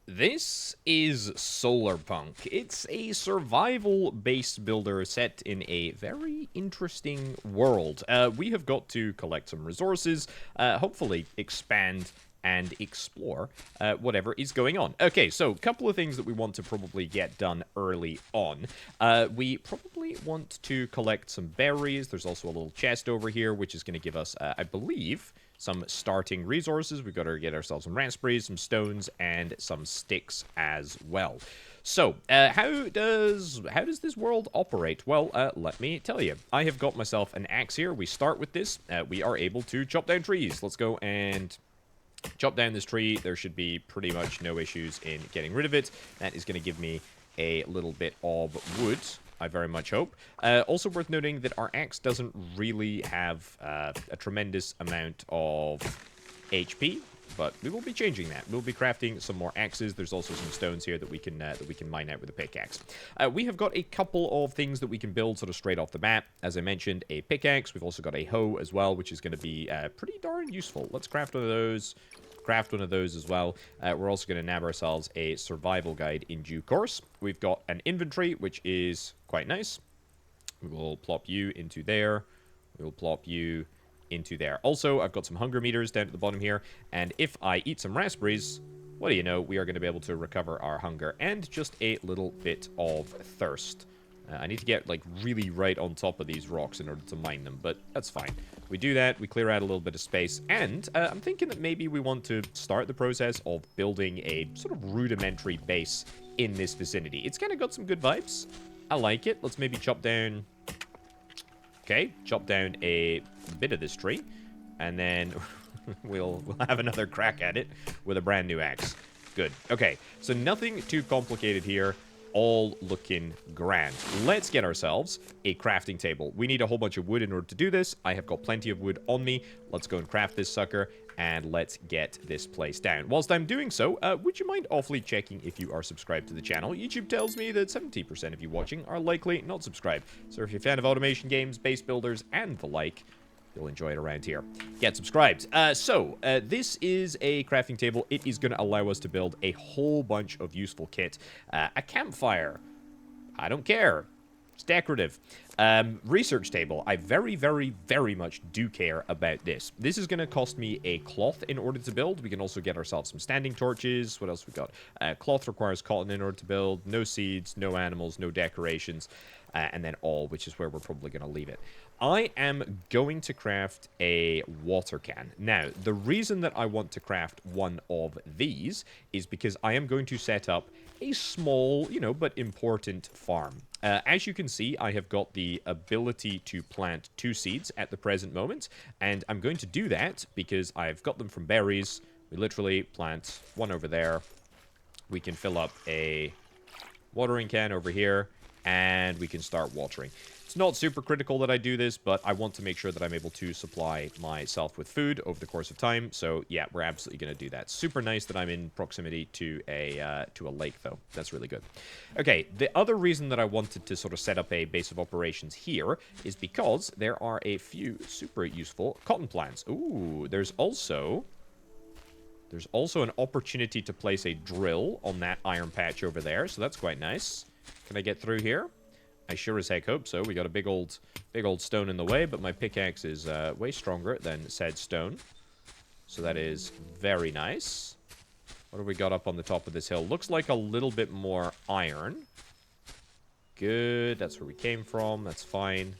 This is Solarpunk. It's a survival-based builder set in a very interesting world. We have got to collect some resources, hopefully expand and explore whatever is going on. Okay, so a couple of things that we want to probably get done early on. We probably want to collect some berries. There's also a little chest over here, which is going to give us, I believe, some starting resources. We've got to get ourselves some raspberries, some stones, and some sticks as well. So, how does this world operate? Well, let me tell you. I have got myself an axe here. We start with this. We are able to chop down trees. Let's go and chop down this tree. There should be pretty much no issues in getting rid of it. That is going to give me a little bit of wood, I very much hope. Also worth noting that our axe doesn't really have a tremendous amount of HP, but we will be changing that. We'll be crafting some more axes. There's also some stones here that we can mine out with a pickaxe. We have got a couple of things that we can build sort of straight off the bat. As I mentioned, a pickaxe. We've also got a hoe as well, which is going to be pretty darn useful. Let's craft one of those. Craft one of those as well. We're also going to nab ourselves a survival guide in due course. We've got an inventory, which is quite nice. We will plop you into there. We will plop you into there. Also, I've got some hunger meters down at the bottom here, and if I eat some raspberries, what do you know, we are going to be able to recover our hunger and just a little bit of thirst. I need to get, like, really right on top of these rocks in order to mine them, but that's fine. We do that, we clear out a little bit of space, and I'm thinking that maybe we want to start the process of building a sort of rudimentary base in this vicinity. It's kind of got some good vibes. I like it. Let's maybe chop down... Okay, chop down a bit of this tree, and then we'll have another crack at it with a brand new axe. Good. Okay, so nothing too complicated here. All looking grand. Let's get ourselves a crafting table. We need a whole bunch of wood in order to do this. I have got plenty of wood on me. Let's go and craft this sucker, and let's get this place down. Whilst I'm doing so, would you mind awfully checking if you are subscribed to the channel? YouTube tells me that 70% of you watching are likely not subscribed. So if you're a fan of automation games, base builders, and the like, you'll enjoy it around here. Get subscribed. This is a crafting table. It is going to allow us to build a whole bunch of useful kit. A campfire. I don't care. It's decorative. Research table. I very, very, very much do care about this. This is going to cost me a cloth in order to build. We can also get ourselves some standing torches. What else we got? Cloth requires cotton in order to build. No seeds, no animals, no decorations. And then all, which is where we're probably going to leave it. I am going to craft a water can. Now, the reason that I want to craft one of these is because I am going to set up a small, but important farm. As you can see, I have got the ability to plant 2 seeds at the present moment, and I'm going to do that because I've got them from berries. We literally plant one over there. We can fill up a watering can over here, and we can start watering. It's not super critical that I do this, but I want to make sure that I'm able to supply myself with food over the course of time. So yeah, we're absolutely going to do that. Super nice that I'm in proximity to a lake, though. That's really good. Okay, the other reason that I wanted to sort of set up a base of operations here is because there are a few super useful cotton plants. Ooh, there's also an opportunity to place a drill on that iron patch over there, so that's quite nice. Can I get through here? I sure as heck hope so. We got a big old stone in the way, but my pickaxe is way stronger than said stone. So that is very nice. What have we got up on the top of this hill? Looks like a little bit more iron. Good. That's where we came from. That's fine.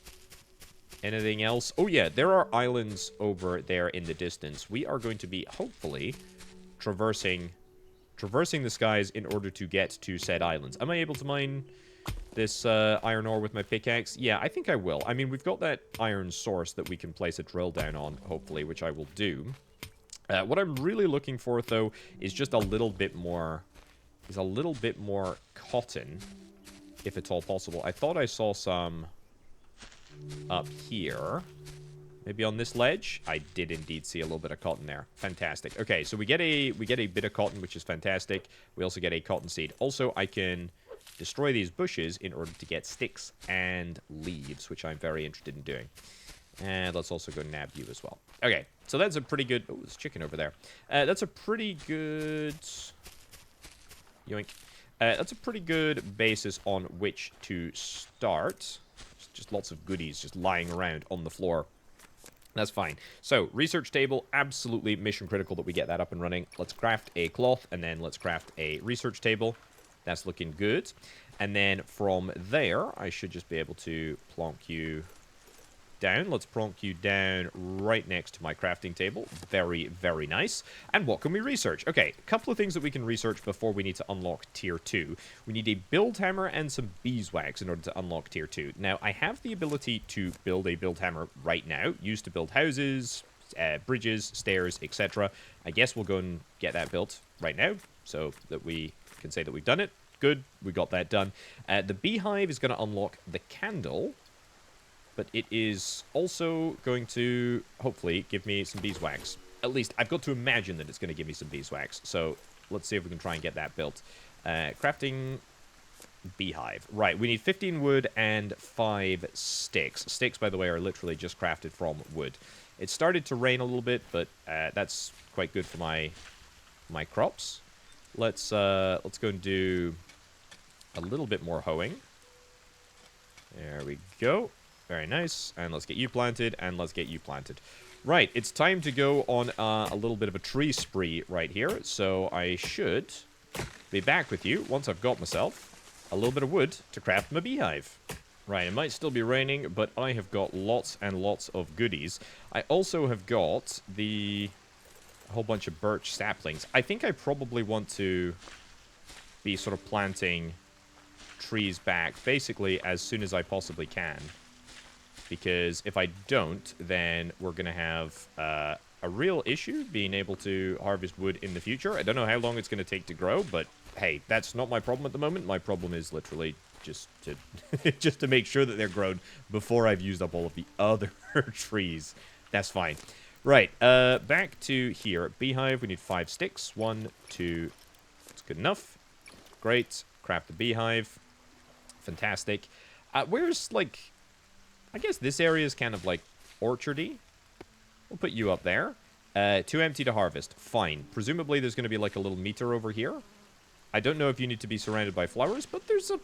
Anything else? Oh, yeah. There are islands over there in the distance. We are going to be, hopefully, traversing the skies in order to get to said islands. Am I able to mine this iron ore with my pickaxe? Yeah, I think I will. I mean, we've got that iron source that we can place a drill down on, hopefully, which I will do. What I'm really looking for, though, is just a little bit more... cotton, if at all possible. I thought I saw some up here. Maybe on this ledge? I did indeed see a little bit of cotton there. Fantastic. Okay, so we get a bit of cotton, which is fantastic. We also get a cotton seed. Also, I can destroy these bushes in order to get sticks and leaves, which I'm very interested in doing. And let's also go nab you as well. Okay, so that's a pretty good... Oh, there's chicken over there. That's a pretty good Yoink. That's a pretty good basis on which to start. Just lots of goodies just lying around on the floor. That's fine. So, research table, absolutely mission critical that we get that up and running. Let's craft a cloth, and then let's craft a research table. That's looking good. And then from there, I should just be able to plonk you down. Let's plonk you down right next to my crafting table. Very, very nice. And what can we research? Okay, a couple of things that we can research before we need to unlock Tier 2. We need a build hammer and some beeswax in order to unlock Tier 2. Now, I have the ability to build a build hammer right now, used to build houses, bridges, stairs, etc. I guess we'll go and get that built right now, so that we can say that we've done it. Good, we got that done. The beehive is going to unlock the candle, but it is also going to, hopefully, give me some beeswax. At least, I've got to imagine that it's going to give me some beeswax. So, let's see if we can try and get that built. Crafting beehive. Right, we need 15 wood and 5 sticks. Sticks, by the way, are literally just crafted from wood. It started to rain a little bit, but that's quite good for my crops. Let's go and do a little bit more hoeing. There we go. Very nice. And let's get you planted, and let's get you planted. Right, it's time to go on a little bit of a tree spree right here. So I should be back with you once I've got myself a little bit of wood to craft my beehive. Right, it might still be raining, but I have got lots and lots of goodies. I also have got a whole bunch of birch saplings. I think I probably want to be sort of planting trees back basically as soon as I possibly can. Because if I don't, then we're going to have a real issue being able to harvest wood in the future. I don't know how long it's going to take to grow, but hey, that's not my problem at the moment. My problem is literally just to just to make sure that they're grown before I've used up all of the other trees. That's fine. Right, back to here. Beehive, we need 5 sticks. 1, 2, that's good enough. Great. Craft the beehive. Fantastic. Where's, like, I guess this area is kind of like orchardy. We'll put you up there. Too empty to harvest. Fine. Presumably there's going to be like a little meter over here. I don't know if you need to be surrounded by flowers, but there's a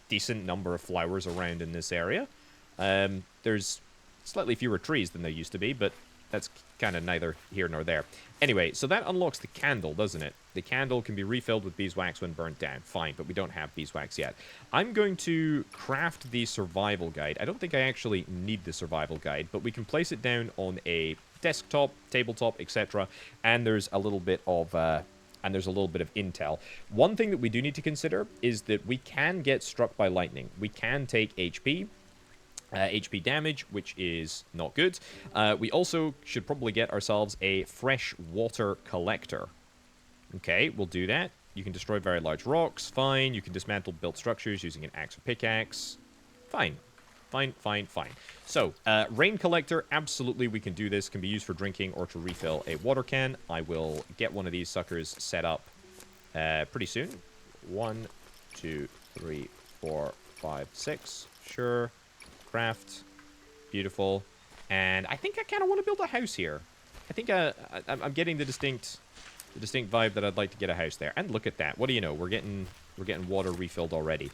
decent number of flowers around in this area. There's slightly fewer trees than there used to be, but that's kind of neither here nor there. Anyway, so that unlocks the candle, doesn't it? The candle can be refilled with beeswax when burnt down. Fine, but we don't have beeswax yet. I'm going to craft the survival guide. I don't think I actually need the survival guide, but we can place it down on a desktop, tabletop, etc. And there's a little bit of intel. One thing that we do need to consider is that we can get struck by lightning. We can take HP. HP damage, which is not good. We also should probably get ourselves a fresh water collector. Okay, we'll do that. You can destroy very large rocks. Fine. You can dismantle built structures using an axe or pickaxe. Fine. Fine, fine, fine. So, rain collector, absolutely we can do this. Can be used for drinking or to refill a water can. I will get one of these suckers set up pretty soon. 1, 2, 3, 4, 5, 6. Sure. Craft. Beautiful. And I think I kind of want to build a house here. I think I'm getting the distinct vibe that I'd like to get a house there. And look at that. What do you know? We're getting water refilled already.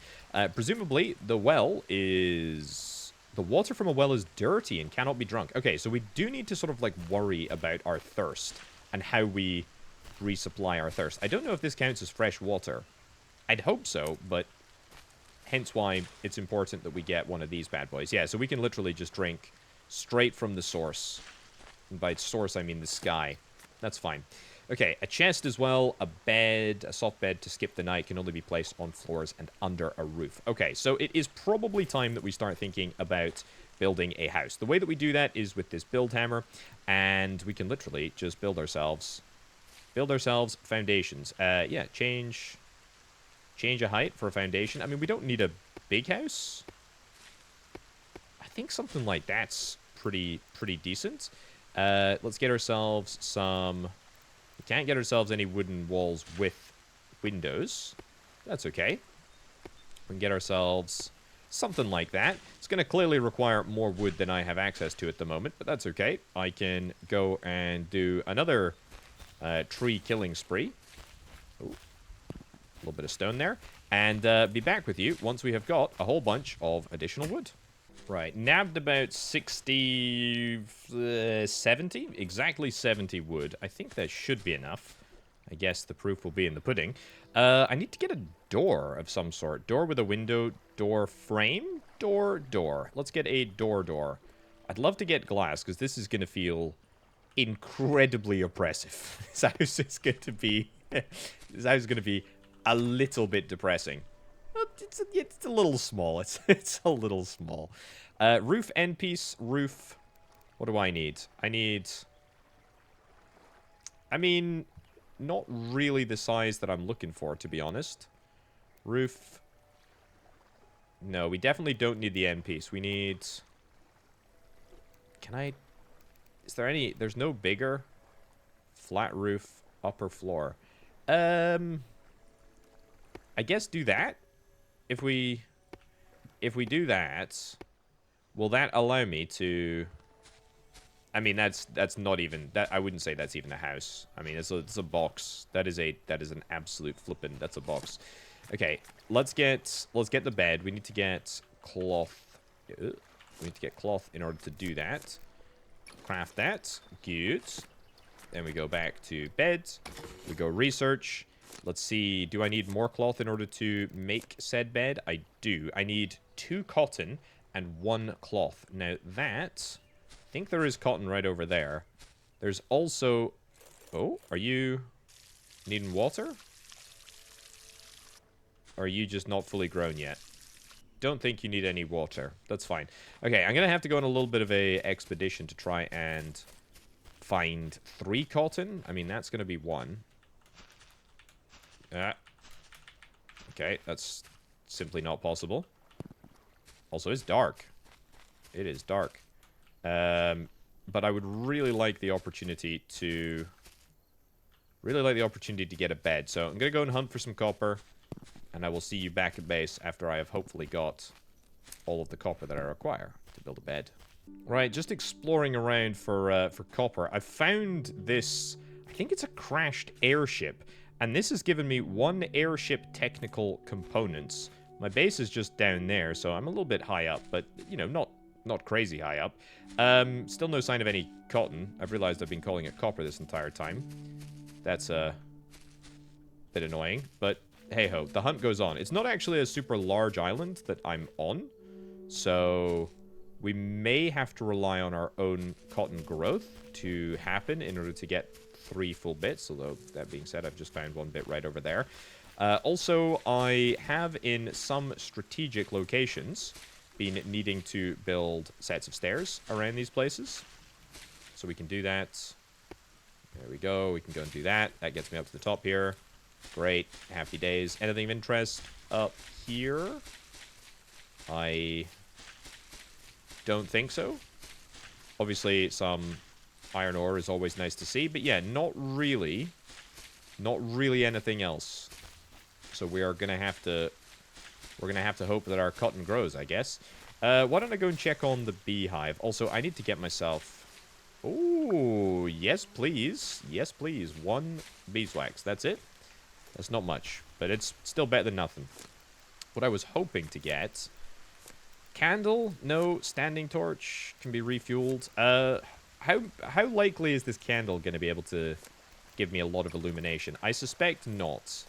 Presumably, the water from a well is dirty and cannot be drunk. Okay, so we do need to sort of like worry about our thirst and how we resupply our thirst. I don't know if this counts as fresh water. I'd hope so, but hence why it's important that we get one of these bad boys. Yeah, so we can literally just drink straight from the source. And by source, I mean the sky. That's fine. Okay, a chest as well, a bed, a soft bed to skip the night can only be placed on floors and under a roof. Okay, so it is probably time that we start thinking about building a house. The way that we do that is with this build hammer, and we can literally just build ourselves foundations. Yeah, change a height for a foundation. I mean, we don't need a big house. I think something like that's pretty decent. Let's get ourselves some... We can't get ourselves any wooden walls with windows. That's okay. We can get ourselves something like that. It's going to clearly require more wood than I have access to at the moment, but that's okay. I can go and do another tree killing spree. Ooh. little bit of stone there. And be back with you once we have got a whole bunch of additional wood. Right, nabbed about 60, 70? Exactly 70 wood. I think that should be enough. I guess the proof will be in the pudding. I need to get a door of some sort. Door with a window, door frame, door. Let's get a door. I'd love to get glass, because this is going to feel incredibly oppressive. This house is going to be... this house is going to be a little bit depressing. It's a little small. It's a little small. Roof end piece. Roof. What do I need? I mean, not really the size that I'm looking for, to be honest. Roof. No, we definitely don't need the end piece. We need... Can I... Is there any... There's no bigger. Flat roof. Upper floor. I guess do that. If we do that, will that allow me to... I mean, that's not even... that. I wouldn't say that's even a house. I mean, it's a box. That is an absolute flippin'... That's a box. Okay, let's get the bed. We need to get cloth. We need to get cloth in order to do that. Craft that. Good. Then we go back to bed. We go research. Let's see, do I need more cloth in order to make said bed? I do. I need 2 cotton and 1 cloth. Now that, I think there is cotton right over there. There's also... Oh, are you needing water? Or are you just not fully grown yet? Don't think you need any water. That's fine. Okay, I'm going to have to go on a little bit of a expedition to try and find 3 cotton. I mean, that's going to be 1. Okay, that's simply not possible. Also, it's dark. It is dark. But I would really like the opportunity to... get a bed. So I'm going to go and hunt for some copper. And I will see you back at base after I have hopefully got all of the copper that I require to build a bed. Right, just exploring around for copper. I found this... I think it's a crashed airship. And this has given me 1 airship technical components. My base is just down there, so I'm a little bit high up, but, you know, not crazy high up. Still no sign of any cotton. I've realized I've been calling it copper this entire time. That's a bit annoying, but hey-ho, the hunt goes on. It's not actually a super large island that I'm on, so we may have to rely on our own cotton growth to happen in order to get 3 full bits, although that being said, I've just found 1 bit right over there. Also, I have in some strategic locations been needing to build sets of stairs around these places. So we can do that. There we go. We can go and do that. That gets me up to the top here. Great. Happy days. Anything of interest up here? I don't think so. Obviously, some iron ore is always nice to see, but yeah, not really anything else. So we are gonna have to hope that our cotton grows, I guess. Why don't I go and check on the beehive? Also, I need to get myself... Oh, yes please. Yes please. 1 beeswax. That's it. That's not much, but it's still better than nothing. What I was hoping to get... Candle? No. Standing torch can be refueled. How likely is this candle going to be able to give me a lot of illumination? I suspect not.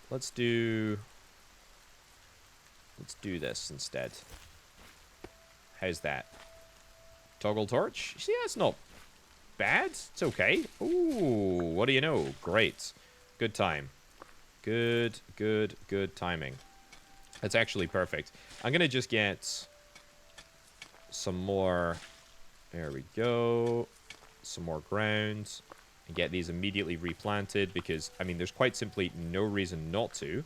Let's do this instead. How's that? Toggle torch? See, that's not bad. It's okay. Ooh, what do you know? Great. Good time. Good timing. That's actually perfect. I'm going to just get some more... There we go. Some more ground. And get these immediately replanted because, I mean, there's quite simply no reason not to,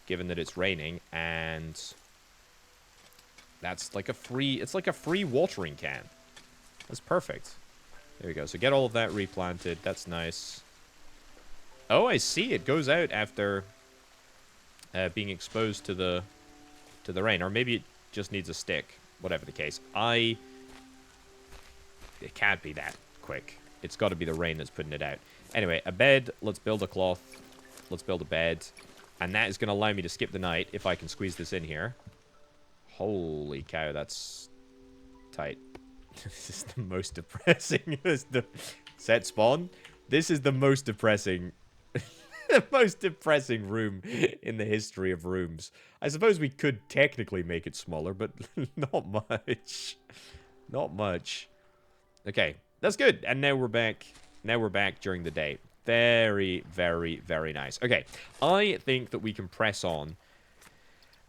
given that it's raining, and that's like a free... It's like a free watering can. That's perfect. There we go. So get all of that replanted. That's nice. Oh, I see. It goes out after being exposed to the rain. Or maybe it just needs a stick. Whatever the case. It can't be that quick. It's got to be the rain that's putting it out. Anyway, a bed. Let's build a cloth. Let's build a bed. And that is going to allow me to skip the night if I can squeeze this in here. Holy cow, that's tight. This is the most depressing. Set spawn. This is the most depressing, most depressing room in the history of rooms. I suppose we could technically make it smaller, but not much. Not much. Okay, that's good. And now we're back. Now we're back during the day. Very, very, very nice. Okay, I think that we can press on.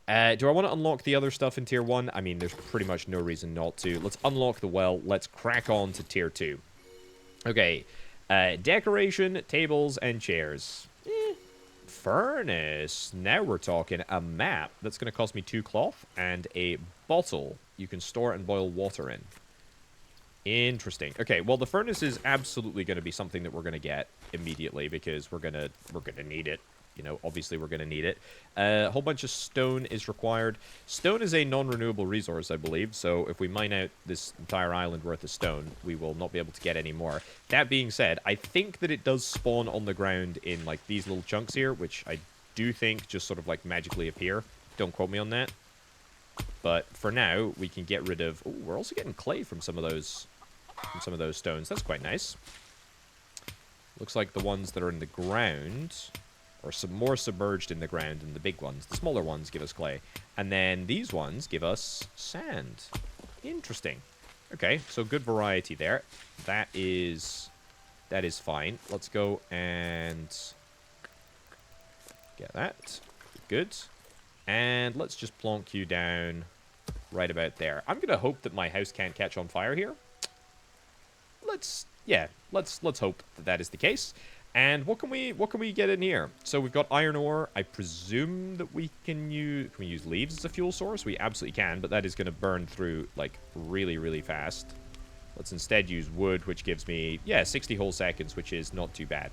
Do I want to unlock the other stuff in Tier 1? I mean, there's pretty much no reason not to. Let's unlock the well. Let's crack on to Tier 2. Okay. Decoration, tables, and chairs. Furnace. Now we're talking a map. That's going to cost me 2 cloth and a bottle you can store and boil water in. Interesting. Okay, well, the furnace is absolutely going to be something that we're going to get immediately because we're gonna need it. You know, obviously we're going to need it. A whole bunch of stone is required. Stone is a non-renewable resource, I believe, so if we mine out this entire island worth of stone, we will not be able to get any more. That being said, I think that it does spawn on the ground in, like, these little chunks here, which I do think just sort of, like, magically appear. Don't quote me on that. But for now, we can get rid of... Oh, we're also getting clay from some of those stones. That's quite nice. Looks like the ones that are in the ground... or some more submerged in the ground than the big ones. The smaller ones give us clay. And then these ones give us sand. Interesting. Okay, so good variety there. That is fine. Let's go and get that. Good. And let's just plonk you down right about there. I'm going to hope that my house can't catch on fire here. Let's hope that that is the case. And what can we get in here? So we've got iron ore. I presume that we can use leaves as a fuel source? We absolutely can, but that is going to burn through, like, really, really fast. Let's instead use wood, which gives me, 60 whole seconds, which is not too bad.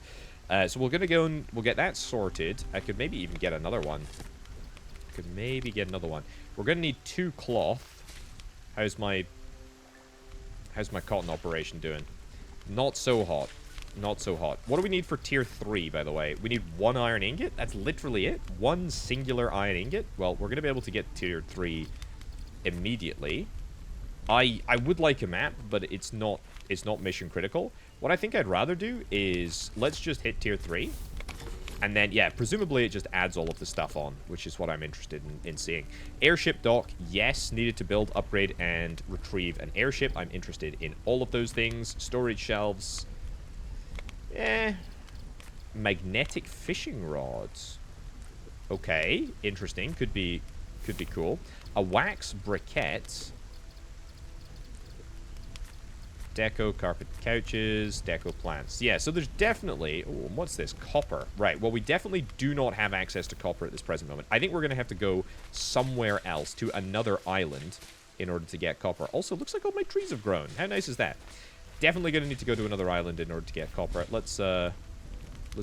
So we're going to go and we'll get that sorted. I could maybe even get another one. We're going to need 2 cloth. How's my cotton operation doing? Not so hot. Not so hot. What do we need for Tier 3, by the way? We need 1 iron ingot? That's literally it? 1 singular iron ingot? Well, we're going to be able to get Tier 3 immediately. I would like a map, but it's not mission critical. What I think I'd rather do is let's just hit Tier 3. And then, yeah, presumably it just adds all of the stuff on, which is what I'm interested in seeing. Airship dock, yes, needed to build, upgrade, and retrieve an airship. I'm interested in all of those things. Storage shelves... magnetic fishing rods. Okay, interesting. Could be cool. A wax briquette. Deco carpet couches. Deco plants. Yeah, so there's definitely... Oh, what's this? Copper. Right, well, we definitely do not have access to copper at this present moment. I think we're going to have to go somewhere else, to another island, in order to get copper. Also, looks like all my trees have grown. How nice is that? Definitely going to need to go to another island in order to get copper. Let's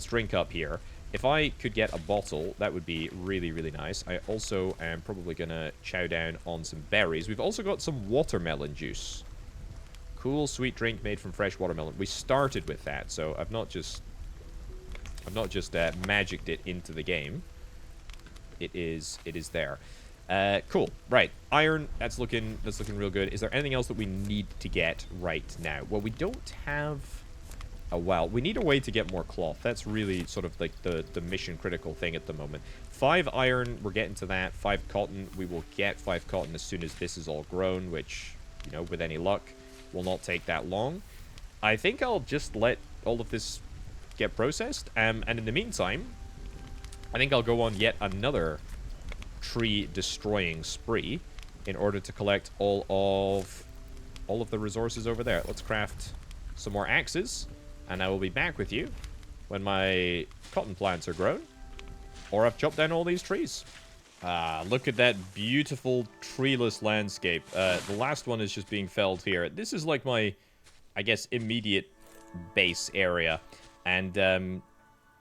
drink up here. If I could get a bottle, that would be really, really nice. I also am probably going to chow down on some berries. We've also got some watermelon juice. Cool, sweet drink made from fresh watermelon. We started with that, so I've not just magicked it into the game. It is there. Cool. Right. Iron, that's looking real good. Is there anything else that we need to get right now? Well, we don't have a well. We need a way to get more cloth. That's really sort of like the mission critical thing at the moment. 5 iron, we're getting to that. 5 cotton, we will get 5 cotton as soon as this is all grown, which, you know, with any luck, will not take that long. I think I'll just let all of this get processed. And in the meantime, I think I'll go on yet another tree destroying spree in order to collect all of the resources over there. Let's craft some more axes, and I will be back with you when my cotton plants are grown, or I've chopped down all these trees. Look at that beautiful treeless landscape. The last one is just being felled here. This is like my, I guess, immediate base area, and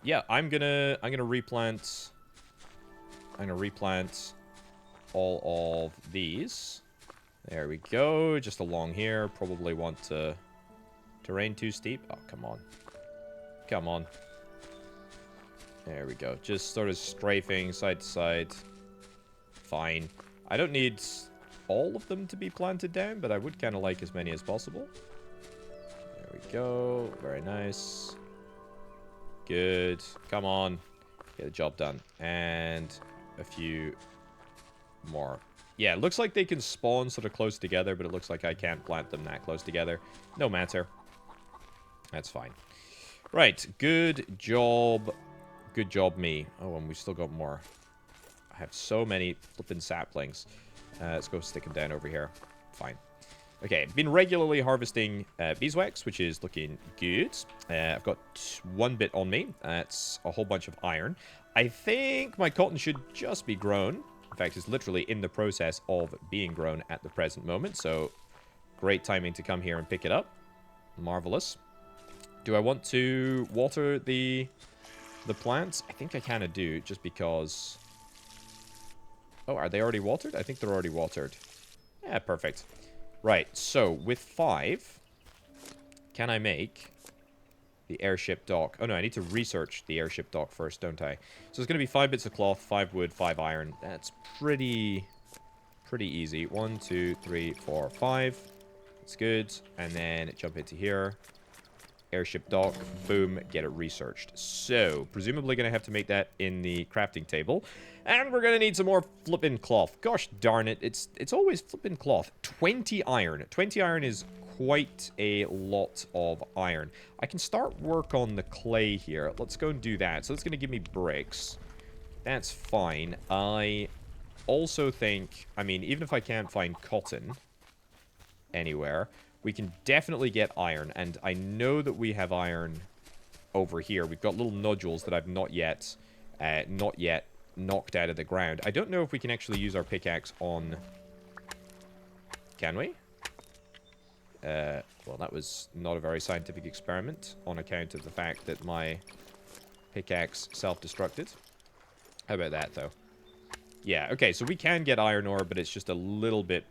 yeah, I'm gonna replant. I'm going to replant all of these. There we go. Just along here. Probably want to... Terrain too steep? Oh, come on. Come on. There we go. Just sort of strafing side to side. Fine. I don't need all of them to be planted down, but I would kind of like as many as possible. There we go. Very nice. Good. Come on. Get the job done. And a few more. Yeah, it looks like they can spawn sort of close together, but it looks like I can't plant them that close together. No matter. That's fine. Right. Good job. Good job, me. Oh, and we've still got more. I have so many flipping saplings. Let's go stick them down over here. Fine. Okay, been regularly harvesting beeswax, which is looking good. I've got 1 bit on me. That's a whole bunch of iron. I think my cotton should just be grown. In fact, it's literally in the process of being grown at the present moment. So, great timing to come here and pick it up. Marvelous. Do I want to water the plants? I think I kind of do, just because... Oh, are they already watered? I think they're already watered. Yeah, perfect. Right, so with 5, can I make the airship dock? Oh no, I need to research the airship dock first, don't I? So it's going to be 5 bits of cloth, 5 wood, 5 iron. That's pretty easy. 1, 2, 3, 4, 5. That's good. And then jump into here. Airship dock, boom, get it researched. So, presumably going to have to make that in the crafting table. And we're going to need some more flippin' cloth. Gosh darn it, it's always flippin' cloth. 20 iron. 20 iron is quite a lot of iron. I can start work on the clay here. Let's go and do that. So that's going to give me bricks. That's fine. I also think, I mean, even if I can't find cotton anywhere... We can definitely get iron, and I know that we have iron over here. We've got little nodules that I've not yet knocked out of the ground. I don't know if we can actually use our pickaxe on... Can we? Well, that was not a very scientific experiment on account of the fact that my pickaxe self-destructed. How about that, though? Yeah, okay, so we can get iron ore, but it's just a little bit...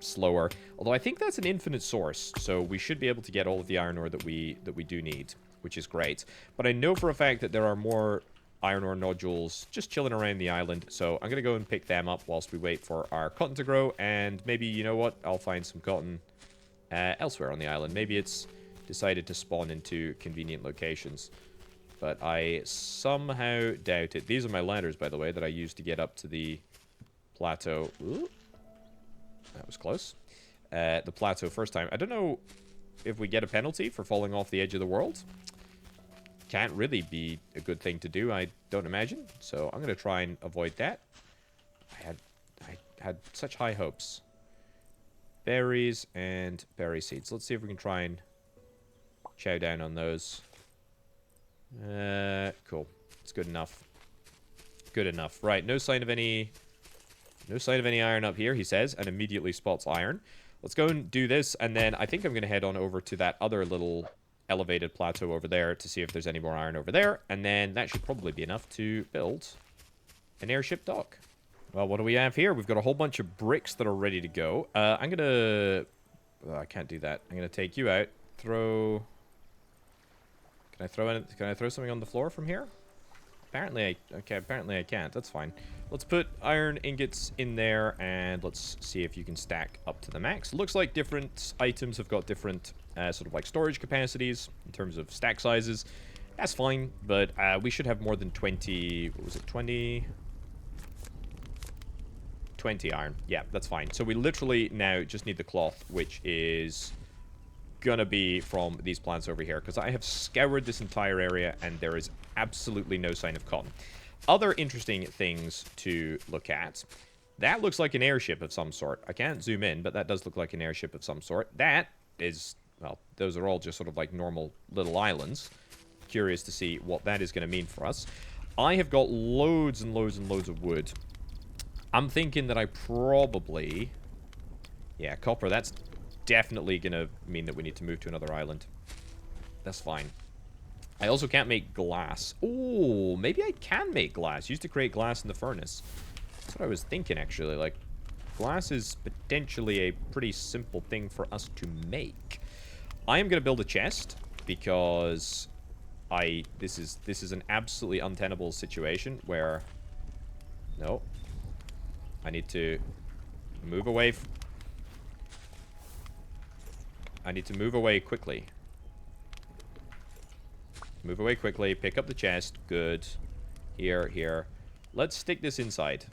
slower, although I think that's an infinite source, so we should be able to get all of the iron ore that we do need, which is great. But I know for a fact that there are more iron ore nodules just chilling around the island, so I'm gonna go and pick them up whilst we wait for our cotton to grow. And maybe, you know what, I'll find some cotton elsewhere on the island. Maybe it's decided to spawn into convenient locations, but I somehow doubt it. These are my ladders, by the way, that I used to get up to the plateau. Ooh. That was close. The plateau first time. I don't know if we get a penalty for falling off the edge of the world. Can't really be a good thing to do, I don't imagine. So I'm going to try and avoid that. I had such high hopes. Berries and berry seeds. Let's see if we can try and chow down on those. Cool. It's good enough. Good enough. Right, no sign of any... No sign of any iron up here, he says, and immediately spots iron. Let's go and do this, and then I think I'm going to head on over to that other little elevated plateau over there to see if there's any more iron over there, and then that should probably be enough to build an airship dock. Well, what do we have here? We've got a whole bunch of bricks that are ready to go. I'm going to... Oh, I can't do that. I'm going to take you out. Throw... Can I throw something on the floor from here? Apparently I can't. That's fine. Let's put iron ingots in there, and let's see if you can stack up to the max. Looks like different items have got different sort of like storage capacities in terms of stack sizes. That's fine, but we should have more than 20... What was it? 20 iron. Yeah, that's fine. So we literally now just need the cloth, which is gonna be from these plants over here, because I have scoured this entire area and there is absolutely no sign of cotton. Other interesting things to look at. That looks like an airship of some sort. I can't zoom in, but that does look like an airship of some sort. That is, well, those are all just sort of like normal little islands. Curious to see what that is going to mean for us. I have got loads and loads and loads of wood. I'm thinking that I probably... Yeah, copper, that's definitely going to mean that we need to move to another island. That's fine. I also can't make glass. Oh, maybe I can make glass. Used to create glass in the furnace. That's what I was thinking, actually. Like, glass is potentially a pretty simple thing for us to make. I am going to build a chest because This is an absolutely untenable situation where... No. I need to move away. I need to move away quickly. Move away quickly. Pick up the chest. Good. Here, here. Let's stick this inside.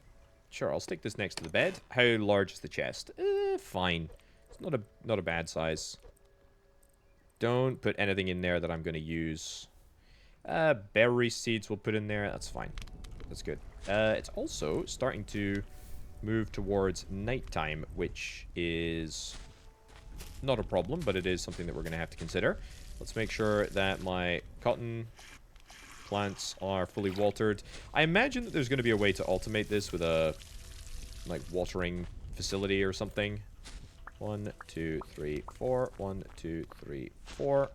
Sure, I'll stick this next to the bed. How large is the chest? Fine. It's not a bad size. Don't put anything in there that I'm going to use. Berry seeds we'll put in there. That's fine. That's good. It's also starting to move towards nighttime, which is not a problem, but it is something that we're going to have to consider. Let's make sure that my cotton plants are fully watered. I imagine that there's going to be a way to automate this with a like watering facility or something. 1, 2, 3, 4. 1, 2, 3, 4.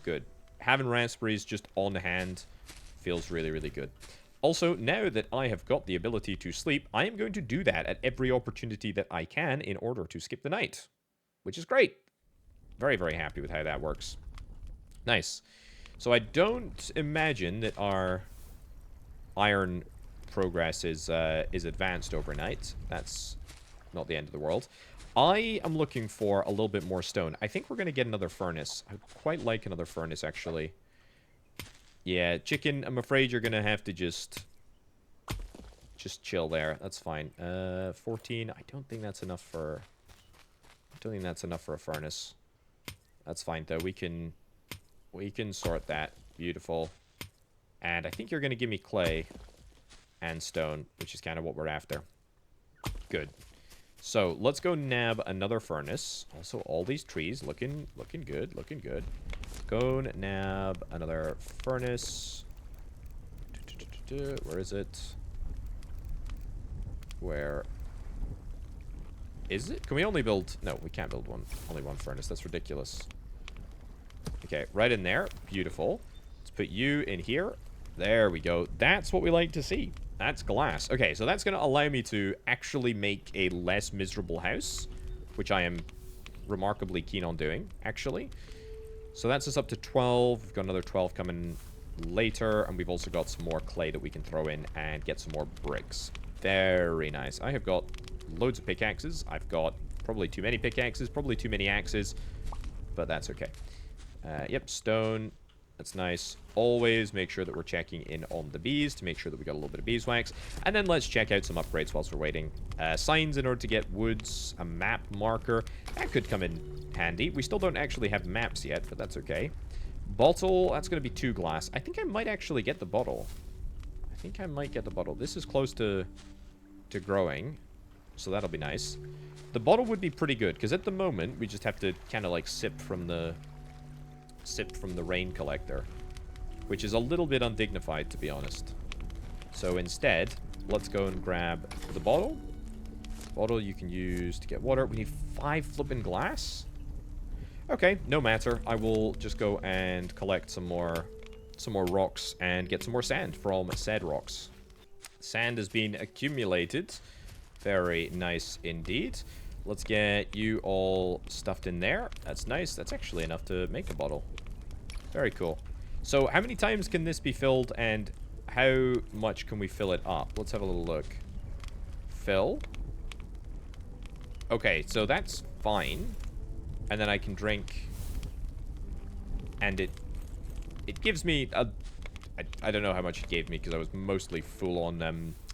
Good. Having raspberries just on hand feels really, really good. Also, now that I have got the ability to sleep, I am going to do that at every opportunity that I can in order to skip the night. Which is great. Very, very happy with how that works. Nice. So I don't imagine that our iron progress is advanced overnight. That's not the end of the world. I am looking for a little bit more stone. I think we're going to get another furnace. I quite like another furnace, actually. Yeah, chicken, I'm afraid you're going to have to just chill there. That's fine. 14. I don't think that's enough for... I don't think that's enough for a furnace. That's fine, though. We can sort that. Beautiful. And I think you're going to give me clay and stone, which is kind of what we're after. Good. So, let's go nab another furnace. Also, all these trees looking good, looking good. Go nab another furnace. Where is it? Where is it? Can we only build... No, we can't build only one furnace. That's ridiculous. Okay, right in there. Beautiful. Let's put you in here. There we go. That's what we like to see. That's glass. Okay, so that's going to allow me to actually make a less miserable house, which I am remarkably keen on doing, actually. So that's us up to 12. We've got another 12 coming later, and we've also got some more clay that we can throw in and get some more bricks. Very nice. I have got loads of pickaxes. I've got probably too many pickaxes, probably too many axes, but that's okay. Yep, stone. That's nice. Always make sure that we're checking in on the bees to make sure that we got a little bit of beeswax. And then let's check out some upgrades whilst we're waiting. Signs in order to get woods, a map marker. That could come in handy. We still don't actually have maps yet, but that's okay. Bottle, that's going to be 2 glass. I think I might actually get the bottle. I think I might get the bottle. This is close to growing, so that'll be nice. The bottle would be pretty good, because at the moment, we just have to kind of like sip from the rain collector, which is a little bit undignified, to be honest. So instead, let's go and grab the bottle. Bottle you can use to get water. We need 5 flippin' glass? Okay, no matter. I will just go and collect some more rocks and get some more sand from said rocks. Sand has been accumulated. Very nice indeed. Let's get you all stuffed in there. That's nice. That's actually enough to make a bottle. Very cool. So how many times can this be filled, and how much can we fill it up? Let's have a little look. Fill. Okay, so that's fine. And then I can drink. And it gives me a... I don't know how much it gave me, because I was mostly full on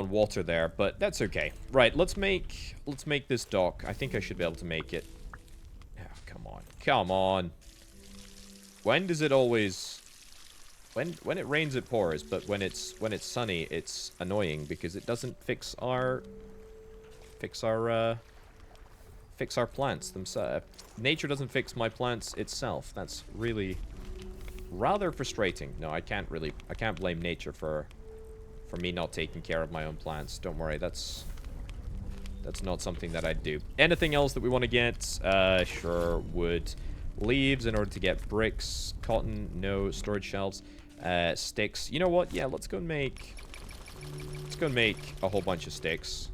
water there, but that's okay. Right, let's make this dock. I think I should be able to make it. Oh, come on. Come on. When does it always... When it rains, it pours, but when it's sunny, it's annoying, because it doesn't fix our plants themselves. Nature doesn't fix my plants itself. That's really rather frustrating. No, I can't blame nature for me not taking care of my own plants. Don't worry, that's not something that I'd do. Anything else that we want to get? Sure, wood. Leaves in order to get bricks. Cotton, no. Storage shelves. Sticks. You know what? Yeah, let's go and make a whole bunch of sticks.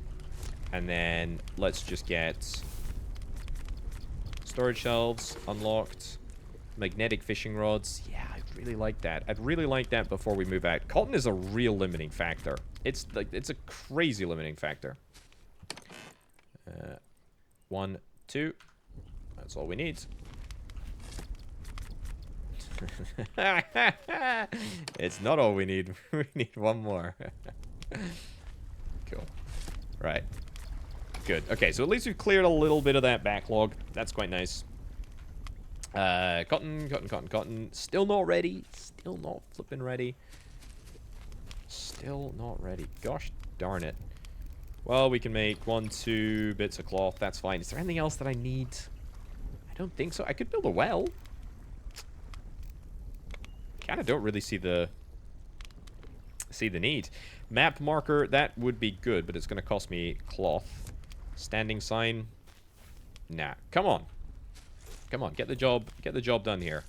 And then let's just get storage shelves unlocked. Magnetic fishing rods. Yeah, I really like that. I'd really like that before we move out. Cotton is a real limiting factor. It's like, it's a crazy limiting factor. 1, 2. That's all we need. It's not all we need. We need one more. Cool. Right. Good. Okay, so at least we've cleared a little bit of that backlog. That's quite nice. Cotton, cotton, cotton, cotton. Still not ready. Still not flipping ready. Still not ready. Gosh darn it. Well, we can make 1, 2 bits of cloth. That's fine. Is there anything else that I need? I don't think so. I could build a well. Kind of don't really see the need. Map marker, that would be good, but it's going to cost me cloth. Standing sign. Nah. Come on. Come on, get the job done here.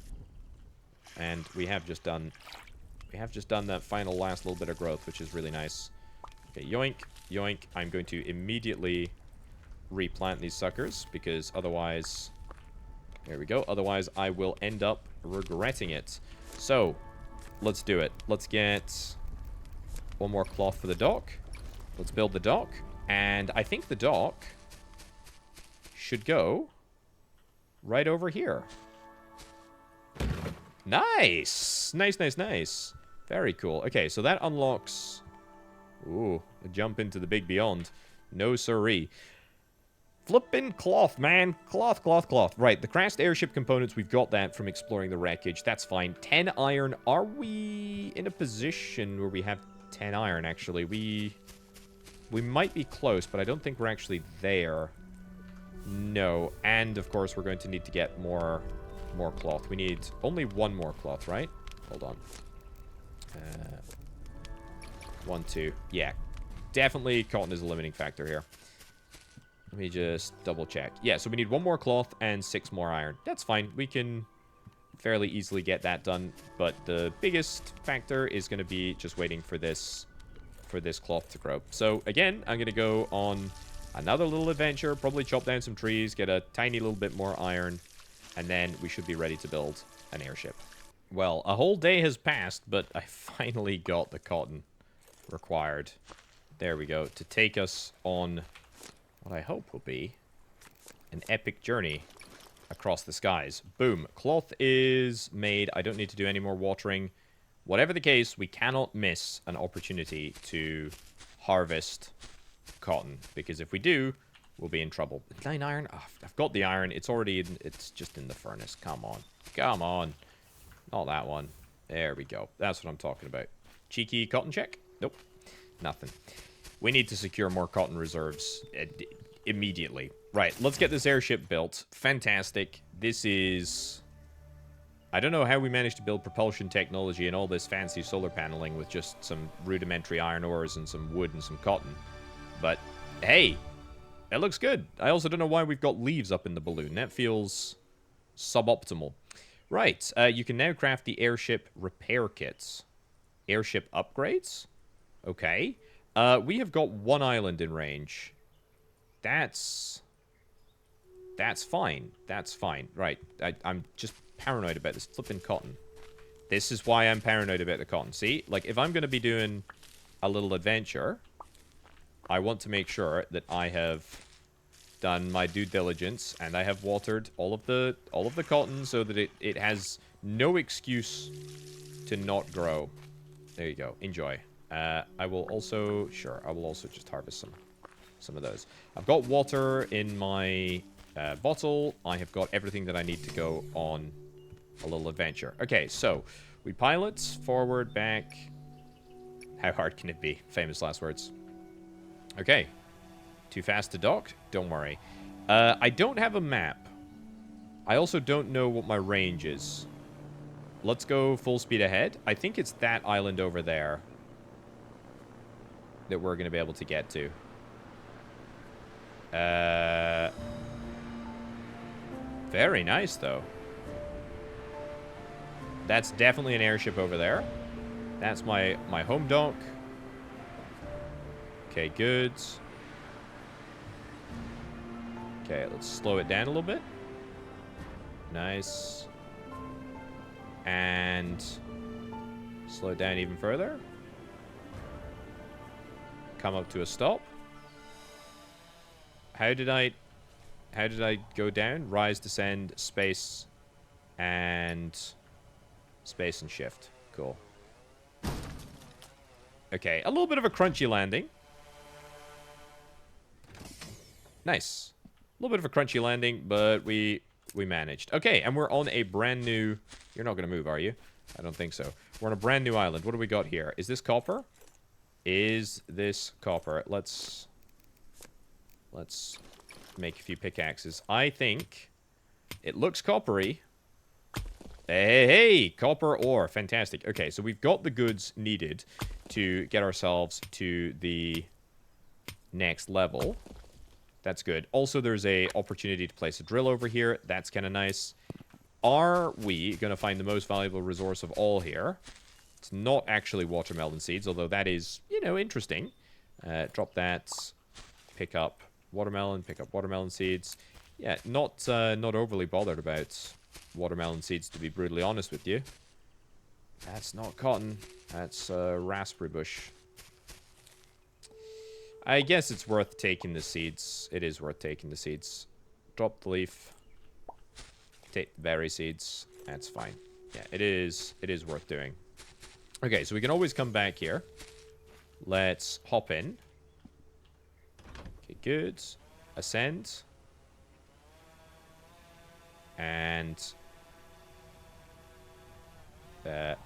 And we have just done that final last little bit of growth, which is really nice. Okay, yoink, yoink. I'm going to immediately replant these suckers, because otherwise, there we go. Otherwise, I will end up regretting it. So, let's do it. Let's get one more cloth for the dock. Let's build the dock. And I think the dock should go right over here. Nice! Nice, nice, nice. Very cool. Okay, so that unlocks... Ooh, a jump into the big beyond. No siree. Flippin' cloth, man. Cloth, cloth, cloth. Right, the crashed airship components, we've got that from exploring the wreckage. That's fine. 10 iron. Are we in a position where we have 10 iron, actually? We might be close, but I don't think we're actually there. No. And, of course, we're going to need to get more cloth. We need only one more cloth, right? Hold on. 1, 2. Yeah. Definitely cotton is a limiting factor here. Let me just double check. Yeah, so we need one more cloth and 6 more iron. That's fine. We can fairly easily get that done. But the biggest factor is going to be just waiting for this cloth to grow. So, again, I'm going to go on another little adventure. Probably chop down some trees, get a tiny little bit more iron. And then we should be ready to build an airship. Well, a whole day has passed, but I finally got the cotton required. There we go. To take us on what I hope will be an epic journey across the skies. Boom. Cloth is made. I don't need to do any more watering. Whatever the case, we cannot miss an opportunity to harvest cotton. Because if we do, we'll be in trouble. 9 iron? Oh, I've got the iron. It's already in, it's just in the furnace. Come on. Come on. Not that one. There we go. That's what I'm talking about. Cheeky cotton check? Nope. Nothing. We need to secure more cotton reserves immediately. Right, let's get this airship built. Fantastic. This is... I don't know how we managed to build propulsion technology and all this fancy solar paneling with just some rudimentary iron ores and some wood and some cotton. But, hey, it looks good. I also don't know why we've got leaves up in the balloon. That feels suboptimal. Right, you can now craft the airship repair kits. Airship upgrades? Okay. We have got 1 island in range. That's fine. That's fine. Right, I'm just paranoid about this flipping cotton. This is why I'm paranoid about the cotton. See? Like, if I'm going to be doing a little adventure, I want to make sure that I have done my due diligence and I have watered all of the cotton so that it has no excuse to not grow. There you go. Enjoy. I will also just harvest some of those. I've got water in my bottle. I have got everything that I need to go on a little adventure. Okay, so we pilot forward, back. How hard can it be? Famous last words. Okay. Too fast to dock? Don't worry. I don't have a map. I also don't know what my range is. Let's go full speed ahead. I think it's that island over there that we're going to be able to get to. Very nice, though. That's definitely an airship over there. That's my home dock. Okay, good. Okay, let's slow it down a little bit. Nice. And slow it down even further. Come up to a stop. How did I go down? Rise, descend, space, and shift. Cool. Okay, a little bit of a crunchy landing. Nice. A little bit of a crunchy landing, but we managed. Okay, and we're on a brand new... You're not going to move, are you? I don't think so. We're on a brand new island. What do we got here? Is this copper? Is this copper? Let's make a few pickaxes. I think it looks coppery. Hey, copper ore. Fantastic. Okay, so we've got the goods needed to get ourselves to the next level. That's good. Also, there's a opportunity to place a drill over here. That's kind of nice. Are we going to find the most valuable resource of all here? It's not actually watermelon seeds, although that is, you know, interesting. Drop that. Pick up watermelon. Pick up watermelon seeds. Yeah, not overly bothered about watermelon seeds, to be brutally honest with you. That's not cotton. That's raspberry bush. I guess it's worth taking the seeds. It is worth taking the seeds. Drop the leaf. Take the berry seeds. That's fine. Yeah, it is worth doing. Okay, so we can always come back here. Let's hop in. Okay, good. Ascend. And... there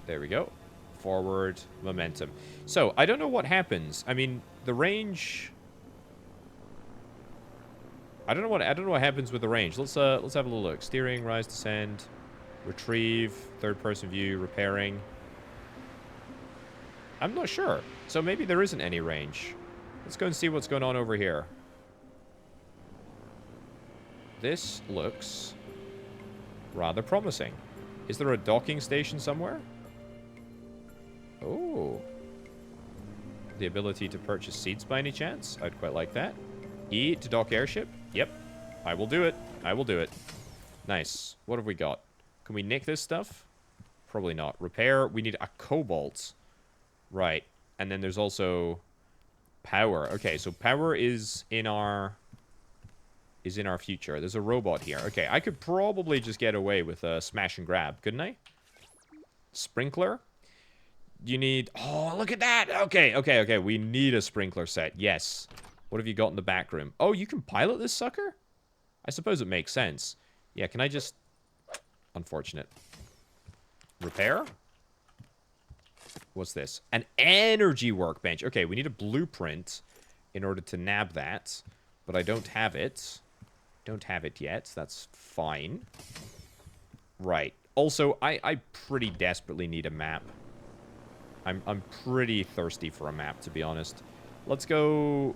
we go. Forward momentum. So, I don't know what happens. I mean, the range... I don't know what happens with the range. Let's have a little look. Steering, rise, descend, retrieve, third person view, repairing. I'm not sure. So maybe there isn't any range. Let's go and see what's going on over here. This looks rather promising. Is there a docking station somewhere? Oh. The ability to purchase seeds by any chance? I'd quite like that. E to dock airship? Yep. I will do it. I will do it. Nice. What have we got? Can we nick this stuff? Probably not. Repair. We need a cobalt. Right. And then there's also power. Okay, so power is in our future. There's a robot here. Okay, I could probably just get away with a smash and grab, couldn't I? Sprinkler? You need... Oh, look at that! Okay. We need a sprinkler set. Yes. What have you got in the back room? Oh, you can pilot this sucker? I suppose it makes sense. Yeah, can I just... Unfortunate. Repair? What's this? An energy workbench. Okay, we need a blueprint in order to nab that. But I don't have it. Don't have it yet. That's fine. Right. Also, I pretty desperately need a map. I'm pretty thirsty for a map, to be honest. Let's go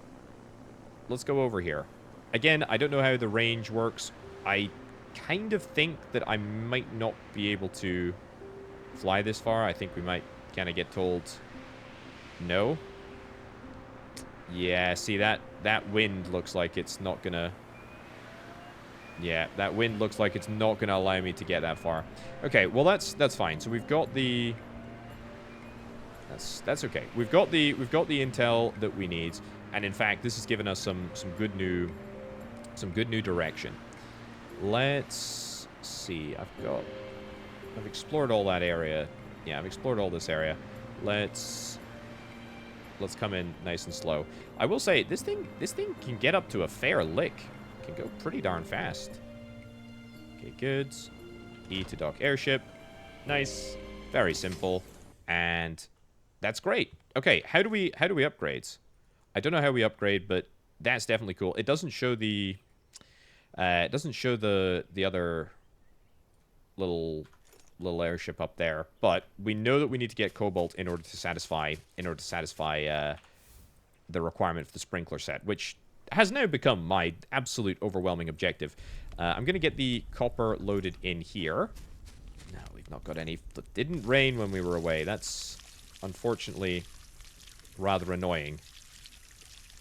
over here. Again, I don't know how the range works. I kind of think that I might not be able to fly this far. I think we might kind of get told no. Yeah, see, that wind looks like it's not gonna... Yeah, that wind looks like it's not gonna allow me to get that far. Okay, well, that's fine. So we've got the... That's okay. We've got the intel that we need, and in fact, this has given us some good new direction. Let's see. I've explored all that area. Yeah, I've explored all this area. Let's come in nice and slow. I will say this thing can get up to a fair lick. It can go pretty darn fast. Okay, good. E to dock airship. Nice. Very simple. And that's great. Okay, how do we upgrade? I don't know how we upgrade, but that's definitely cool. It doesn't show the the other little airship up there, but we know that we need to get cobalt in order to satisfy the requirement for the sprinkler set, which has now become my absolute overwhelming objective. I'm gonna get the copper loaded in here. No, we've not got any. It didn't rain when we were away. That's unfortunately rather annoying.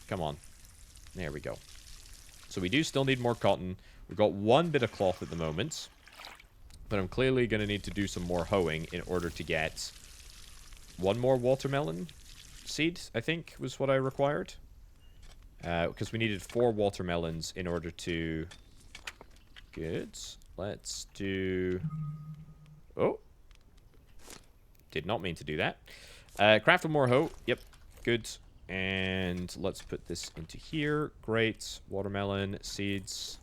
Come on. There we go. So we do still need more cotton. We've got one bit of cloth at the moment. But I'm clearly going to need to do some more hoeing in order to get one more watermelon seed, I think, was what I required. Because we needed 4 watermelons in order to... Good. Let's do... Oh. Did not mean to do that. Craft more hoe. Yep. Good. And let's put this into here. Great. Watermelon seeds.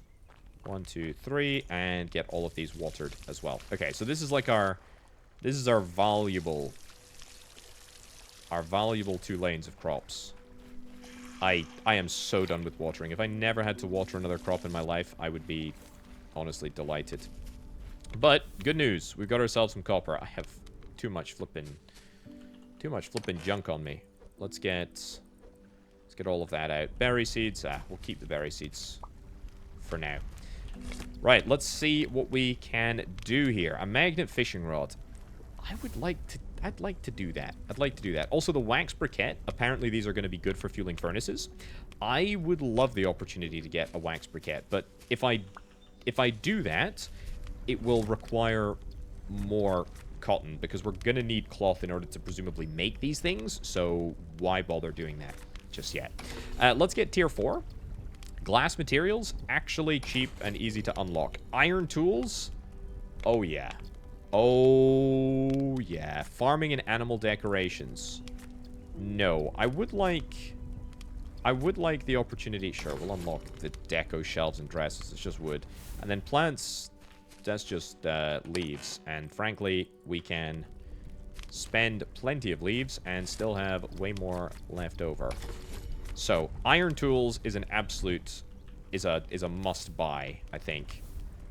1, 2, 3. And get all of these watered as well. Okay, so this is like our... This is our valuable 2 lanes of crops. I am so done with watering. If I never had to water another crop in my life, I would be honestly delighted. But good news, we've got ourselves some copper. I have too much flipping junk on me. Let's get all of that out. Berry seeds. We'll keep the berry seeds for now. Right, let's see what we can do here. A magnet fishing rod. I'd like to do that. I'd like to do that. Also, the wax briquette. Apparently, these are going to be good for fueling furnaces. I would love the opportunity to get a wax briquette, but if I do that, it will require more cotton, because we're going to need cloth in order to presumably make these things, so why bother doing that just yet? Let's get tier 4. Glass materials, actually cheap and easy to unlock. Iron tools, oh yeah. Oh yeah. Farming and animal decorations. No, I would like the opportunity. Sure, we'll unlock the deco shelves and dresses. It's just wood. And then plants, that's just leaves. And frankly, we can spend plenty of leaves and still have way more left over. So, iron tools is an absolute, is a must buy, I think.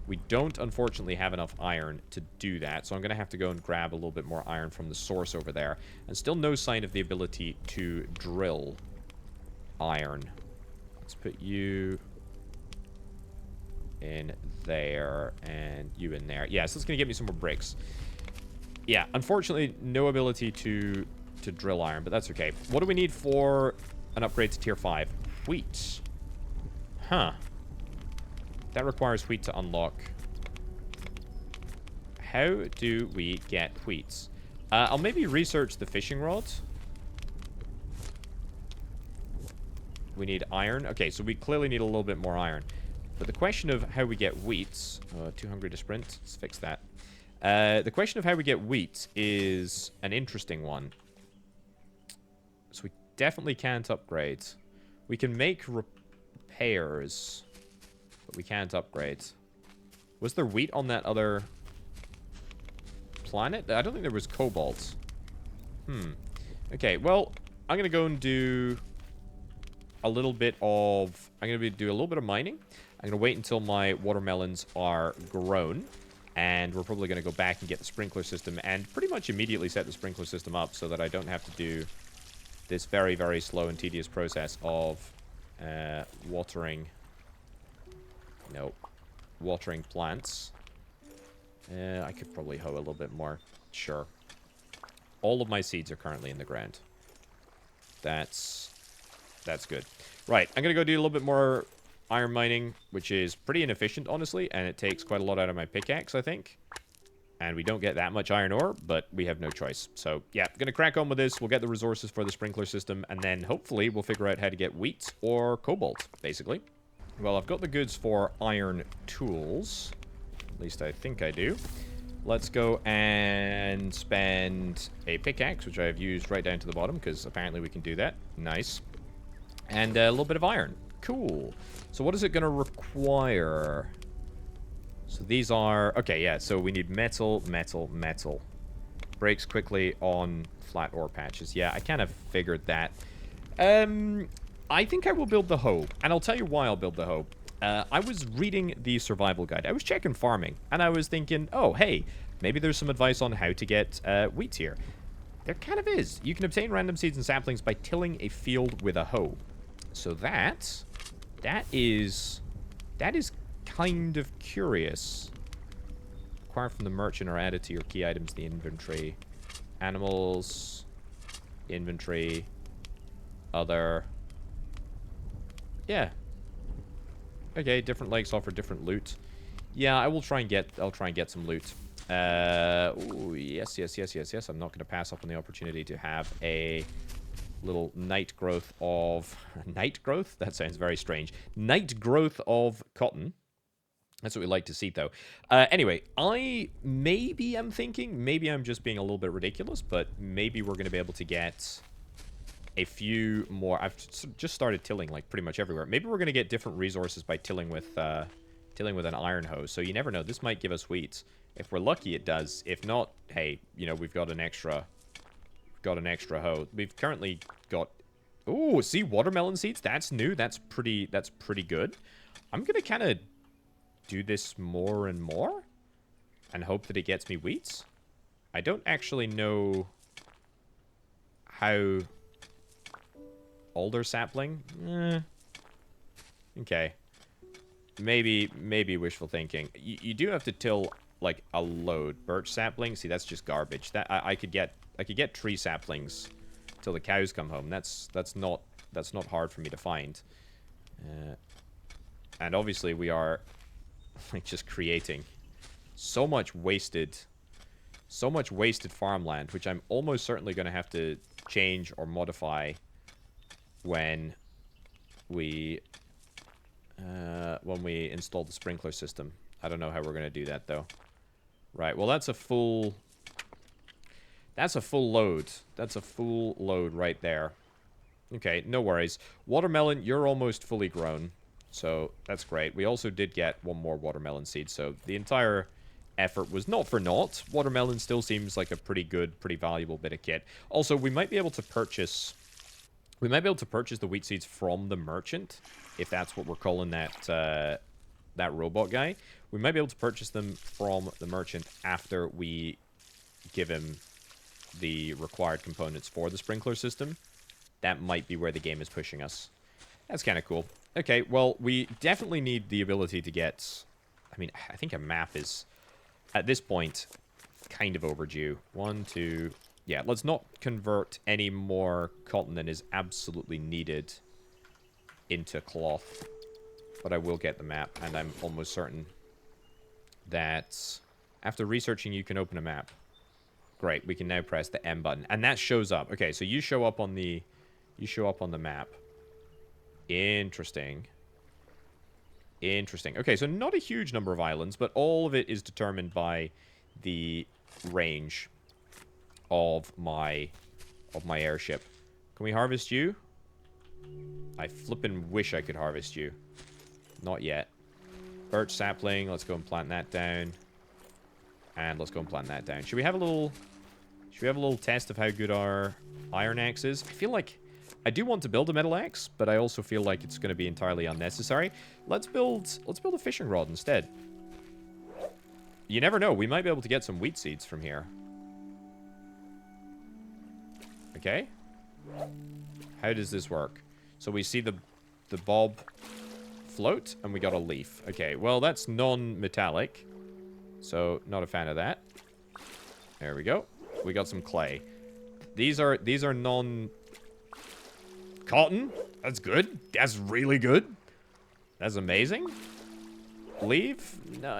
We don't, unfortunately, have enough iron to do that, so I'm going to have to go and grab a little bit more iron from the source over there. And still no sign of the ability to drill iron. Let's put you in there and you in there. Yeah, so it's going to get me some more bricks. Yeah, unfortunately, no ability to drill iron, but that's okay. What do we need for an upgrade to tier 5? Wheat. Huh. That requires wheat to unlock. How do we get wheat? I'll maybe research the fishing rod. We need iron. Okay, so we clearly need a little bit more iron. But the question of how we get wheat... too hungry to sprint. Let's fix that. The question of how we get wheat is an interesting one. So we definitely can't upgrade. We can make repairs... but we can't upgrade. Was there wheat on that other planet? I don't think there was cobalt. Okay, well, I'm going to go and do a little bit of... I'm going to do a little bit of mining. I'm going to wait until my watermelons are grown. And we're probably going to go back and get the sprinkler system and pretty much immediately set the sprinkler system up so that I don't have to do this very, very slow and tedious process of watering... Nope. Watering plants. I could probably hoe a little bit more. Sure. All of my seeds are currently in the ground. That's good. Right, I'm going to go do a little bit more iron mining, which is pretty inefficient, honestly, and it takes quite a lot out of my pickaxe, I think. And we don't get that much iron ore, but we have no choice. So, yeah, going to crack on with this. We'll get the resources for the sprinkler system, and then hopefully we'll figure out how to get wheat or cobalt, basically. Well, I've got the goods for iron tools. At least I think I do. Let's go and spend a pickaxe, which I have used right down to the bottom, because apparently we can do that. Nice. And a little bit of iron. Cool. So what is it going to require? So these are... Okay, yeah, so we need metal, metal, metal. Breaks quickly on flat ore patches. Yeah, I kind of figured that. I think I will build the hoe, and I'll tell you why I'll build the hoe. I was reading the survival guide. I was checking farming, and I was thinking, oh, hey, maybe there's some advice on how to get wheat here. There kind of is. You can obtain random seeds and saplings by tilling a field with a hoe. So that is kind of curious. Acquire from the merchant or added to your key items in the inventory. Animals, inventory, other... Yeah. Okay, different lakes offer different loot. Yeah, I'll try and get some loot. Ooh, yes, yes, yes, yes, yes. I'm not going to pass up on the opportunity to have a little night growth of... Night growth? That sounds very strange. Night growth of cotton. That's what we like to see, though. Anyway, maybe I'm thinking, maybe I'm just being a little bit ridiculous, but maybe we're going to be able to get a few more. I've just started tilling, like, pretty much everywhere. Maybe we're going to get different resources by tilling with an iron hose. So you never know. This might give us wheat. If we're lucky, it does. If not, hey, you know, we've got an extra hoe. We've currently got... Ooh, see, watermelon seeds? That's new. That's pretty good. I'm going to kind of do this more and more and hope that it gets me wheats. I don't actually know how... Alder sapling? Okay. Maybe wishful thinking. You do have to till like a load. Birch sapling? See, that's just garbage. That I could get tree saplings till the cows come home. That's not hard for me to find. And obviously we are like just creating so much wasted farmland, which I'm almost certainly going to have to change or modify when we install the sprinkler system. I don't know how we're going to do that, though. Right, well, that's a full load. That's a full load right there. Okay, no worries. Watermelon, you're almost fully grown, so that's great. We also did get one more watermelon seed, so the entire effort was not for naught. Watermelon still seems like a pretty good, pretty valuable bit of kit. Also, we might be able to purchase... the wheat seeds from the merchant, if that's what we're calling that robot guy. We might be able to purchase them from the merchant after we give him the required components for the sprinkler system. That might be where the game is pushing us. That's kind of cool. Okay, well, we definitely need the ability to get... I mean, I think a map is, at this point, kind of overdue. 1, 2... Yeah, let's not convert any more cotton than is absolutely needed into cloth. But I will get the map, and I'm almost certain that after researching, you can open a map. Great, we can now press the M button, and that shows up. Okay, so you show up on the map. Interesting. Interesting. Okay, so not a huge number of islands, but all of it is determined by the range of my airship. Can we harvest you? I flippin' wish I could harvest you. Not yet. Birch sapling, let's go and plant that down. And let's go and plant that down. Should we have a little test of how good our iron axe is? I feel like I do want to build a metal axe, but I also feel like it's going to be entirely unnecessary. Let's build a fishing rod instead. You never know, we might be able to get some wheat seeds from here. Okay. How does this work? So we see the bob float, and we got a leaf. Okay, well, that's non-metallic. So, not a fan of that. There we go. We got some clay. These are non-cotton. That's good. That's really good. That's amazing. Leaf? No,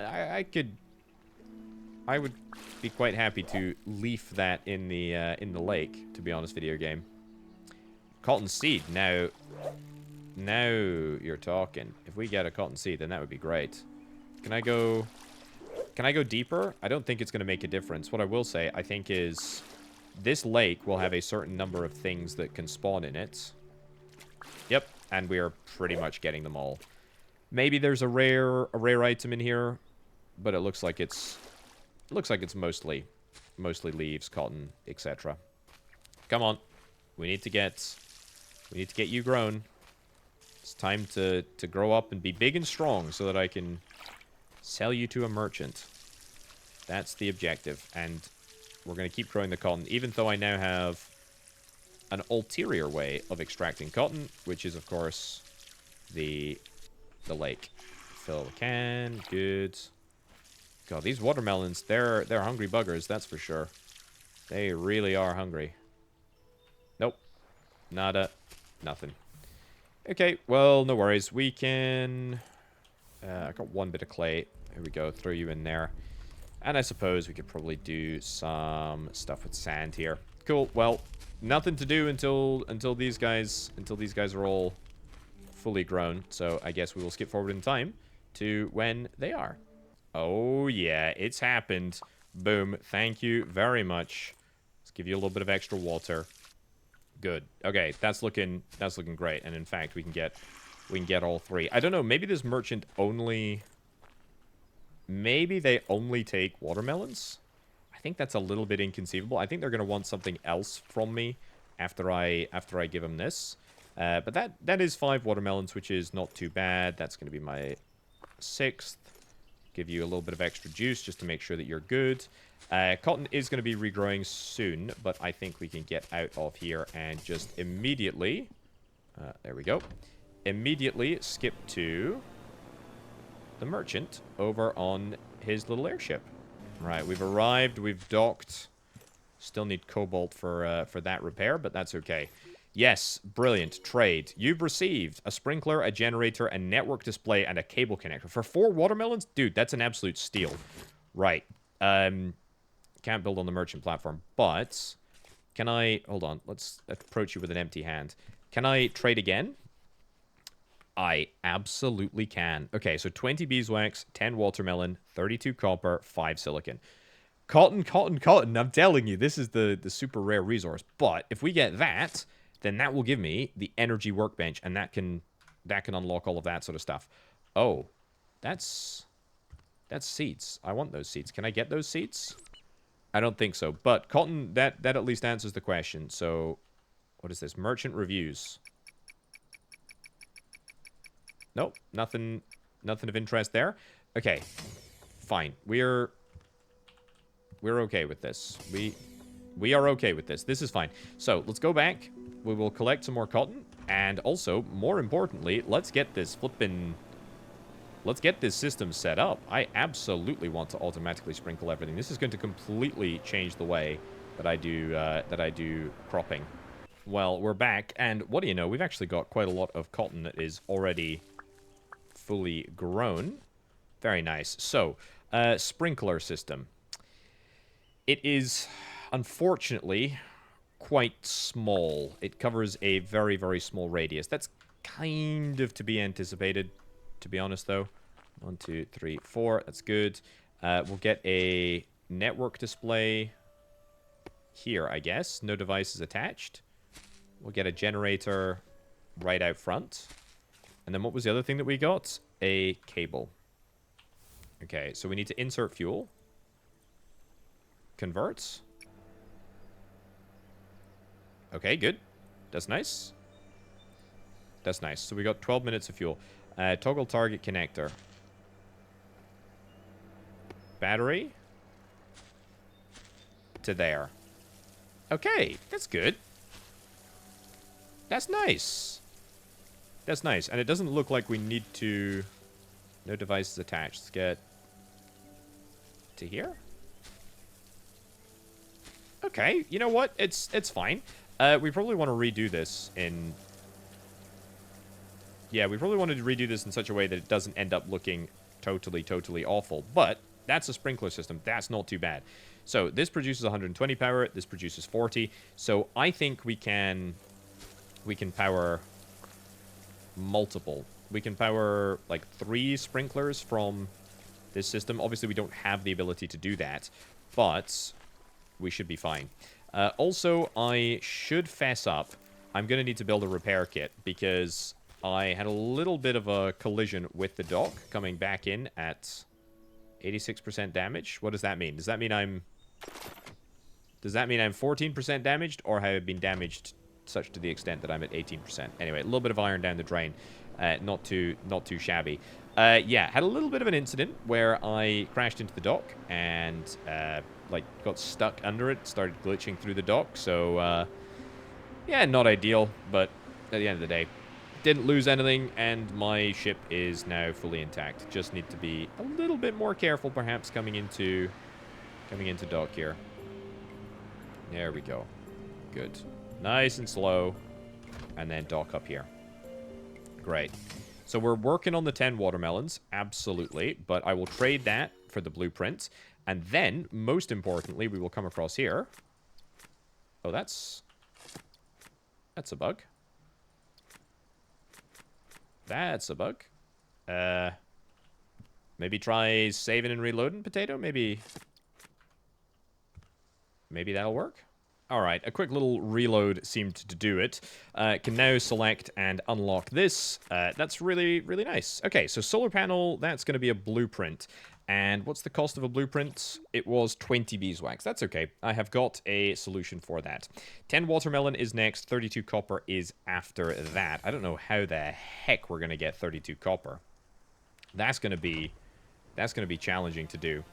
I would be quite happy to leaf that in the lake, to be honest, video game. Cotton seed. Now you're talking. If we get a cotton seed, then that would be great. Can I go deeper? I don't think it's going to make a difference. What I will say, I think, is this lake will have a certain number of things that can spawn in it. Yep, and we are pretty much getting them all. Maybe there's a rare item in here, but it looks like it's mostly leaves, cotton, etc. Come on. We need to get you grown. It's time to grow up and be big and strong so that I can sell you to a merchant. That's the objective, and we're going to keep growing the cotton, even though I now have an ulterior way of extracting cotton, which is, of course, the lake. Fill the can. Good. God, these watermelons, they're hungry buggers, that's for sure. They really are hungry. Nope. Nada. Nothing. Okay, well, no worries. We can... I got one bit of clay. Here we go. Throw you in there. And I suppose we could probably do some stuff with sand here. Cool. Well, nothing to do until these guys are all fully grown. So I guess we will skip forward in time to when they are. Oh yeah, it's happened. Boom. Thank you very much. Let's give you a little bit of extra water. Good. Okay, that's looking great. And in fact, we can get all three. I don't know, maybe this merchant only... Maybe they only take watermelons? I think that's a little bit inconceivable. I think they're going to want something else from me after I give them this. But that is 5 watermelons, which is not too bad. That's going to be my 6th. Give you a little bit of extra juice just to make sure that you're good. Cotton is going to be regrowing soon, but I think we can get out of here and just immediately... there we go. Immediately skip to the merchant over on his little airship. Right, we've arrived, we've docked. Still need cobalt for that repair, but that's okay. Yes, brilliant. Trade. You've received a sprinkler, a generator, a network display, and a cable connector. For 4 watermelons? Dude, that's an absolute steal. Right. Can't build on the merchant platform, but... Can I... Hold on, let's approach you with an empty hand. Can I trade again? I absolutely can. Okay, so 20 beeswax, 10 watermelon, 32 copper, 5 silicon. Cotton, cotton, cotton. I'm telling you, this is the super rare resource. But if we get that, then that will give me the energy workbench, and that can unlock all of that sort of stuff. Oh, that's seeds. I want those seeds. Can I get those seeds? I don't think so. But cotton, that at least answers the question. So, what is this? Merchant reviews. Nope, nothing of interest there. Okay, fine. We're okay with this. We are okay with this. This is fine. So, let's go back. We will collect some more cotton. And also, more importantly, let's get this system set up. I absolutely want to automatically sprinkle everything. This is going to completely change the way that I do cropping. Well, we're back, and what do you know? We've actually got quite a lot of cotton that is already fully grown. Very nice. So, sprinkler system. It is, unfortunately, quite small. It covers a very, very small radius. That's kind of to be anticipated, to be honest, though. 1, 2, 3, 4. That's good. We'll get a network display here, I guess. No devices attached. We'll get a generator right out front. And then what was the other thing that we got? A cable. Okay, so we need to insert fuel. Converts. Okay, good. That's nice. That's nice. So we got 12 minutes of fuel. Toggle target connector. Battery. To there. Okay, that's good. That's nice. That's nice. And it doesn't look like we need to... No devices attached. Let's get... to here? Okay, you know what? It's fine. We probably want to redo this in... Yeah, we probably want to redo this in such a way that it doesn't end up looking totally awful. But that's a sprinkler system. That's not too bad. So this produces 120 power. This produces 40. So I think we can power multiple. We can power like 3 sprinklers from this system. Obviously, we don't have the ability to do that, but we should be fine. Also, I should fess up. I'm going to need to build a repair kit because I had a little bit of a collision with the dock coming back in at 86% damage. What does that mean? Does that mean I'm 14% damaged, or have I been damaged such to the extent that I'm at 18%? Anyway, a little bit of iron down the drain. Not too shabby. Yeah, had a little bit of an incident where I crashed into the dock and like got stuck under it, started glitching through the dock. So yeah, not ideal, but at the end of the day, didn't lose anything, and my ship is now fully intact. Just need to be a little bit more careful, perhaps, coming into dock here. There we go. Good. Nice and slow, and then dock up here. Great. So we're working on the 10 watermelons, absolutely, but I will trade that for the blueprint. And then, most importantly, we will come across here. Oh, that's a bug. That's a bug. Maybe try saving and reloading, Potato? Maybe that'll work? Alright, a quick little reload seemed to do it. Can now select and unlock this. That's really, really nice. Okay, so solar panel, that's going to be a blueprint. And what's the cost of a blueprint? It was 20 beeswax. That's okay. I have got a solution for that. 10 watermelon is next. 32 copper is after that. I don't know how the heck we're going to get 32 copper. That's going to be challenging to do.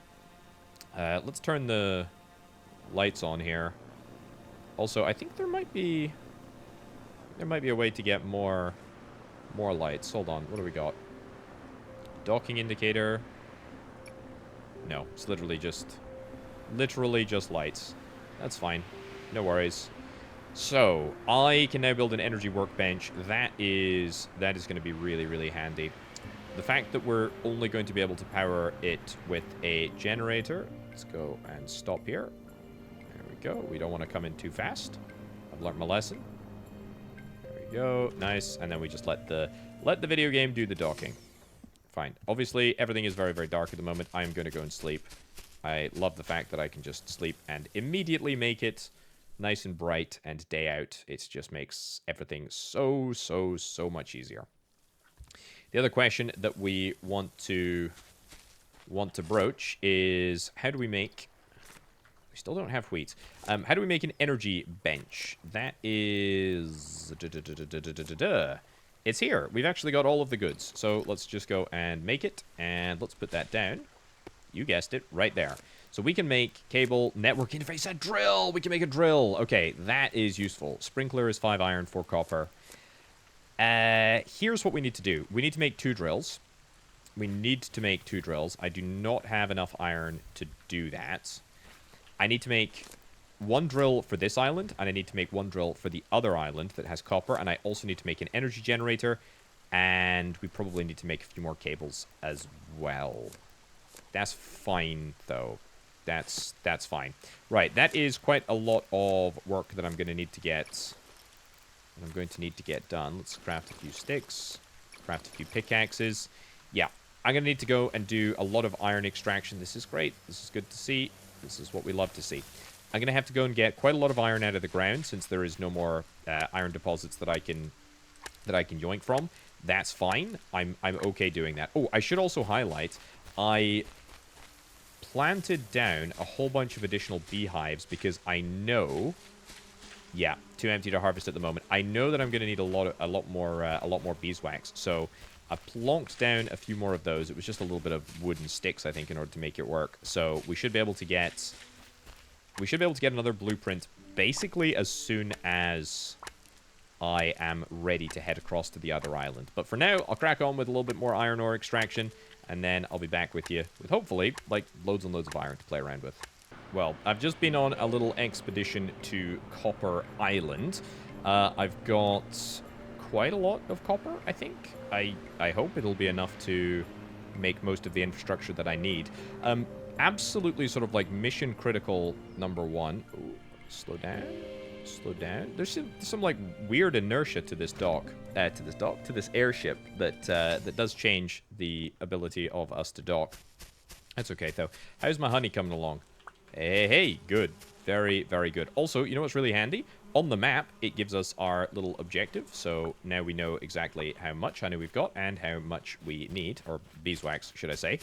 Let's turn the lights on here. Also, I think there might be a way to get more lights. Hold on, what do we got? Docking indicator. No, it's literally just lights. That's fine. No worries. So, I can now build an energy workbench. That is going to be really, really handy. The fact that we're only going to be able to power it with a generator. Let's go and stop here. Go. We don't want to come in too fast. I've learned my lesson. There we go. Nice. And then we just let the video game do the docking. Fine. Obviously, everything is very, very dark at the moment. I'm going to go and sleep. I love the fact that I can just sleep and immediately make it nice and bright and day out. It just makes everything so, so, so much easier. The other question that we want to broach is, how do we make... We still don't have wheat. How do we make an energy bench? That is... It's here. We've actually got all of the goods. So let's just go and make it. And let's put that down. You guessed it. Right there. So we can make cable, network interface, a drill. We can make a drill. Okay, that is useful. Sprinkler is 5 iron, 4 copper. Here's what we need to do. We need to make 2 drills. I do not have enough iron to do that. I need to make 1 drill for this island, and I need to make 1 drill for the other island that has copper, and I also need to make an energy generator, and we probably need to make a few more cables as well. That's fine, though. That's fine. Right, that is quite a lot of work that I'm going to need to get done. Let's craft a few sticks, craft a few pickaxes. Yeah, I'm going to need to go and do a lot of iron extraction. This is great. This is good to see. This is what we love to see. I'm going to have to go and get quite a lot of iron out of the ground since there is no more iron deposits that I can yoink from. That's fine. I'm okay doing that. Oh, I should also highlight, I planted down a whole bunch of additional beehives because I know... Yeah, too empty to harvest at the moment. I know that I'm going to need a lot more beeswax. So I plonked down a few more of those. It was just a little bit of wood and sticks, I think, in order to make it work. So we should be able to get another blueprint basically as soon as I am ready to head across to the other island. But for now, I'll crack on with a little bit more iron ore extraction, and then I'll be back with you with hopefully like loads and loads of iron to play around with. Well, I've just been on a little expedition to Copper Island. I've got quite a lot of copper, I think. I hope it'll be enough to make most of the infrastructure that I need. Absolutely sort of like mission critical #1. Ooh, slow down. Slow down. There's some like weird inertia to this to this airship that does change the ability of us to dock. That's okay though. How's my honey coming along? Hey, good. Very, very good. Also, you know what's really handy? On the map, it gives us our little objective. So now we know exactly how much honey we've got and how much we need. Or beeswax, should I say.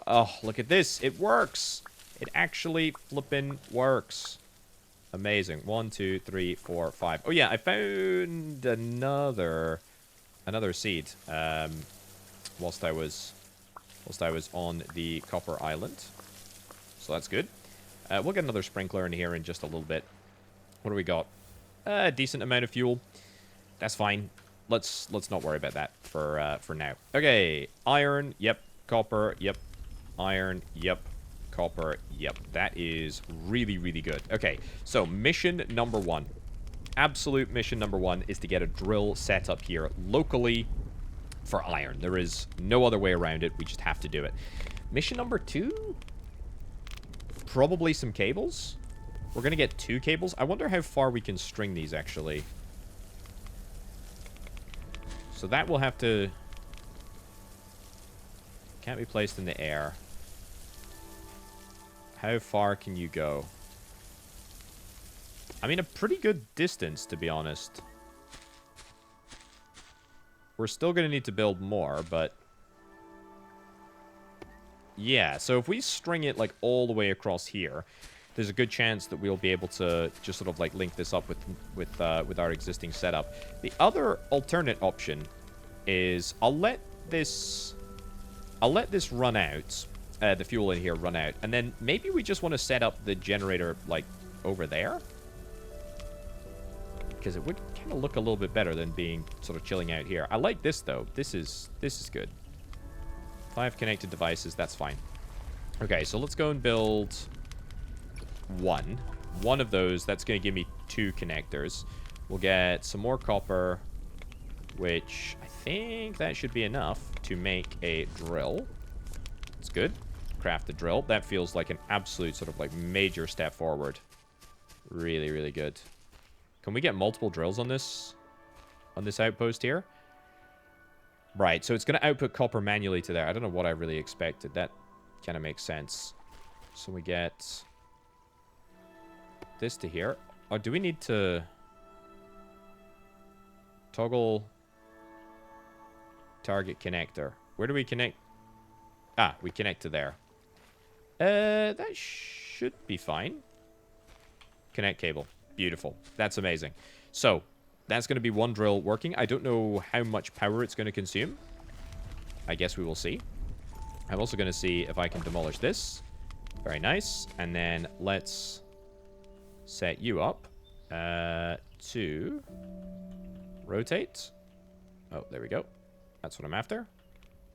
Oh, look at this. It works. It actually flippin' works. Amazing. 1, 2, 3, 4, 5. Oh, yeah, I found another seed whilst I was on the Copper Island. So that's good. We'll get another sprinkler in here in just a little bit. What do we got? A decent amount of fuel. That's fine. Let's not worry about that for now. Okay, iron. Yep. Copper. Yep. Iron. Yep. Copper. Yep. That is really, really good. Okay, so mission #1. Absolute mission #1 is to get a drill set up here locally for iron. There is no other way around it. We just have to do it. Mission #2? probably some cables. We're going to get 2 cables. I wonder how far we can string these, actually. So that will have to... Can't be placed in the air. How far can you go? I mean, a pretty good distance, to be honest. We're still going to need to build more, but... Yeah, so if we string it, like, all the way across here, there's a good chance that we'll be able to just sort of, like, link this up with our existing setup. The other alternate option is I'll let this run out, the fuel in here run out, and then maybe we just want to set up the generator, like, over there? Because it would kind of look a little bit better than being sort of chilling out here. I like this, though. This is good. 5 connected devices, that's fine. Okay, so let's go and build one. One of those, that's going to give me 2 connectors. We'll get some more copper, which I think that should be enough to make a drill. It's good. Craft a drill. That feels like an absolute sort of like major step forward. Really, really good. Can we get multiple drills on this outpost here? Right, so it's going to output copper manually to there. I don't know what I really expected. That kind of makes sense. So we get this to here. Oh, do we need to toggle target connector? Where do we connect? Ah, we connect to there. That should be fine. Connect cable. Beautiful. That's amazing. So, that's going to be one drill working. I don't know how much power it's going to consume. I guess we will see. I'm also going to see if I can demolish this. Very nice. And then let's set you up to rotate. Oh, there we go. That's what I'm after.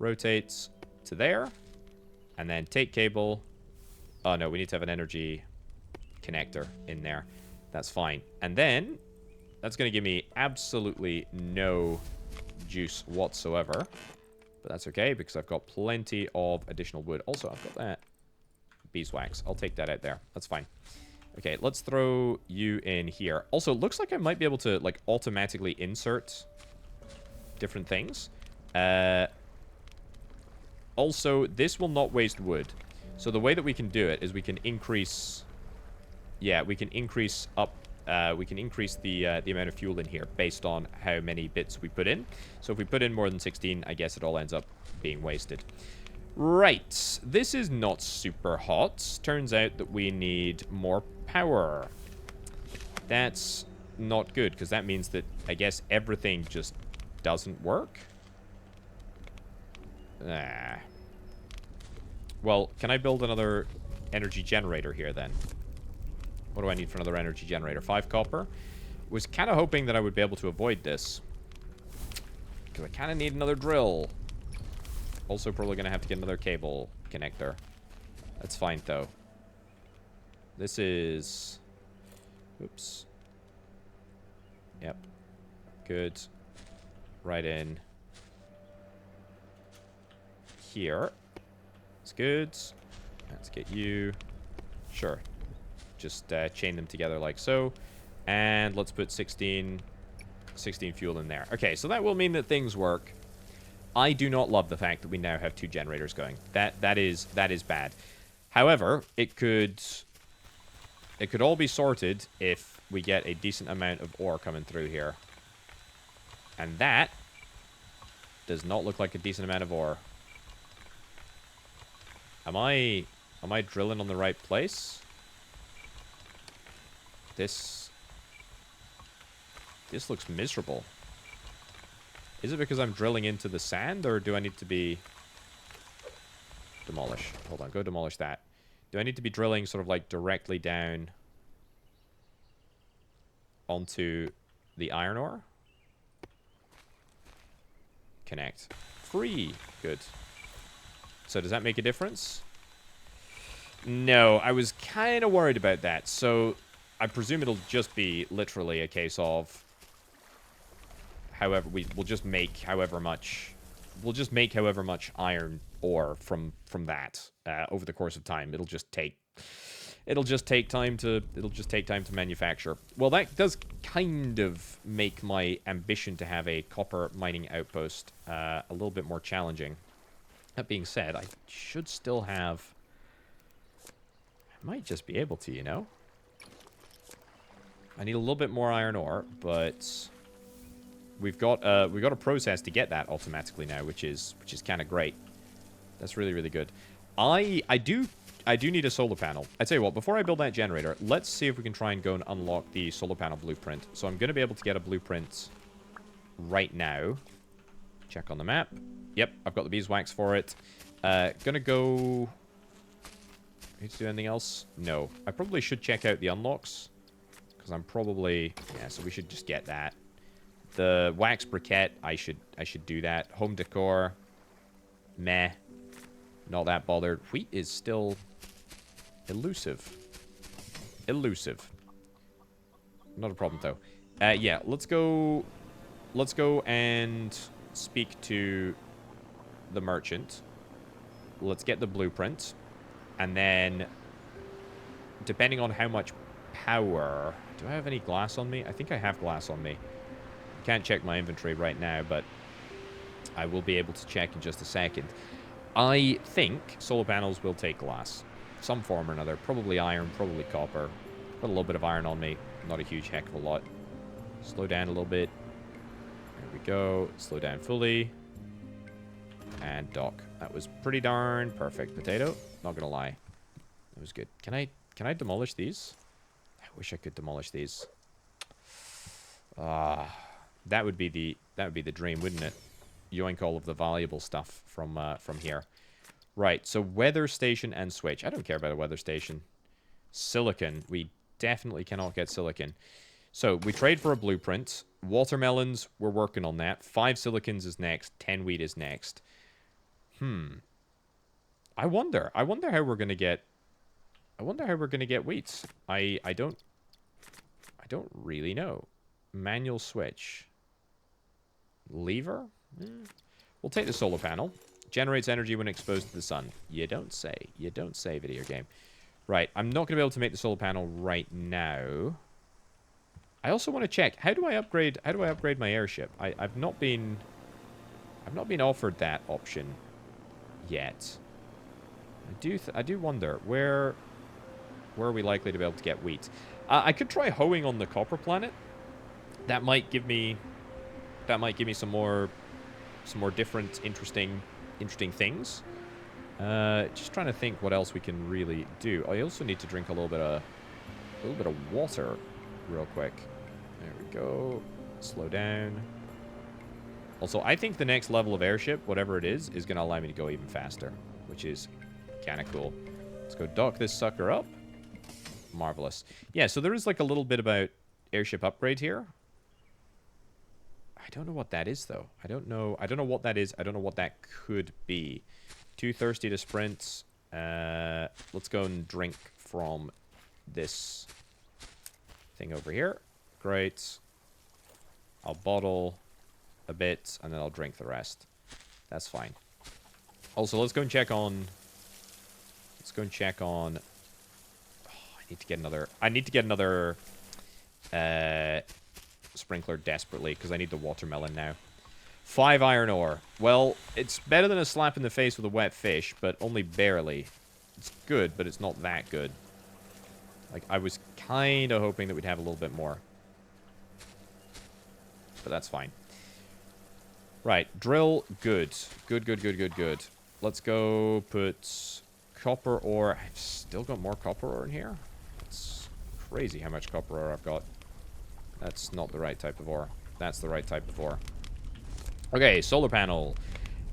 Rotate to there. And then take cable. Oh, no, we need to have an energy connector in there. That's fine. And then that's going to give me absolutely no juice whatsoever. But that's okay because I've got plenty of additional wood. Also, I've got that beeswax. I'll take that out there. That's fine. Okay, let's throw you in here. Also, it looks like I might be able to, like, automatically insert different things. Also, this will not waste wood. So the way that we can do it is we can increase... Yeah, we can increase up... we can increase the amount of fuel in here based on how many bits we put in. So if we put in more than 16, I guess it all ends up being wasted. Right. This is not super hot. Turns out that we need more power. That's not good, because that means that, I guess, everything just doesn't work. Ah. Well, can I build another energy generator here, then? What do I need for another energy generator? 5 copper. Was kind of hoping that I would be able to avoid this, because I kind of need another drill. Also probably going to have to get another cable connector. That's fine, though. This is... Oops. Yep. Good. Right in here. It's good. Let's get you. Sure. Just chain them together like so. And let's put 16 fuel in there. Okay, so that will mean that things work. I do not love the fact that we now have 2 generators going. That is bad. However, it could all be sorted if we get a decent amount of ore coming through here. And that does not look like a decent amount of ore. Am I drilling on the right place? This looks miserable. Is it because I'm drilling into the sand, or do I need to be... Demolish. Hold on, go demolish that. Do I need to be drilling sort of like directly down onto the iron ore? Connect. Free. Good. So does that make a difference? No, I was kind of worried about that. So I presume it'll just be literally a case of... However, we'll just make however much iron ore from that over the course of time. It'll just take it'll just take time to manufacture. Well, that does kind of make my ambition to have a copper mining outpost a little bit more challenging. That being said, I should still have... I might just be able to, you know? I need a little bit more iron ore, but we've got a process to get that automatically now, which is kind of great. That's really, really good. I do need a solar panel. I tell you what, before I build that generator, let's see if we can try and go and unlock the solar panel blueprint. So I'm going to be able to get a blueprint right now. Check on the map. Yep, I've got the beeswax for it. Gonna go... Need to do anything else? No. I probably should check out the unlocks. Because I'm probably... Yeah, so we should just get that. The wax briquette, I should do that. Home decor. Meh. Not that bothered. Wheat is still... elusive. Elusive. Not a problem, though. Yeah, let's go... Let's go and speak to the merchant. Let's get the blueprint. And then, depending on how much power... Do I have any glass on me? I think I have glass on me. Can't check my inventory right now, but I will be able to check in just a second. I think solar panels will take glass. Some form or another. Probably iron, probably copper. Got a little bit of iron on me. Not a huge heck of a lot. Slow down a little bit. There we go. Slow down fully. And dock. That was pretty darn perfect. Potato. Not gonna lie. That was good. Can I demolish these? I wish I could demolish these. That would be the dream, wouldn't it? Yoink all of the valuable stuff from here. Right, so weather station and switch. I don't care about a weather station. Silicon. We definitely cannot get silicon. So, we trade for a blueprint. Watermelons, we're working on that. 5 silicons is next. 10 wheat is next. I wonder how we're gonna get... wheat. I don't really know. Manual switch. Lever? We'll take the solar panel. Generates energy when exposed to the sun. You don't say. You don't say, video game. Right, I'm not going to be able to make the solar panel right now. I also want to check. How do I upgrade my airship? I've not been offered that option yet. I do wonder where are we likely to be able to get wheat? I could try hoeing on the copper planet. That might give me some more different interesting things. Just trying to think what else we can really do. I also need to drink a little bit of water real quick. There we go. Slow down. Also, I think the next level of airship, whatever it is going to allow me to go even faster, which is kind of cool. Let's go dock this sucker up. Marvelous. Yeah, so there is like a little bit about airship upgrade here. I don't know what that is, though. I don't know what that is. I don't know what that could be. Too thirsty to sprint. Let's go and drink from this thing over here. Great. I'll bottle a bit, and then I'll drink the rest. That's fine. Also, let's go and check on... Oh, I need to get another sprinkler desperately, because I need the watermelon now. 5 iron ore. Well, it's better than a slap in the face with a wet fish, but only barely. It's good, but it's not that good. Like, I was kind of hoping that we'd have a little bit more. But that's fine. Right, drill, good. Good. Let's go put copper ore. I've still got more copper ore in here. It's crazy how much copper ore I've got. That's not the right type of ore. That's the right type of ore. Okay, solar panel.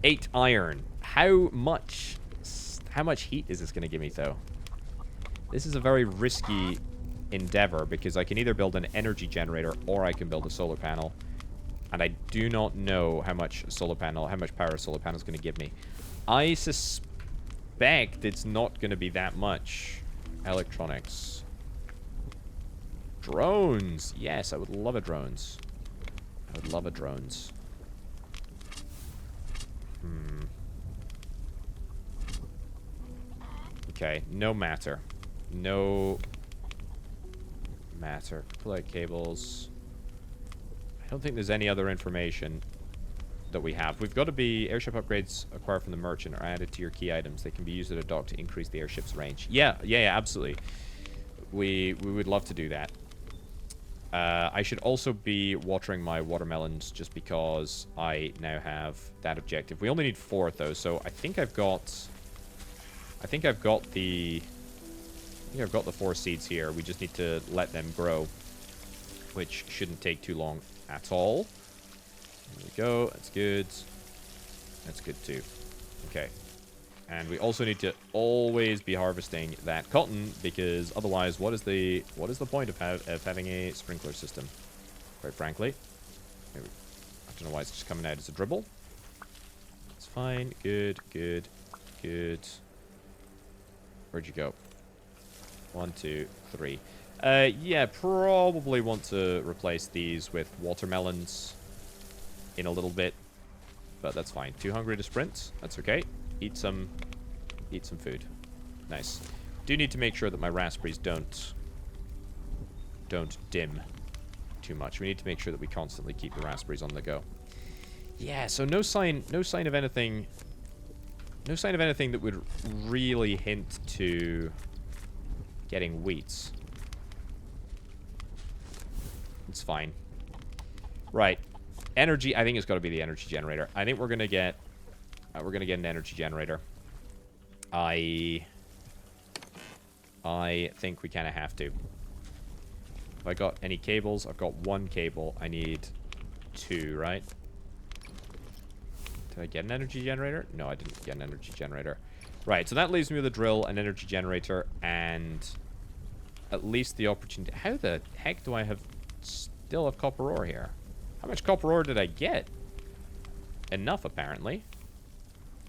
8 iron. How much heat is this going to give me, though? This is a very risky endeavor, because I can either build an energy generator or I can build a solar panel. And I do not know how much power a solar panel is going to give me. I suspect it's not going to be that much. Electronics. Drones. Yes, I would love a drones. I would love a drones. Okay, no matter. No matter. Pull out cables. I don't think there's any other information that we have. We've got to be airship upgrades acquired from the merchant are added to your key items. They can be used at a dock to increase the airship's range. Yeah, absolutely. We would love to do that. I should also be watering my watermelons just because I now have that objective. We only need 4 though, so I think I've got the 4 seeds here. We just need to let them grow, which shouldn't take too long at all. There we go. That's good. That's good too. Okay. And we also need to always be harvesting that cotton, because otherwise, what is the point of having a sprinkler system? Quite frankly, I don't know why it's just coming out as a dribble. It's fine. Good. Where'd you go? 1, 2, 3. Yeah, probably want to replace these with watermelons in a little bit, but that's fine. Too hungry to sprint? That's okay. Eat some food. Nice. Do need to make sure that my raspberries don't dim too much. We need to make sure that we constantly keep the raspberries on the go. Yeah, so no sign of anything that would really hint to getting wheats. It's fine. Right. Energy, I think it's got to be the energy generator. I think we're going to get an energy generator. I think we kind of have to. Have I got any cables? I've got 1 cable. I need 2, right? Did I get an energy generator? No, I didn't get an energy generator. Right, so that leaves me with a drill, an energy generator, and at least the opportunity. How the heck do I still have copper ore here? How much copper ore did I get? Enough, apparently.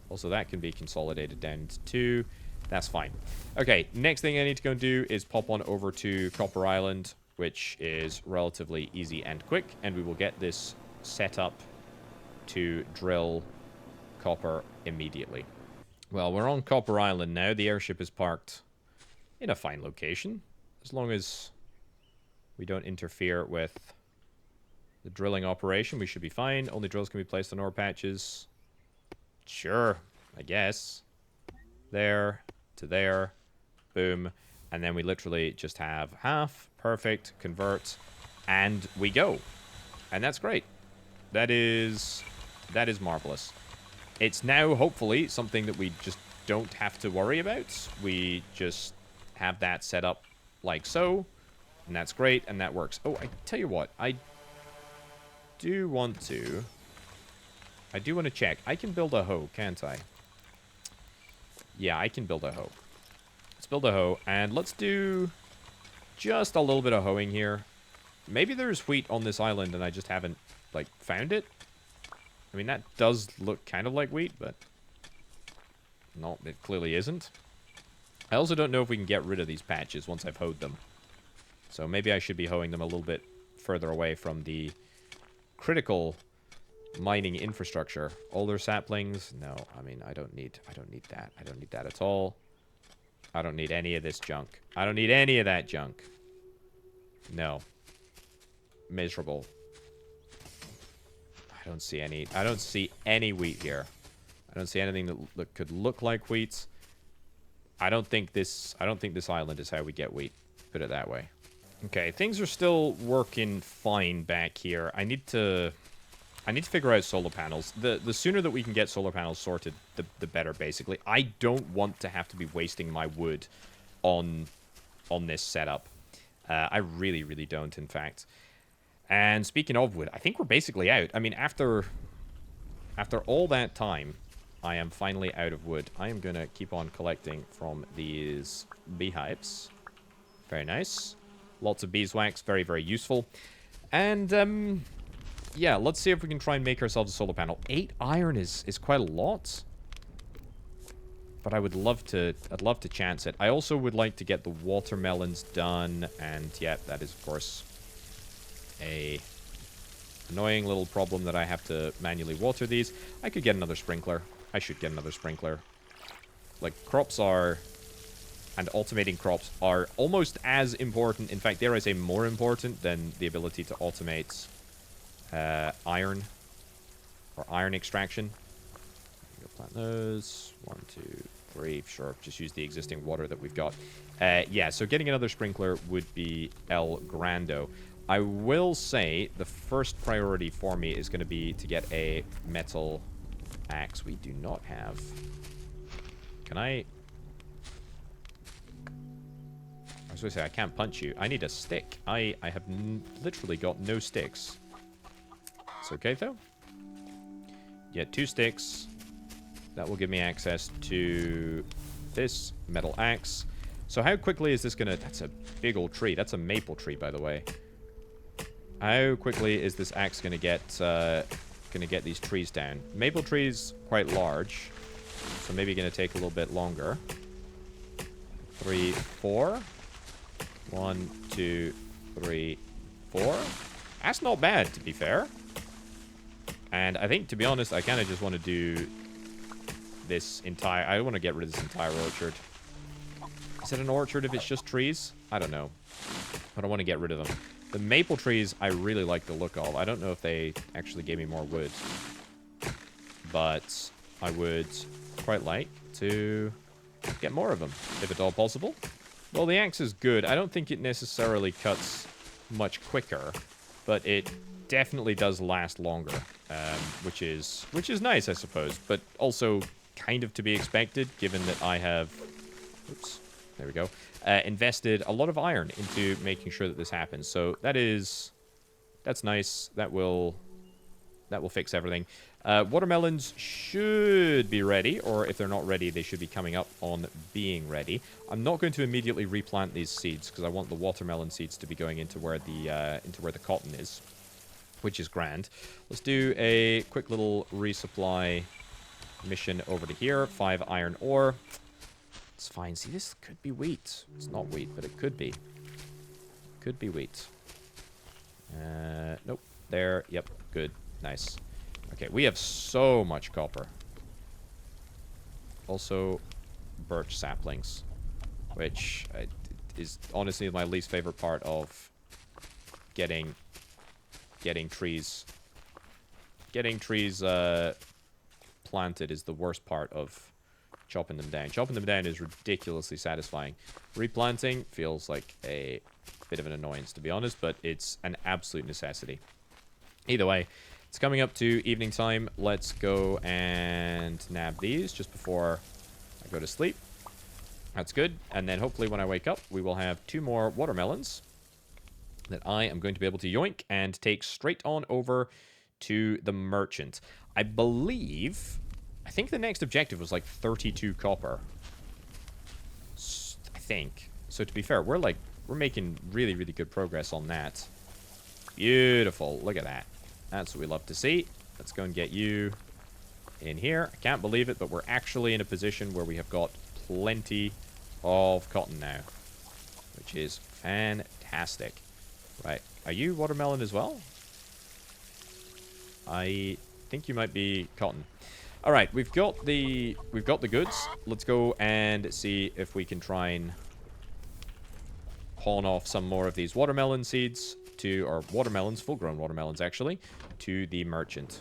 Also, that can be consolidated down to 2. That's fine. Okay, next thing I need to go and do is pop on over to Copper Island, which is relatively easy and quick, and we will get this set up to drill copper immediately. Well, we're on Copper Island now. The airship is parked in a fine location, as long as we don't interfere with the drilling operation. We should be fine. Only drills can be placed on ore patches. Sure, I guess. There to there. Boom. And then we literally just have half. Perfect. Convert. And we go. And that's great. That is marvelous. It's now, hopefully, something that we just don't have to worry about. We just have that set up like so. And that's great. And that works. Oh, I tell you what. I do want to check. I can build a hoe, can't I? Yeah, I can build a hoe. Let's build a hoe, and let's do just a little bit of hoeing here. Maybe there's wheat on this island, and I just haven't, like, found it. I mean, that does look kind of like wheat, but no, it clearly isn't. I also don't know if we can get rid of these patches once I've hoed them. So maybe I should be hoeing them a little bit further away from the critical mining infrastructure. Older saplings? No, I mean, I don't need that. I don't need that at all. I don't need any of this junk. I don't need any of that junk. No. Miserable. I don't see any wheat here. I don't see anything that could look like wheat. I don't think this island is how we get wheat. Put it that way. Okay, things are still working fine back here. I need to figure out solar panels. The sooner that we can get solar panels sorted, the better, basically. I don't want to have to be wasting my wood on this setup. I really, really don't, in fact. And speaking of wood, I think we're basically out. I mean, after all that time, I am finally out of wood. I am going to keep on collecting from these beehives. Very nice. Lots of beeswax. Very, very useful. And, yeah, let's see if we can try and make ourselves a solar panel. 8 iron is quite a lot. But I'd love to chance it. I also would like to get the watermelons done. And, yeah, that is, of course, a annoying little problem that I have to manually water these. I could get another sprinkler. I should get another sprinkler. Like, crops are and automating crops are almost as important. In fact, dare I say more important than the ability to automate iron or iron extraction. Go plant those. 1, 2, 3. Sure, just use the existing water that we've got. Yeah, so getting another sprinkler would be El Grando. I will say the first priority for me is going to be to get a metal axe. We do not have... Can I was going to say, I can't punch you. I need a stick. I have literally got no sticks. It's okay, though. Yeah, 2 sticks. That will give me access to this metal axe. So how quickly is this going to... That's a big old tree. That's a maple tree, by the way. How quickly is this axe going to get these trees down? Maple trees, quite large. So maybe going to take a little bit longer. 3, 4. 1, 2, 3, 4. That's not bad, to be fair. And I think, to be honest, I kind of just want to do this entire... I want to get rid of this entire orchard. Is it an orchard if it's just trees? I don't know. But I want to get rid of them. The maple trees, I really like the look of. I don't know if they actually gave me more wood. But I would quite like to get more of them, if at all possible. Well, the axe is good. I don't think it necessarily cuts much quicker, but it definitely does last longer, which is nice, I suppose, but also kind of to be expected, given that I have... Oops. There we go. Invested a lot of iron into making sure that this happens. So that's nice. That will fix everything. Watermelons should be ready, or if they're not ready, they should be coming up on being ready. I'm not going to immediately replant these seeds because I want the watermelon seeds to be going into where the cotton is, which is grand. Let's do a quick little resupply mission over to here. 5 iron ore. It's fine. See, this could be wheat. It's not wheat, but it could be. Could be wheat. Nope. There. Yep. Good. Nice. Okay, we have so much copper. Also, birch saplings, which is honestly my least favorite part of getting trees. Getting trees planted is the worst part of chopping them down. Chopping them down is ridiculously satisfying. Replanting feels like a bit of an annoyance, to be honest, but it's an absolute necessity. Either way, it's coming up to evening time. Let's go and nab these just before I go to sleep. That's good. And then hopefully when I wake up, we will have 2 more watermelons that I am going to be able to yoink and take straight on over to the merchant. I think the next objective was like 32 copper. I think. So to be fair, we're making really, really good progress on that. Beautiful. Look at that. That's what we love to see. Let's go and get you in here. I can't believe it, but we're actually in a position where we have got plenty of cotton now, which is fantastic. Right. Are you watermelon as well? I think you might be cotton. All right, we've got the goods. Let's go and see if we can try and pawn off some more of these watermelon seeds or watermelons, full-grown watermelons actually, to the merchant.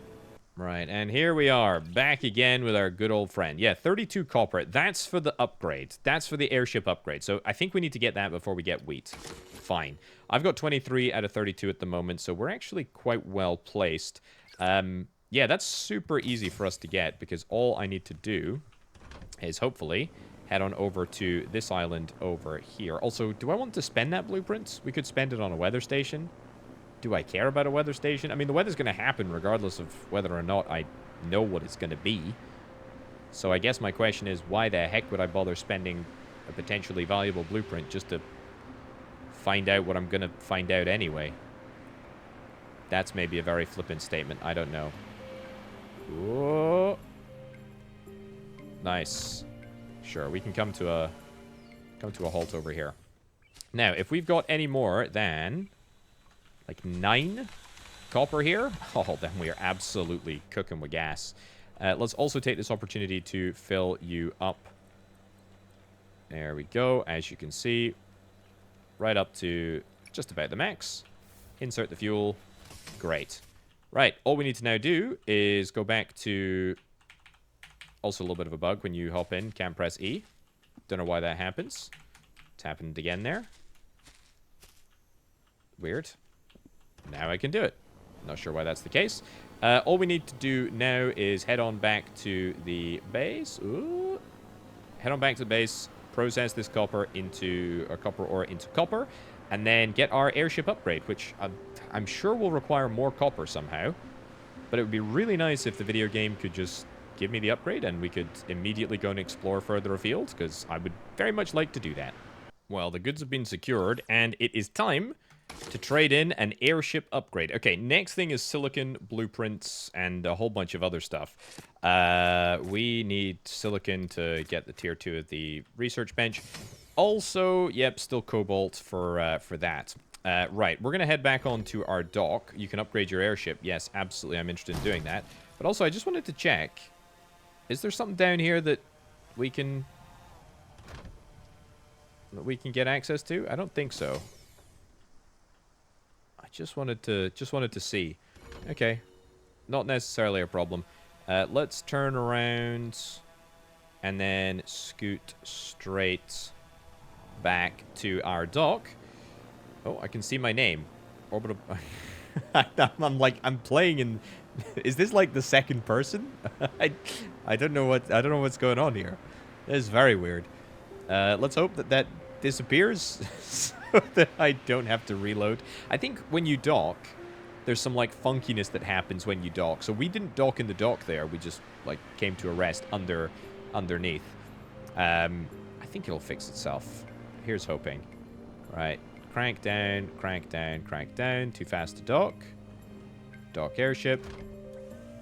Right, and here we are, back again with our good old friend. Yeah, 32 copper. That's for the upgrade. That's for the airship upgrade. So I think we need to get that before we get wheat. Fine. I've got 23 out of 32 at the moment, so we're actually quite well placed. Yeah, that's super easy for us to get, because all I need to do is hopefully head on over to this island over here. Also, do I want to spend that blueprint? We could spend it on a weather station. Do I care about a weather station? I mean, the weather's going to happen regardless of whether or not I know what it's going to be. So I guess my question is, why the heck would I bother spending a potentially valuable blueprint just to find out what I'm going to find out anyway? That's maybe a very flippant statement. I don't know. Whoa. Nice. Sure, we can come to a halt over here. Now, if we've got any more than like 9 copper here, oh, then we are absolutely cooking with gas. Let's also take this opportunity to fill you up There we go. As you can see, right up to just about the max. Insert the fuel. Great. Right, all we need to now do is go back to... Also a little bit of a bug when you hop in. Can't press E. Don't know why that happens. It's happened again there. Weird. Now I can do it. Not sure why that's the case. All we need to do now is head on back to the base. Ooh. Head on back to the base. Process this copper into... Or copper ore into copper. And then get our airship upgrade, which I'm sure will require more copper somehow. But it would be really nice if the video game could just give me the upgrade and we could immediately go and explore further afield, because I would very much like to do that. Well, the goods have been secured, and it is time to trade in an airship upgrade. Okay, next thing is silicon, blueprints, and a whole bunch of other stuff. We need silicon to get the tier 2 of the research bench. Also, yep, still cobalt for that. Right, we're going to head back onto our dock. You can upgrade your airship. Yes, absolutely, I'm interested in doing that. But also, I just wanted to check. Is there something down here that we can get access to? I don't think so. I just wanted to see. Okay, not necessarily a problem. Let's turn around and then scoot straight back to our dock. Oh, I can see my name. Orbital. I'm playing in. Is this like the second person? I don't know what's going on here. This is very weird. Let's hope that disappears so that I don't have to reload. I think when you dock, there's some like funkiness that happens when you dock. So we didn't dock in the dock there. We just like came to a rest underneath. I think it'll fix itself. Here's hoping. Right. Crank down, crank down, crank down. Too fast to dock. Dock airship.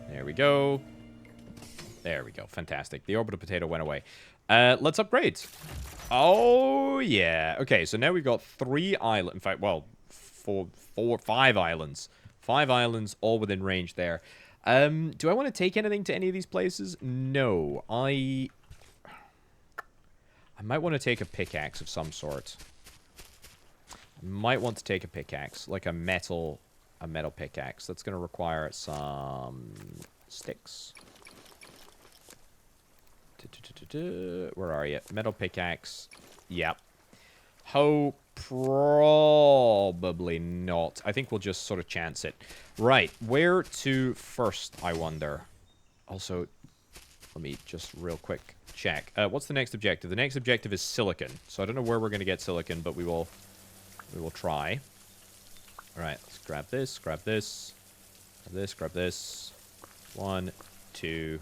There we go. There we go. Fantastic. The orbital potato went away. Let's upgrade. Oh, yeah. Okay, so now we've got 3 islands. In fact, well, 5 islands. 5 islands, all within range there. Do I want to take anything to any of these places? No. I might want to take a pickaxe of some sort. I might want to take a pickaxe, like a metal pickaxe. That's going to require some sticks. Where are you? Metal pickaxe. Yep. Oh, probably not. I think we'll just sort of chance it. Right. Where to first, I wonder? Also, let me just real quick check. What's the next objective? The next objective is silicon. So I don't know where we're going to get silicon, but we will try. All right. Let's grab this. Grab this. Grab this. Grab this. 1, 2.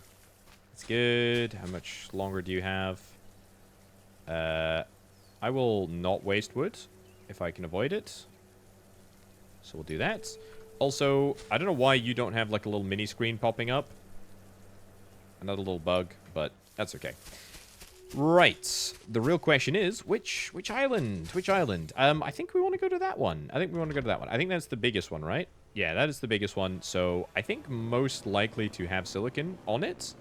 That's good. How much longer do you have? I will not waste wood if I can avoid it. So we'll do that. Also, I don't know why you don't have like a little mini screen popping up. Another little bug, but that's okay. Right. The real question is, which island? Which island? I think we want to go to that one. I think that's the biggest one, right? Yeah, that is the biggest one. So I think most likely to have silicon on it.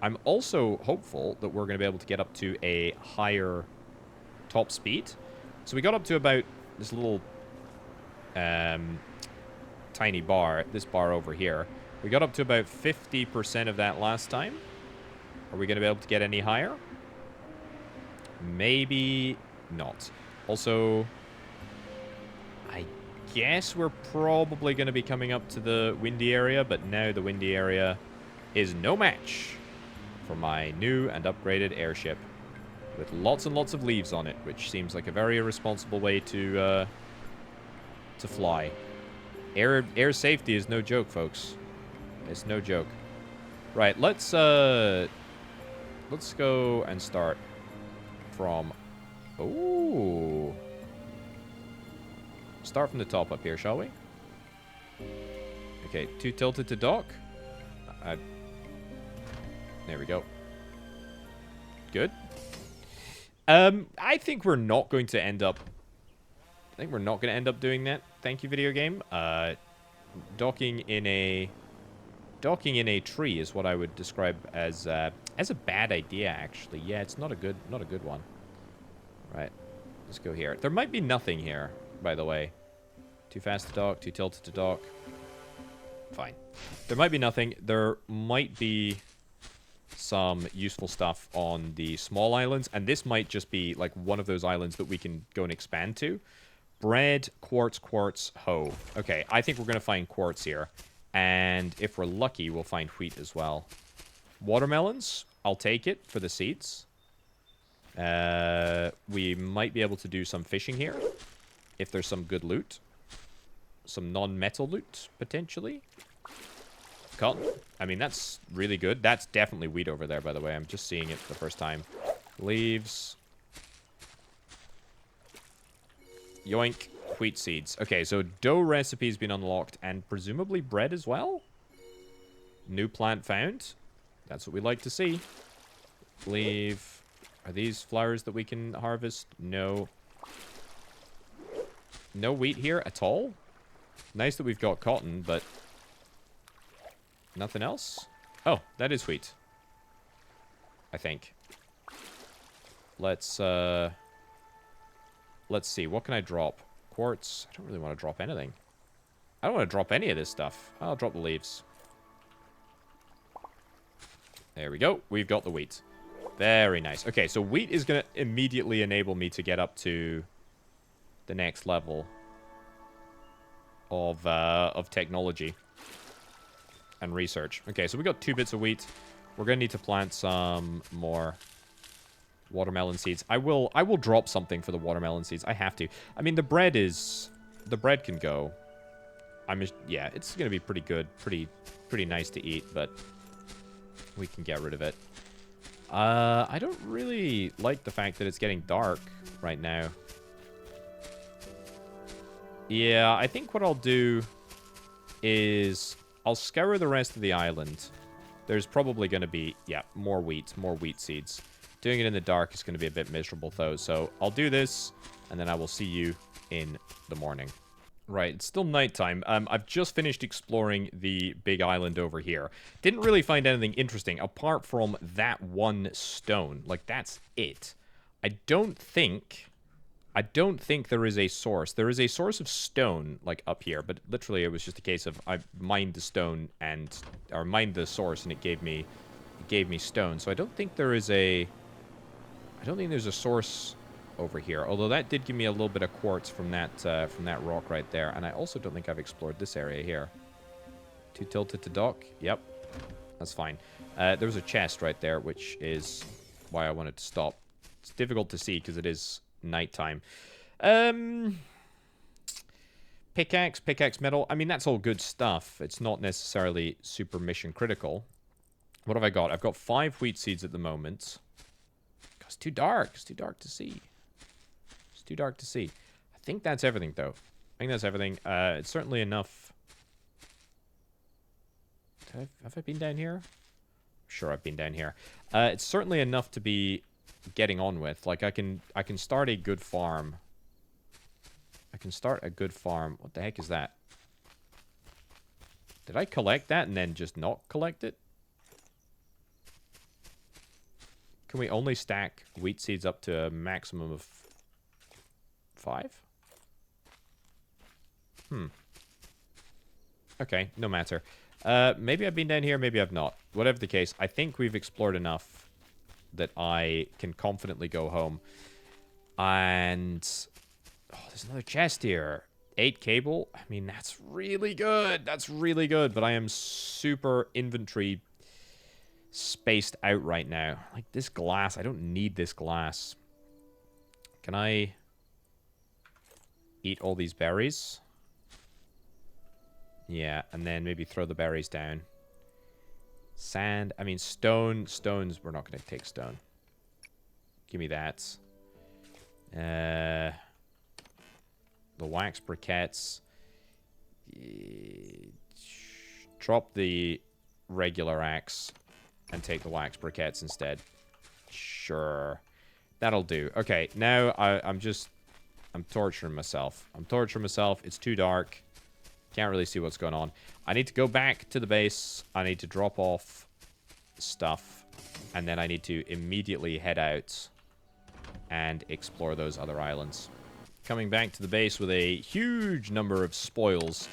I'm also hopeful that we're going to be able to get up to a higher top speed. So we got up to about this little tiny bar, this bar over here. We got up to about 50% of that last time. Are we going to be able to get any higher? Maybe not. Also, I guess we're probably going to be coming up to the windy area, but now the windy area is no match for my new and upgraded airship with lots and lots of leaves on it, which seems like a very irresponsible way to fly. Air safety is no joke, folks. It's no joke. Right, let's go and start from... Ooh. Start from the top up here, shall we? Okay, too tilted to dock. There we go. Good. I think we're not going to end up... doing that. Thank you, video game. Docking in a tree is what I would describe as a bad idea, actually. Yeah, it's not a good one. Right. Let's go here. There might be nothing here, by the way. Too fast to dock, too tilted to dock. Fine. There might be nothing. There might be some useful stuff on the small islands, and this might just be like one of those islands that we can go and expand to. Bread, quartz, quartz, hoe. Okay, I think we're going to find quartz here, and if we're lucky, we'll find wheat as well. Watermelons, I'll take it for the seeds. We might be able to do some fishing here, if there's some good loot. Some non-metal loot, potentially. Cotton. I mean, that's really good. That's definitely wheat over there, by the way. I'm just seeing it for the first time. Leaves. Yoink. Wheat seeds. Okay, so dough recipe's been unlocked, and presumably bread as well? New plant found. That's what we like to see. Leave. Are these flowers that we can harvest? No. No wheat here at all? Nice that we've got cotton, but nothing else? Oh, that is wheat. I think. Let's see. What can I drop? Quartz. I don't really want to drop anything. I don't want to drop any of this stuff. I'll drop the leaves. There we go. We've got the wheat. Very nice. Okay, so wheat is going to immediately enable me to get up to the next level of technology and research. Okay, so we got 2 bits of wheat. We're gonna need to plant some more watermelon seeds. I will drop something for the watermelon seeds. I have to. I mean, the bread can go. Yeah, it's gonna be pretty good, pretty nice to eat, but we can get rid of it. I don't really like the fact that it's getting dark right now. Yeah, I think what I'll do is I'll scour the rest of the island. There's probably going to be, yeah, more wheat seeds. Doing it in the dark is going to be a bit miserable, though. So I'll do this, and then I will see you in the morning. Right, it's still nighttime. I've just finished exploring the big island over here. Didn't really find anything interesting, apart from that one stone. Like, that's it. I don't think there is a source. There is a source of stone, like, up here, but literally it was just a case of I mined the stone or mined the source, and it gave me stone. So I don't think there's a source over here. Although that did give me a little bit of quartz from that rock right there. And I also don't think I've explored this area here. Too tilted to dock? Yep. That's fine. There was a chest right there, which is why I wanted to stop. It's difficult to see because it is nighttime. Pickaxe metal. I mean, that's all good stuff. It's not necessarily super mission critical. What have I got? I've got 5 wheat seeds at the moment. It's too dark. It's too dark to see. It's too dark to see. I think that's everything, though. I think that's everything. It's certainly enough. Have I been down here? Sure, I've been down here. It's certainly enough to be getting on with. Like, I can start a good farm. I can start a good farm. What the heck is that? Did I collect that and then just not collect it? Can we only stack wheat seeds up to a maximum of 5? Okay, no matter. Maybe I've been down here, maybe I've not. Whatever the case, I think we've explored enough that I can confidently go home. And oh, there's another chest here. 8 cable. I mean, that's really good. That's really good. But I am super inventory spaced out right now. Like, this glass. I don't need this glass. Can I eat all these berries? Yeah, and then maybe throw the berries down. Sand. I mean, stone. Stones. We're not going to take stone. Give me that. The wax briquettes. Drop the regular axe and take the wax briquettes instead. Sure. That'll do. Okay, now I'm torturing myself. It's too dark. Can't really see what's going on. I need to go back to the base. I need to drop off stuff. And then I need to immediately head out and explore those other islands. Coming back to the base with a huge number of spoils.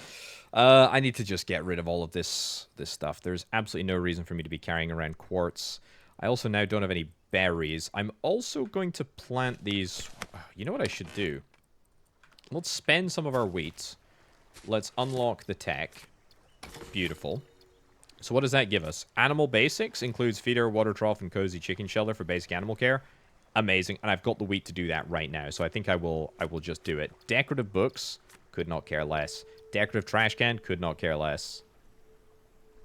I need to just get rid of all of this stuff. There's absolutely no reason for me to be carrying around quartz. I also now don't have any berries. I'm also going to plant these... You know what I should do? Let's spend some of our wheat. Let's unlock the tech. Beautiful. So what does that give us? Animal basics includes feeder, water trough, and cozy chicken shelter for basic animal care. Amazing. And I've got the wheat to do that right now, so I think I will just do it. Decorative books, could not care less. Decorative trash can, could not care less.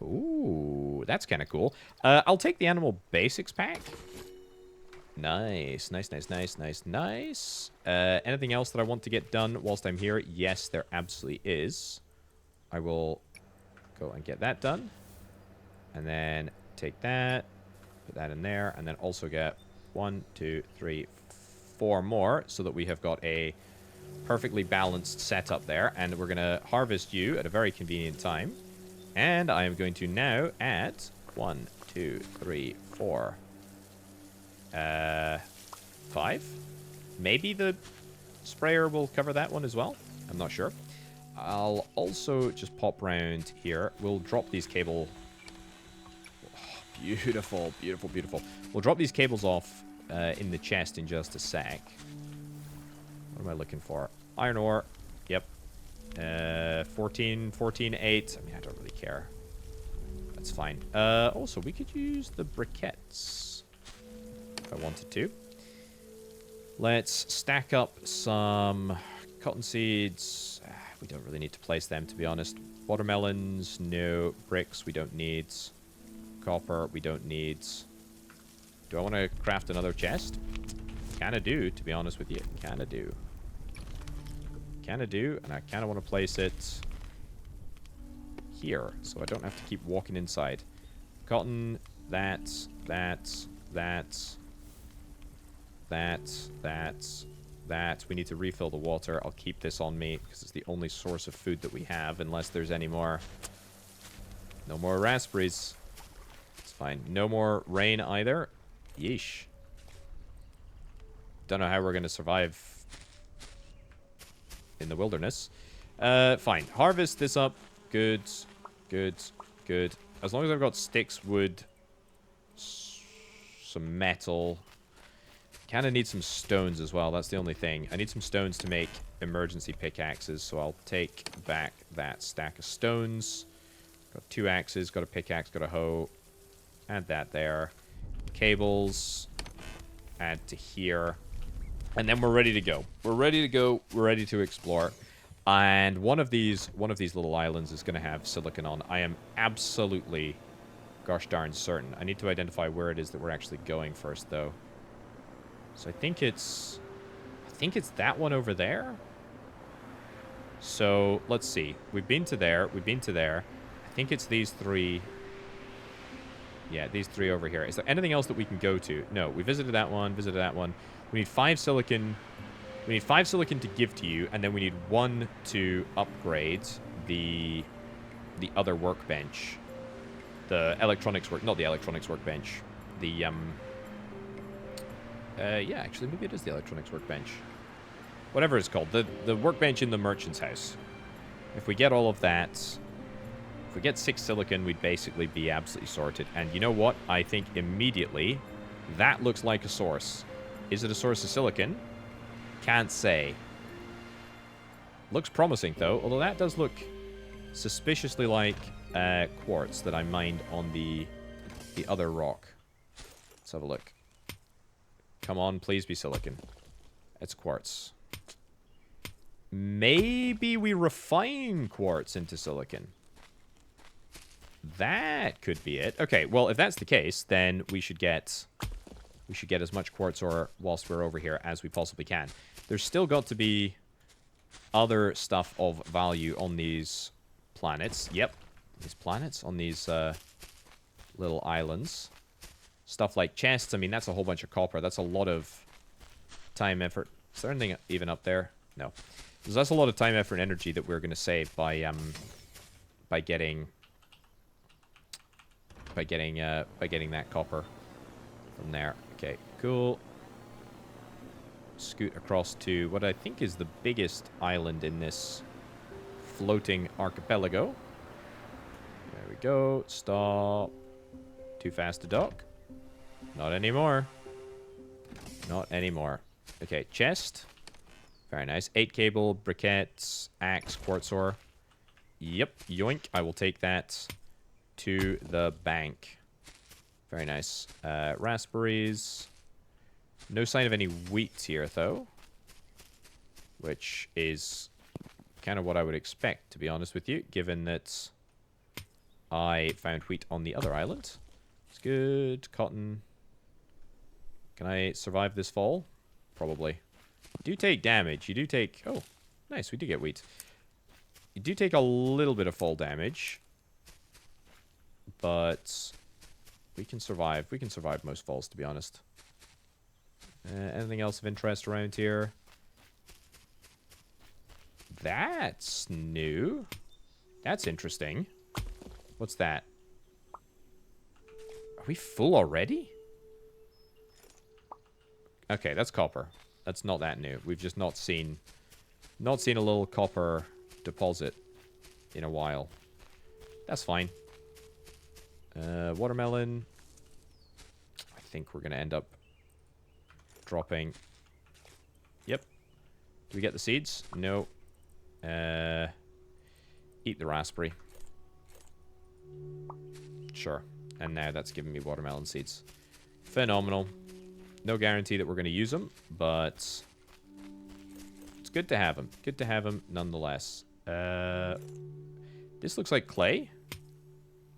Ooh, that's kind of cool. I'll take the animal basics pack. Nice, nice, nice, nice, nice, nice. Anything else that I want to get done whilst I'm here? Yes, there absolutely is. I will go and get that done. And then take that, put that in there, and then also get 1, 2, 3, 4 more, so that we have got a perfectly balanced setup there. And we're going to harvest you at a very convenient time. And I am going to now add 1, 2, 3, 4, 5. Maybe the sprayer will cover that one as well. I'm not sure. I'll also just pop round here. We'll drop these cable... Beautiful, beautiful, beautiful. We'll drop these cables off in the chest in just a sec. What am I looking for? Iron ore. Yep. 14, 8. I mean, I don't really care. That's fine. Also, we could use the briquettes if I wanted to. Let's stack up some cotton seeds. We don't really need to place them, to be honest. Watermelons, no. Bricks, we don't need. Copper, we don't need. Do I want to craft another chest? Kinda do, to be honest with you. Kinda do. Kinda do, and I kinda want to place it here, so I don't have to keep walking inside. Cotton, that. We need to refill the water. I'll keep this on me, because it's the only source of food that we have, unless there's any more. No more raspberries. Fine. No more rain either. Yeesh. Don't know how we're going to survive in the wilderness. Fine. Harvest this up. Good. Good. Good. As long as I've got sticks, wood, some metal. Kind of need some stones as well. That's the only thing. I need some stones to make emergency pickaxes, so I'll take back that stack of stones. Got 2 axes, got a pickaxe, got a hoe. Add that there. Cables. Add to here. And then we're ready to go. We're ready to go. We're ready to explore. And one of these little islands is going to have silicon on. I am absolutely gosh darn certain. I need to identify where it is that we're actually going first, though. So I think it's that one over there. So let's see. We've been to there. We've been to there. I think it's these 3. Yeah, these 3 over here. Is there anything else that we can go to? No, we visited that one, visited that one. We need 5 silicon. We need 5 silicon to give to you, and then we need 1 to upgrade the other workbench. The electronics work... Not the electronics workbench. The, yeah, actually, maybe it is the electronics workbench. Whatever it's called. The workbench in the merchant's house. If we get all of that... If we get 6 silicon, we'd basically be absolutely sorted. And you know what? I think immediately that looks like a source. Is it a source of silicon? Can't say. Looks promising, though. Although that does look suspiciously like quartz that I mined on the other rock. Let's have a look. Come on, please be silicon. It's quartz. Maybe we refine quartz into silicon. That could be it. Okay, well, if that's the case, then we should get as much quartz ore whilst we're over here as we possibly can. There's still got to be other stuff of value on these planets. Yep, these planets on these little islands. Stuff like chests. I mean, that's a whole bunch of copper. That's a lot of time, effort. Is there anything even up there? No. So that's a lot of time, effort, and energy that we're going to save by getting that copper from there. Okay, cool. scoot across to what I think is the biggest island in this floating archipelago. There we go. Stop. Too fast to dock. Not anymore. Not anymore. Okay, chest. Very nice. 8 cable, briquettes, axe, quartz ore. Yep, yoink. I will take that to the bank. Very nice. Raspberries. No sign of any wheat here, though. Which is kind of what I would expect, to be honest with you, given that I found wheat on the other island. It's good. Cotton. Can I survive this fall? Probably. You do take damage. You do take... Oh, nice. We do get wheat. You do take a little bit of fall damage. But we can survive. We can survive most falls, to be honest. Anything else of interest around here? That's new. That's interesting. What's that? Are we full already? Okay, that's copper. That's not that new. We've just not seen a little copper deposit in a while. That's fine. Watermelon. I think we're going to end up dropping. Yep. Do we get the seeds? No. Eat the raspberry. Sure. And now that's giving me watermelon seeds. Phenomenal. No guarantee that we're going to use them, but it's good to have them. Good to have them nonetheless. This looks like clay,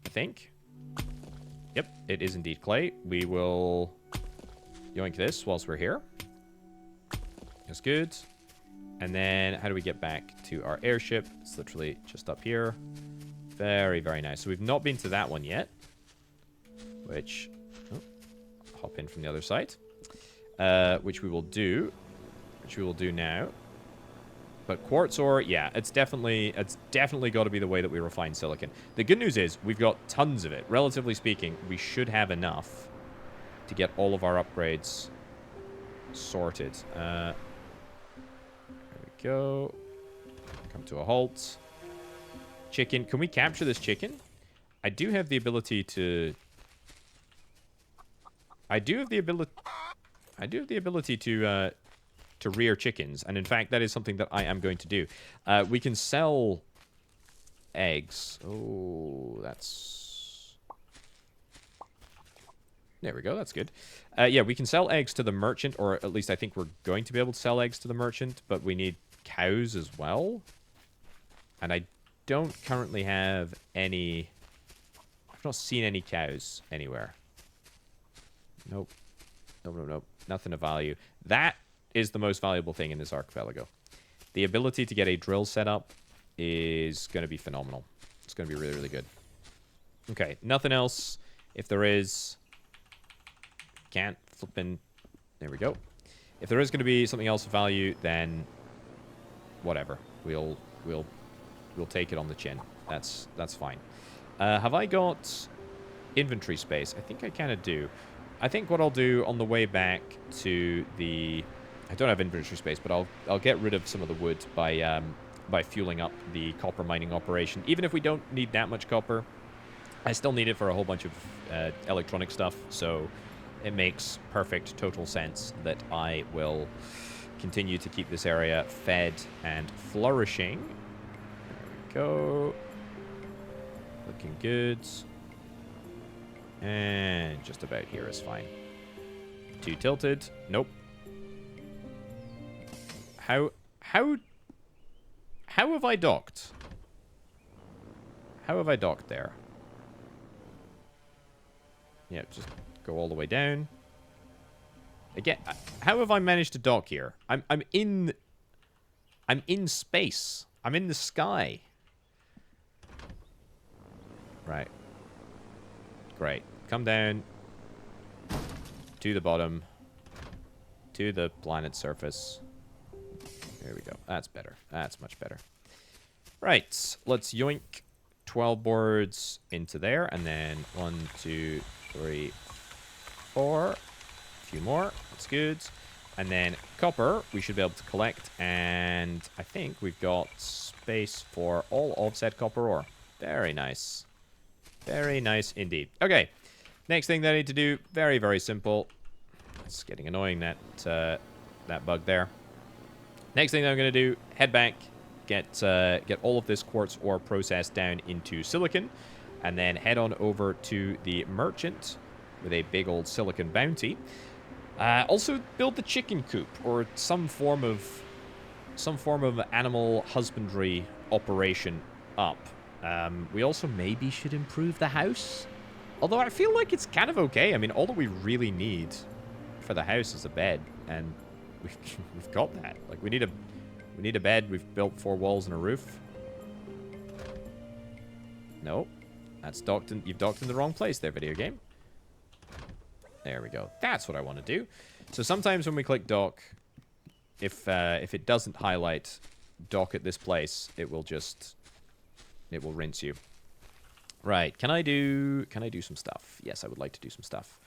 I think. Yep, it is indeed clay. We will yoink this whilst we're here. That's good. And then how do we get back to our airship? It's literally just up here. Very, very nice. So we've not been to that one yet. Which... Oh, hop in from the other side. Which we will do. Which we will do now. But quartz ore, yeah, it's definitely got to be the way that we refine silicon. The good news is we've got tons of it. Relatively speaking, we should have enough to get all of our upgrades sorted. There we go. Come to a halt. Chicken. Can we capture this chicken? I do have the ability to... I do have the ability to rear chickens, and in fact, that is something that I am going to do. We can sell eggs. Oh, that's... There we go, that's good. Yeah, we can sell eggs to the merchant, or at least I think we're going to be able to sell eggs to the merchant, but we need cows as well. And I don't currently have any... I've not seen any cows anywhere. Nope. Nope. Nothing of value. That is the most valuable thing in this archipelago. The ability to get a drill set up is going to be phenomenal. It's going to be really, really good. Okay, nothing else. If there is... Can't flip in... There we go. If there is going to be something else of value, then... Whatever. We'll take it on the chin. That's fine. Have I got inventory space? I think I kind of do. I think what I'll do on the way back to the... I don't have inventory space, but I'll get rid of some of the wood by fueling up the copper mining operation. Even if we don't need that much copper, I still need it for a whole bunch of electronic stuff, so it makes perfect total sense that I will continue to keep this area fed and flourishing. There we go. Looking good. And just about here is fine. Too tilted. Nope. How have I docked? How have I docked there? Yeah, just go all the way down. Again, how have I managed to dock here? I'm in space. I'm in the sky. Right. Great. Come down to the bottom, to the planet surface. There we go. That's better. That's much better. Right. Let's yoink 12 boards into there, and then 1, 2, 3, 4. A few more. That's good. And then copper, we should be able to collect. And I think we've got space for all of said copper ore. Very nice. Very nice indeed. Okay. Next thing that I need to do, very, very simple. It's getting annoying, that bug there. Next thing that I'm going to do, head back, get all of this quartz ore processed down into silicon, and then head on over to the merchant with a big old silicon bounty. Also build the chicken coop, or some form of animal husbandry operation up. We also maybe should improve the house, although I feel like it's kind of okay. I mean, all that we really need for the house is a bed, and we've got that. Like, we need a bed. We've built 4 walls and a roof. No, that's docked in. You've docked in the wrong place there, video game. There we go. That's what I want to do. So sometimes when we click dock, if it doesn't highlight dock at this place, it will rinse you. Right. Can I do some stuff? Yes, I would like to do some stuff.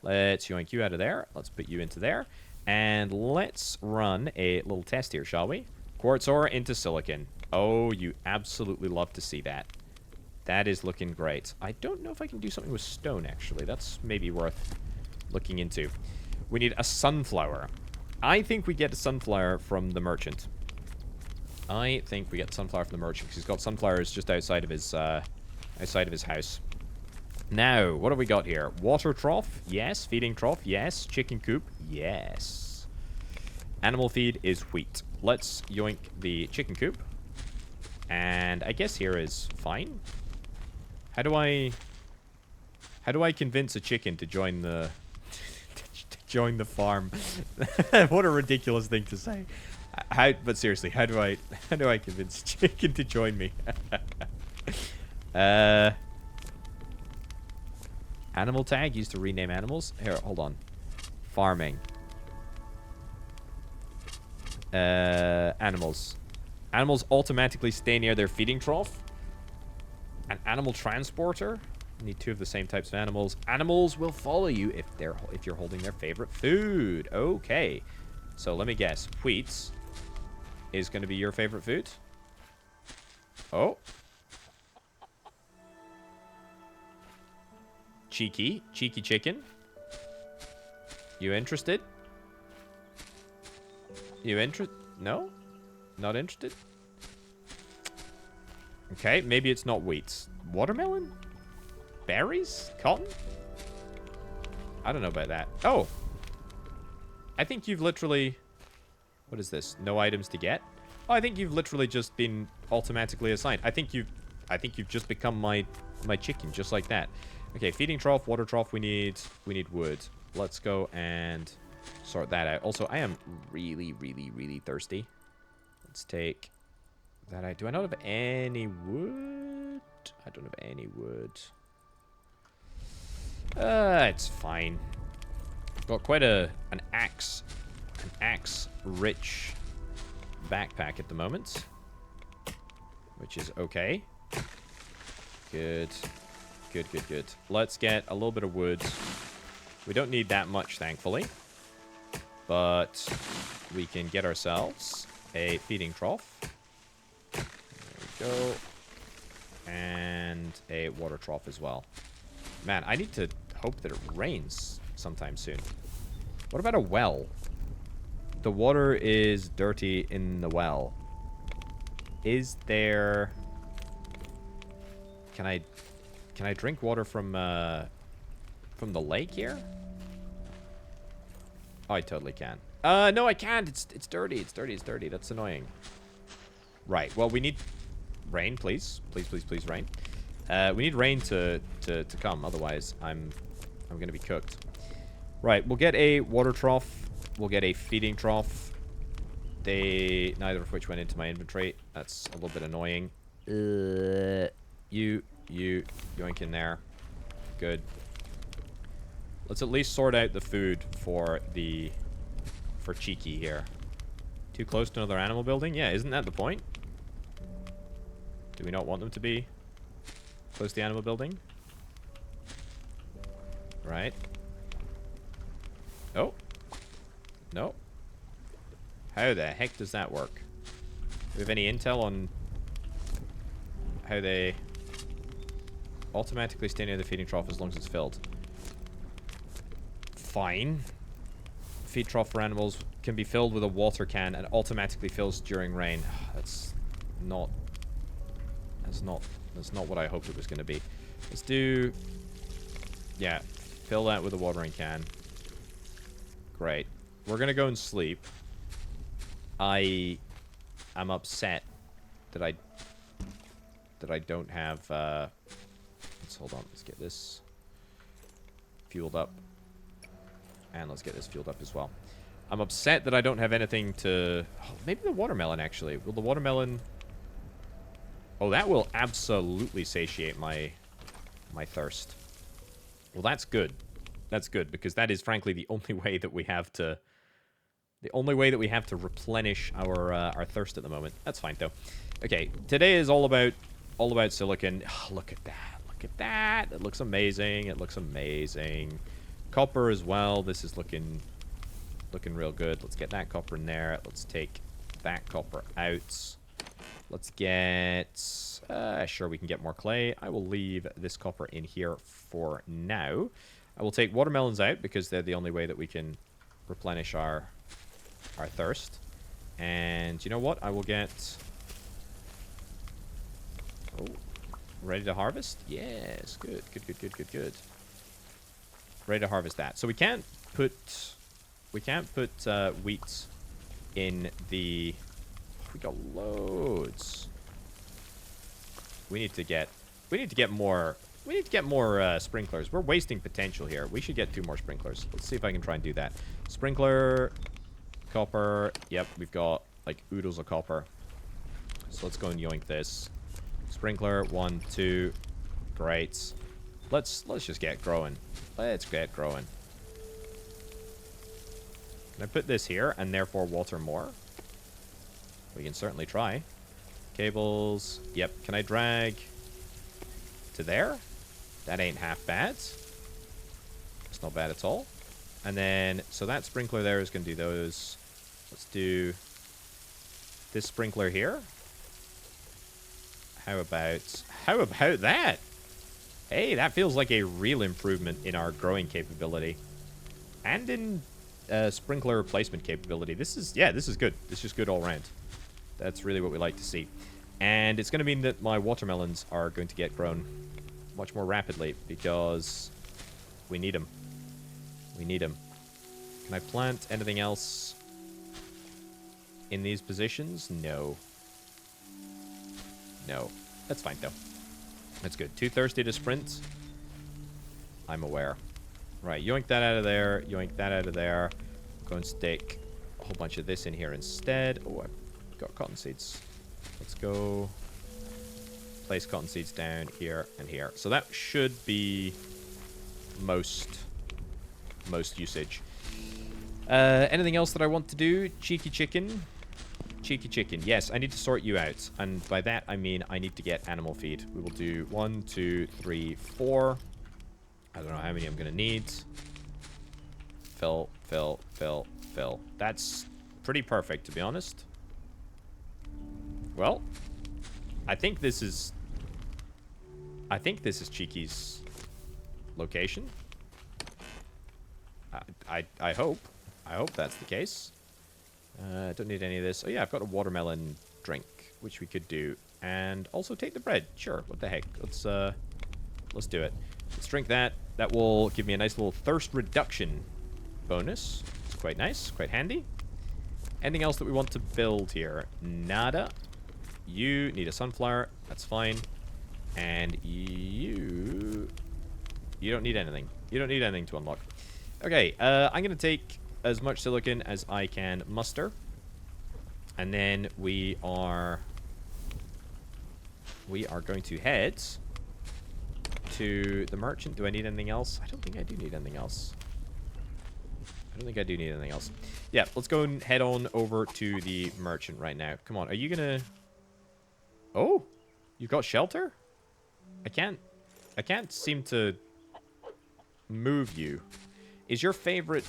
Let's yoink you out of there. Let's put you into there. And let's run a little test here, shall we? Quartz ore into silicon. Oh, you absolutely love to see that. That is looking great. I don't know if I can do something with stone, actually. That's maybe worth looking into. We need a sunflower. I think we get a sunflower from the merchant. I think we get sunflower from the merchant, because he's got sunflowers just outside of his house. Now, what have we got here? Water trough, yes. Feeding trough, yes. Chicken coop, yes. Animal feed is wheat. Let's yoink the chicken coop. And I guess here is fine. How do I convince a chicken to join the join the farm? What a ridiculous thing to say. But seriously, how do I convince a chicken to join me? Animal tag used to rename animals. Here, hold on. Farming. Animals. Animals automatically stay near their feeding trough. An animal transporter. Need 2 of the same types of animals. Animals will follow you if you're holding their favorite food. Okay. So let me guess. Wheats is going to be your favorite food. Oh. Cheeky chicken. You interested? No? Not interested? Okay, maybe it's not wheats. Watermelon? Berries? Cotton? I don't know about that. Oh. I think you've literally... What is this? No items to get? Oh, I think you've literally just been automatically assigned. I think you've just become my chicken, just like that. Okay, feeding trough, water trough, we need wood. Let's go and sort that out. Also, I am really, really, really thirsty. Let's take that out. Do I not have any wood? I don't have any wood. It's fine. Got quite an axe rich backpack at the moment, which is okay. Good. Let's get a little bit of wood. We don't need that much, thankfully, but we can get ourselves a feeding trough. There we go. And a water trough as well. Man, I need to hope that it rains sometime soon. What about a well? The water is dirty in the well. Is there... Can I drink water from the lake here? Oh, I totally can. No, I can't. It's dirty. It's dirty. That's annoying. Right. Well, we need rain, please. Please, rain. We need rain to come. Otherwise, I'm gonna be cooked. Right. We'll get a water trough. We'll get a feeding trough. Neither of which went into my inventory. That's a little bit annoying. You yoink in there. Good. Let's at least sort out the food for Cheeky here. Too close to another animal building? Yeah, isn't that the point? Do we not want them to be close to the animal building? Right. Oh. No. How the heck does that work? Do we have any intel on how they automatically stay near the feeding trough as long as it's filled? Fine. Feed trough for animals can be filled with a water can and automatically fills during rain. That's not what I hoped it was going to be. Let's do, yeah, fill that with a watering can. Great. We're going to go and sleep. I am upset that I don't have, let's hold on. Let's get this fueled up. And let's get this fueled up as well. I'm upset that I don't have anything to... Oh, maybe the watermelon, actually. Will the watermelon... Oh, that will absolutely satiate my thirst. Well, that's good. That's good, because that is, frankly, the only way that we have to... The only way that we have to replenish our thirst at the moment. That's fine, though. Okay, today is all about silicon. Oh, look at that. Look at that. It looks amazing. It looks amazing. Copper as well. This is looking real good. Let's get that copper in there. Let's take that copper out. Let's get... sure, we can get more clay. I will leave this copper in here for now. I will take watermelons out because they're the only way that we can replenish our thirst. And you know what? I will get... Oh, ready to harvest? Yes, good. Ready to harvest that. So we can't put wheat in the... We got loads. We need to get more sprinklers. We're wasting potential here. We should get 2 more sprinklers. Let's see if I can try and do that. Sprinkler, copper. Yep, we've got like oodles of copper. So let's go and yoink this. Sprinkler, 1, 2. Great. Let's just get growing. Let's get growing. Can I put this here and therefore water more? We can certainly try. Cables. Yep. Can I drag to there? That ain't half bad. It's not bad at all. And then, so that sprinkler there is going to do those. Let's do this sprinkler here. How about that? Hey, that feels like a real improvement in our growing capability. And in sprinkler placement capability. This is good. This is good all around. That's really what we like to see. And it's going to mean that my watermelons are going to get grown much more rapidly because we need them. We need them. Can I plant anything else in these positions? No. No. That's fine, though. That's good. Too thirsty to sprint? I'm aware. Right, yoink that out of there. Yoink that out of there. Go and stick a whole bunch of this in here instead. Oh, I've got cotton seeds. Let's go place cotton seeds down here and here. So that should be most usage. Anything else that I want to do? Cheeky chicken. Cheeky chicken. Yes, I need to sort you out. And by that, I mean I need to get animal feed. We will do 1, 2, 3, 4. I don't know how many I'm going to need. Fill, fill, fill, fill. That's pretty perfect, to be honest. Well, I think this is Cheeky's location. I hope. I hope that's the case. Don't need any of this. Oh yeah, I've got a watermelon drink, which we could do, and also take the bread. Sure, what the heck? Let's do it. Let's drink that. That will give me a nice little thirst reduction bonus. It's quite nice, quite handy. Anything else that we want to build here? Nada. You need a sunflower. That's fine. And you don't need anything. You don't need anything to unlock. Okay, I'm going to take as much silicon as I can muster. And then we are going to head to the merchant. Do I need anything else? I don't think I do need anything else. I don't think I do need anything else. Yeah, let's go and head on over to the merchant right now. Come on, are you gonna... Oh, you've got shelter? I can't seem to move you. Is your favorite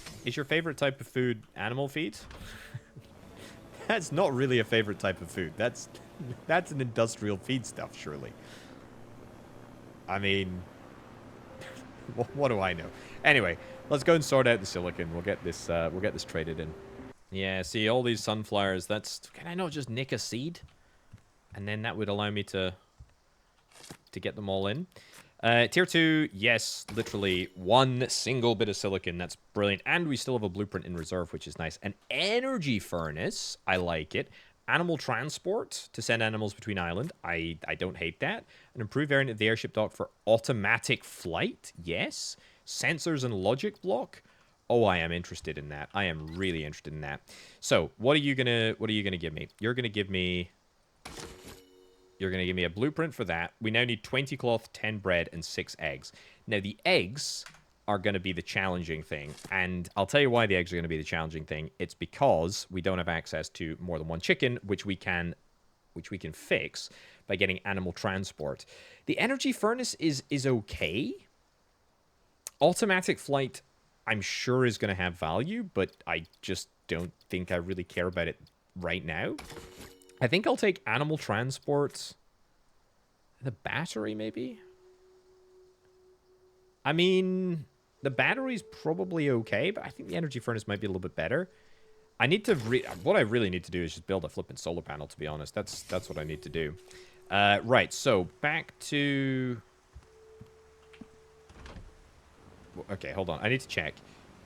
type of food animal feed? That's not really a favorite type of food. That's an industrial feedstuff, surely. I mean, what do I know? Anyway, let's go and sort out the silicon. We'll get this traded in. Yeah, see all these sunflowers. Can I not just nick a seed, and then that would allow me to get them all in? Tier 2, yes, literally one single bit of silicon. That's brilliant. And we still have a blueprint in reserve, which is nice. An energy furnace, I like it. Animal transport to send animals between island. I don't hate that. An improved variant of the airship dock for automatic flight, yes. Sensors and logic block. Oh, I am interested in that. I am really interested in that. So, what are you gonna give me? You're gonna give me a blueprint for that. We now need 20 cloth, 10 bread, and 6 eggs. Now, the eggs are going to be the challenging thing. And I'll tell you why the eggs are going to be the challenging thing. It's because we don't have access to more than one chicken, which we can fix by getting animal transport. The energy furnace is okay. Automatic flight, I'm sure, is going to have value, but I just don't think I really care about it right now. I think I'll take animal transport. The battery, maybe? I mean, the battery's probably okay, but I think the energy furnace might be a little bit better. I need to... what I really need to do is just build a flipping solar panel, to be honest. That's what I need to do. Right, so back to... Okay, hold on. I need to check.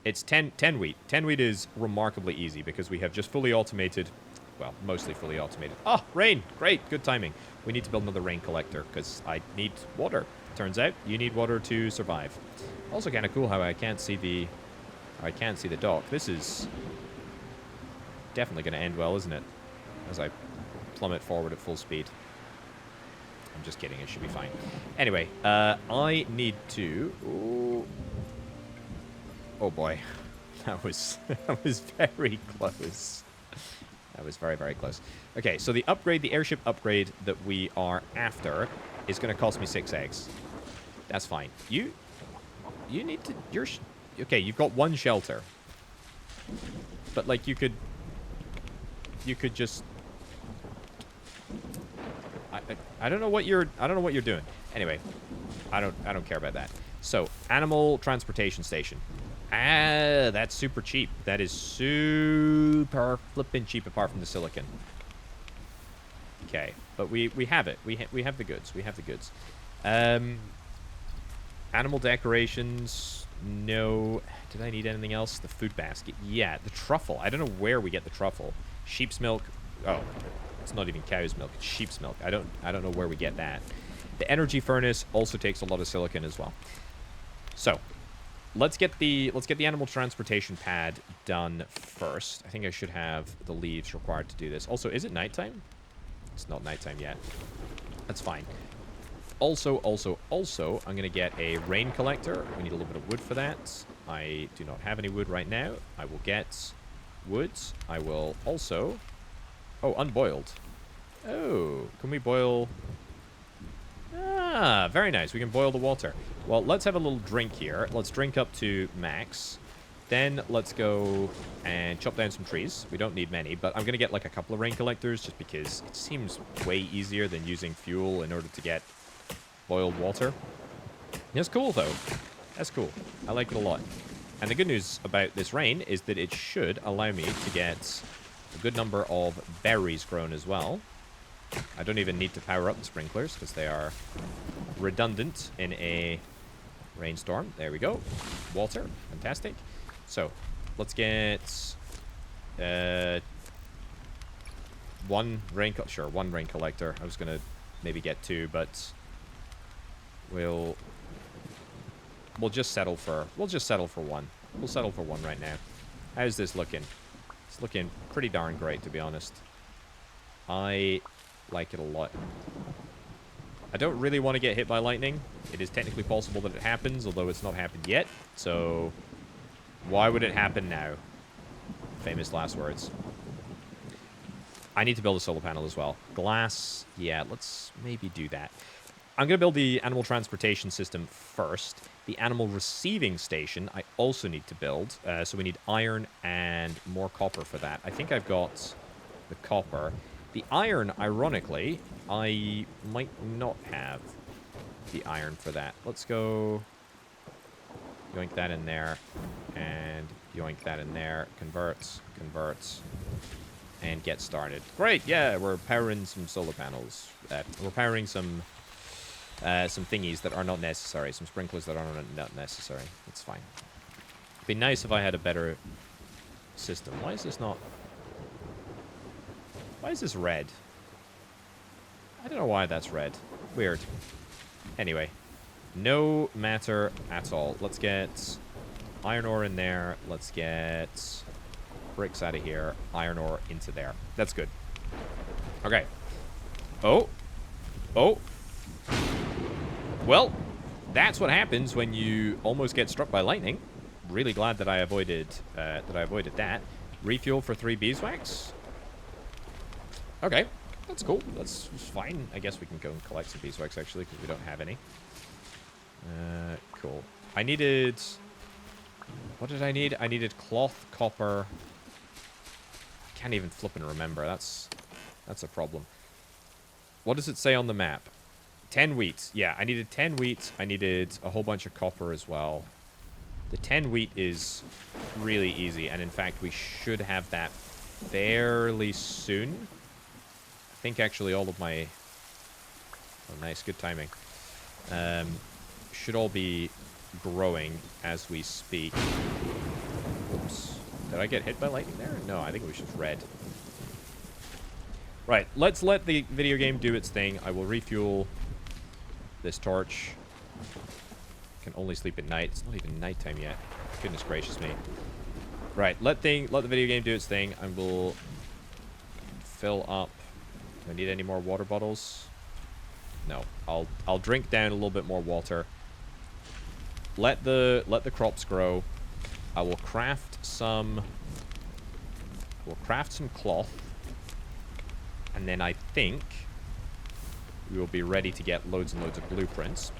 It's 10 wheat. 10 wheat is remarkably easy because we have just fully automated... Well, mostly fully automated. Oh, rain! Great, good timing. We need to build another rain collector because I need water. Turns out you need water to survive. Also kind of cool how I can't see the dock. This is definitely going to end well, isn't it? As I plummet forward at full speed. I'm just kidding. It should be fine. Anyway, I need to... Ooh. Oh boy. That was very close. That was very, very close. Okay, so the airship upgrade that we are after is going to cost me 6 eggs. That's fine. You need to... okay, you've got one shelter. But, like, you could just... I don't know what you're doing. Anyway, I don't care about that. So, animal transportation station. Ah, that's super cheap. That is super flippin' cheap apart from the silicon. Okay, but we have it. We have the goods. We have the goods. Animal decorations. No. Did I need anything else? The food basket. Yeah, the truffle. I don't know where we get the truffle. Sheep's milk. Oh, it's not even cow's milk. It's sheep's milk. I don't know where we get that. The energy furnace also takes a lot of silicon as well. So, let's get the animal transportation pad done first. I think I should have the leaves required to do this. Also, is it nighttime? It's not nighttime yet. That's fine. Also, I'm going to get a rain collector. We need a little bit of wood for that. I do not have any wood right now. I will get wood. I will also... Oh, unboiled. Oh, can we boil... Ah, very nice. We can boil the water. Well, let's have a little drink here. Let's drink up to max. Then let's go and chop down some trees. We don't need many, but I'm going to get like a couple of rain collectors just because it seems way easier than using fuel in order to get boiled water. That's cool, though. That's cool. I like it a lot. And the good news about this rain is that it should allow me to get a good number of berries grown as well. I don't even need to power up the sprinklers because they are redundant in a rainstorm. There we go. Water. Fantastic. So, let's get one rain collector. I was going to maybe get 2, but we'll just settle for one. We'll settle for 1 right now. How's this looking? It's looking pretty darn great, to be honest. I like it a lot. I don't really want to get hit by lightning. It is technically possible that it happens, although it's not happened yet. So, why would it happen now? Famous last words. I need to build a solar panel as well. Glass, yeah, let's maybe do that. I'm going to build the animal transportation system first. The animal receiving station I also need to build. So we need iron and more copper for that. I think I've got the copper. The iron, ironically, I might not have the iron for that. Let's go yoink that in there, and yoink that in there. Converts, converts, and get started. Great, yeah, we're powering some solar panels. We're powering some thingies that are not necessary, some sprinklers that are not necessary. That's fine. It'd be nice if I had a better system. Why is this not... Why is this red? I don't know why that's red. Weird. Anyway, no matter at all. Let's get iron ore in there. Let's get bricks out of here. Iron ore into there. That's good. Okay. Oh. Oh. Well, that's what happens when you almost get struck by lightning. Really glad that I avoided that. Refuel for 3 beeswax. Okay, that's cool. That's fine. I guess we can go and collect some beeswax, actually, because we don't have any. Cool. I needed... What did I need? I needed cloth, copper... I can't even flip and remember. That's a problem. What does it say on the map? 10 wheat. Yeah, I needed 10 wheat. I needed a whole bunch of copper as well. The 10 wheat is really easy, and in fact, we should have that fairly soon. I think actually all of my... Oh, nice. Good timing. Should all be growing as we speak. Oops. Did I get hit by lightning there? No, I think it was just red. Right, let's let the video game do its thing. I will refuel this torch. Can only sleep at night. It's not even nighttime yet. Goodness gracious me. Right, let the video game do its thing. I will fill up. Do I need any more water bottles? No. I'll drink down a little bit more water. Let the crops grow. I will craft some... We'll craft some cloth. And then I think we will be ready to get loads and loads of blueprints.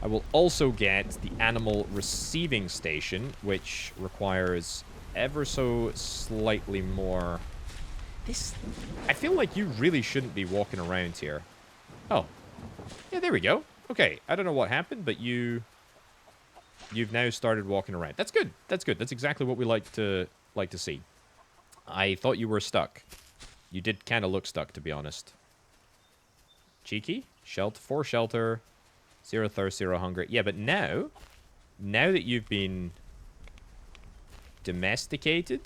I will also get the animal receiving station, which requires ever so slightly more... I feel like you really shouldn't be walking around here. Oh. Yeah, there we go. Okay, I don't know what happened, but you've now started walking around. That's good. That's good. That's exactly what we like to see. I thought you were stuck. You did kind of look stuck, to be honest. Cheeky. 4 shelter. 0 thirst, 0 hunger. Yeah, but now that you've been domesticated,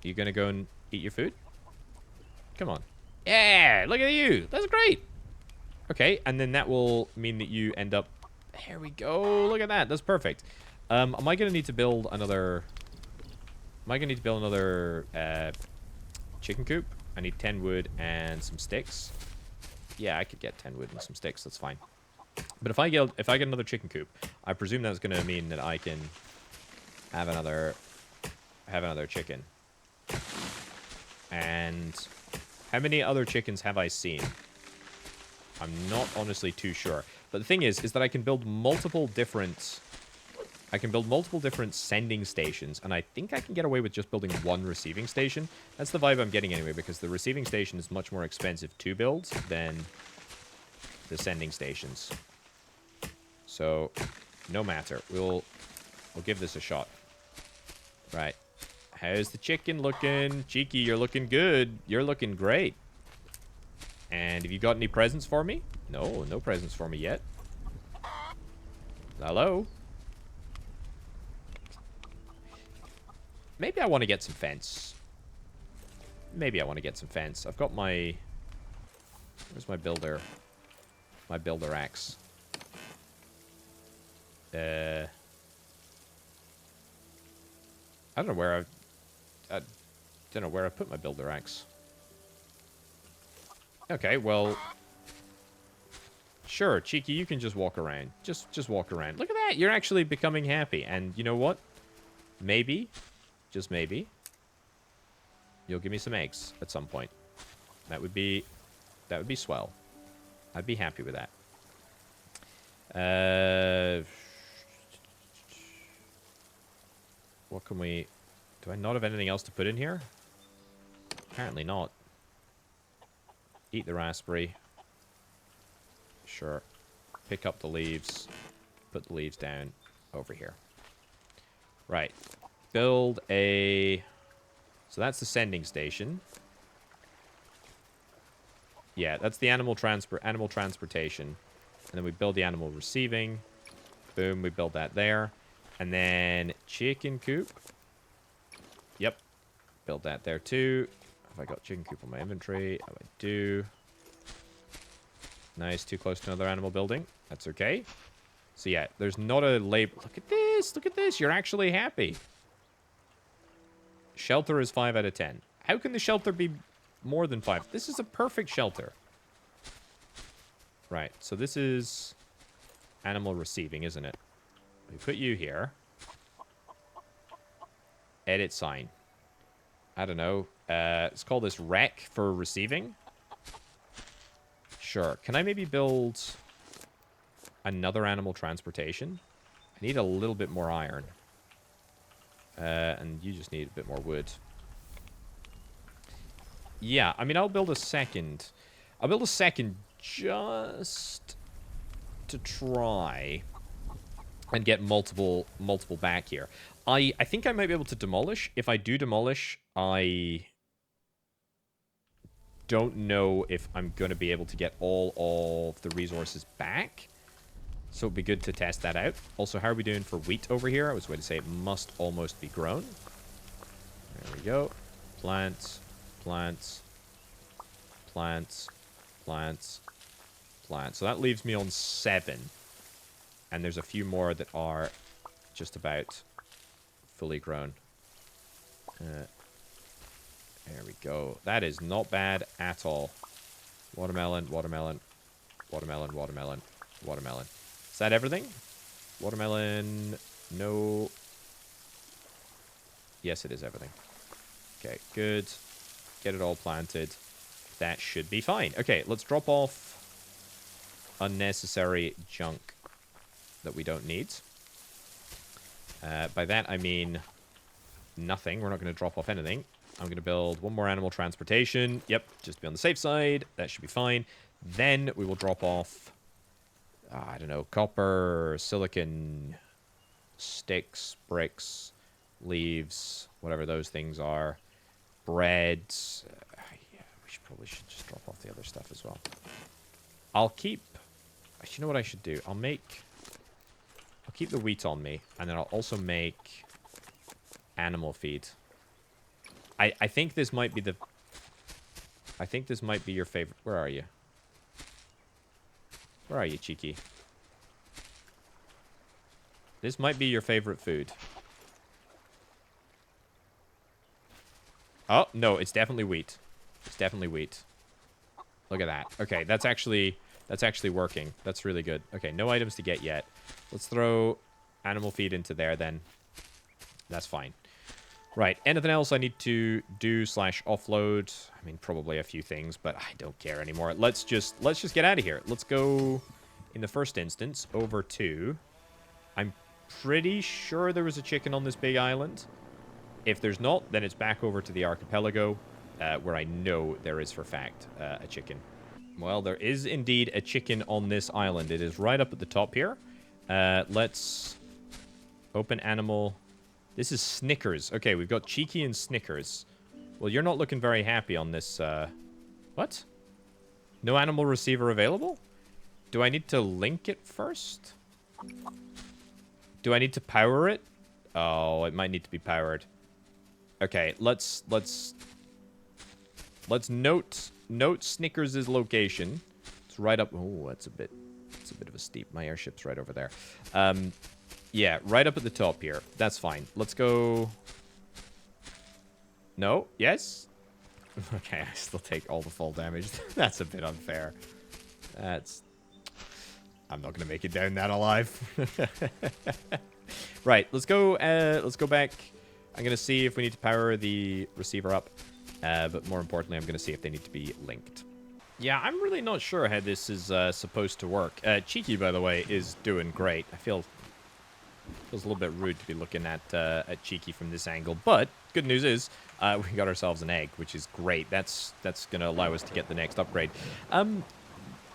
you're going to go and eat your food? Come on. Yeah, look at you. That's great. Okay, and then that will mean that you end up... There we go. Look at that. That's perfect. Am I going to need to build another... chicken coop? I need 10 wood and some sticks. Yeah, I could get 10 wood and some sticks. That's fine. But if I get another chicken coop, I presume that's going to mean that I can have another chicken. And how many other chickens have I seen? I'm not honestly too sure. But the thing is that I can build multiple different sending stations, and I think I can get away with just building one receiving station. That's the vibe I'm getting anyway, because the receiving station is much more expensive to build than the sending stations. So, no matter. We'll give this a shot. Right. How's the chicken looking? Cheeky, you're looking good. You're looking great. And have you got any presents for me? No, no presents for me yet. Hello? Maybe I want to get some fence. Maybe I want to get some fence. I've got my... Where's my builder? My builder axe. I don't know where I don't know where I put my builder axe. Okay, well... Sure, Cheeky, you can just walk around. Just walk around. Look at that! You're actually becoming happy. And you know what? Maybe, just maybe, you'll give me some eggs at some point. That would be swell. I'd be happy with that. What can we... Do I not have anything else to put in here? Apparently not. Eat the raspberry. Sure. Pick up the leaves. Put the leaves down over here. Right. Build a... So that's the sending station. Yeah, that's the animal transportation. And then we build the animal receiving. Boom, we build that there. And then chicken coop. Yep. Build that there too. Have I got chicken coop on my inventory? Oh, I do. Nice, too close to another animal building. That's okay. So yeah, there's not a label. Look at this. Look at this. You're actually happy. Shelter is 5 out of 10. How can the shelter be more than 5? This is a perfect shelter. Right, so this is animal receiving, isn't it? We put you here. Edit sign. I don't know. Let's call this rec for receiving. Sure. Can I maybe build another animal transportation? I need a little bit more iron. And you just need a bit more wood. Yeah, I mean, I'll build a second. I'll build a second just to try and get multiple back here. I think I might be able to demolish. If I do demolish, I don't know if I'm going to be able to get all of the resources back. So it'd be good to test that out. Also, how are we doing for wheat over here? I was going to say it must almost be grown. There we go. Plants, plants, plants, plants, plants. So that leaves me on 7. And there's a few more that are just about fully grown. There we go. That is not bad at all. Watermelon, watermelon, watermelon, watermelon, watermelon. Is that everything? Watermelon, no. Yes, it is everything. Okay, good. Get it all planted. That should be fine. Okay, let's drop off unnecessary junk that we don't need. By that, I mean nothing. We're not going to drop off anything. I'm going to build one more animal transportation. Yep, just to be on the safe side. That should be fine. Then we will drop off, I don't know, copper, silicon, sticks, bricks, leaves, whatever those things are. Bread. Yeah, probably should just drop off the other stuff as well. I'll keep... You know what I should do? I'll keep the wheat on me, and then I'll also make animal feed. I think this might be the... I think this might be your favorite... Where are you? Where are you, Cheeky? This might be your favorite food. Oh, no, it's definitely wheat. It's definitely wheat. Look at that. Okay, that's actually working. That's really good. Okay, no items to get yet. Let's throw animal feed into there then. That's fine. Right, anything else I need to do / offload? I mean, probably a few things, but I don't care anymore. Let's just get out of here. Let's go, in the first instance, over to... I'm pretty sure there was a chicken on this big island. If there's not, then it's back over to the archipelago, where I know there is, for fact, a chicken. Well, there is indeed a chicken on this island. It is right up at the top here. Let's open animal... This is Snickers. Okay, we've got Cheeky and Snickers. Well, you're not looking very happy on this, What? No animal receiver available? Do I need to link it first? Do I need to power it? Oh, it might need to be powered. Okay, let's note Snickers' location. It's right up... Oh, it's a bit of a steep. My airship's right over there. Yeah, right up at the top here. That's fine. Let's go... No? Yes? Okay, I still take all the fall damage. That's a bit unfair. That's... I'm not going to make it down that alive. Right, let's go back. I'm going to see if we need to power the receiver up. But more importantly, I'm going to see if they need to be linked. Yeah, I'm really not sure how this is supposed to work. Cheeky, by the way, is doing great. I feel Feels a little bit rude to be looking at Cheeky from this angle, but good news is we got ourselves an egg, which is great. That's going to allow us to get the next upgrade.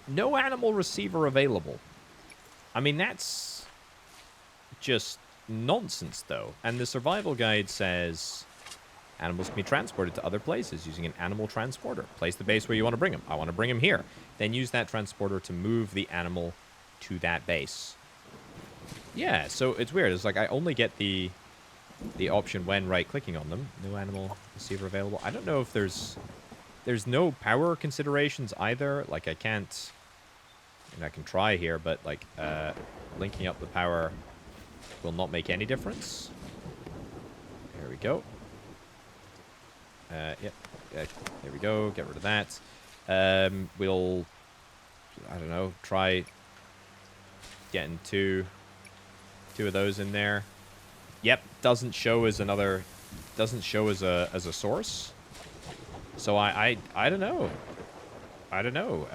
No animal receiver available. I mean, that's just nonsense, though. And the survival guide says animals can be transported to other places using an animal transporter. Place the base where you want to bring them. I want to bring them here. Then use that transporter to move the animal to that base. Yeah, so it's weird. It's like I only get the option when right-clicking on them. No animal receiver available. I don't know if there's no power considerations either. Like I can't, and I can try here, but like linking up the power will not make any difference. There we go. Yep. There we go. Get rid of that. We'll, I don't know, try getting two of those in there. Yep, doesn't show as another, doesn't show as a source. So I don't know. I don't know.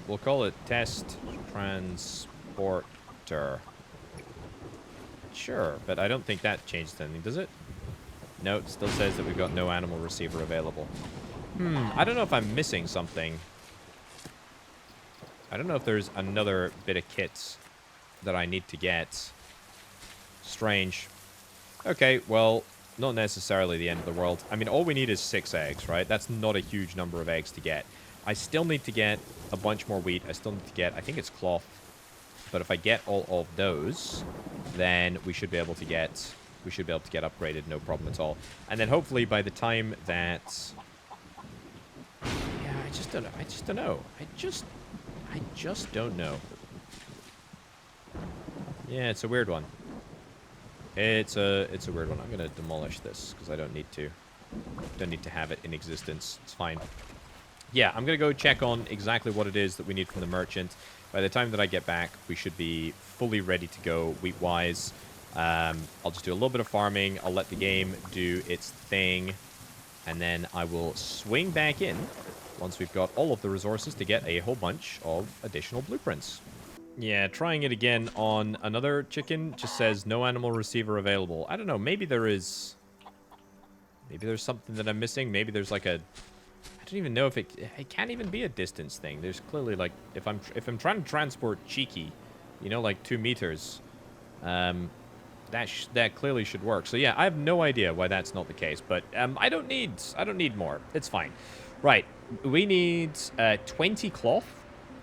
We'll call it test transporter. Sure, but I don't think that changed anything, does it? No, it still says that we've got no animal receiver available. I don't know if I'm missing something. I don't know if there's another bit of kit that I need to get. Strange. Okay, well, not necessarily the end of the world. I mean, all we need is 6 eggs, right? That's not a huge number of eggs to get. I still need to get a bunch more wheat. I still need to get, I think it's cloth. But if I get all of those, then we should be able to get upgraded, no problem at all. And then hopefully by the time that, yeah, I just don't know. I just don't know. I just don't know. Yeah, it's a weird one. It's a weird one. I'm gonna demolish this because I don't need to. Don't need to have it in existence. It's fine. Yeah, I'm gonna go check on exactly what it is that we need from the merchant. By the time that I get back, we should be fully ready to go wheat-wise. I'll just do a little bit of farming. I'll let the game do its thing. And then I will swing back in once we've got all of the resources to get a whole bunch of additional blueprints. Yeah, trying it again on another chicken just says no animal receiver available. I don't know, maybe there is... Maybe there's something that I'm missing. Maybe there's like a... I don't even know if it can't even be a distance thing. There's clearly like... If I'm trying to transport Cheeky, you know, like 2 meters, that clearly should work. So yeah, I have no idea why that's not the case, but I don't need more. It's fine. Right, we need 20 cloth.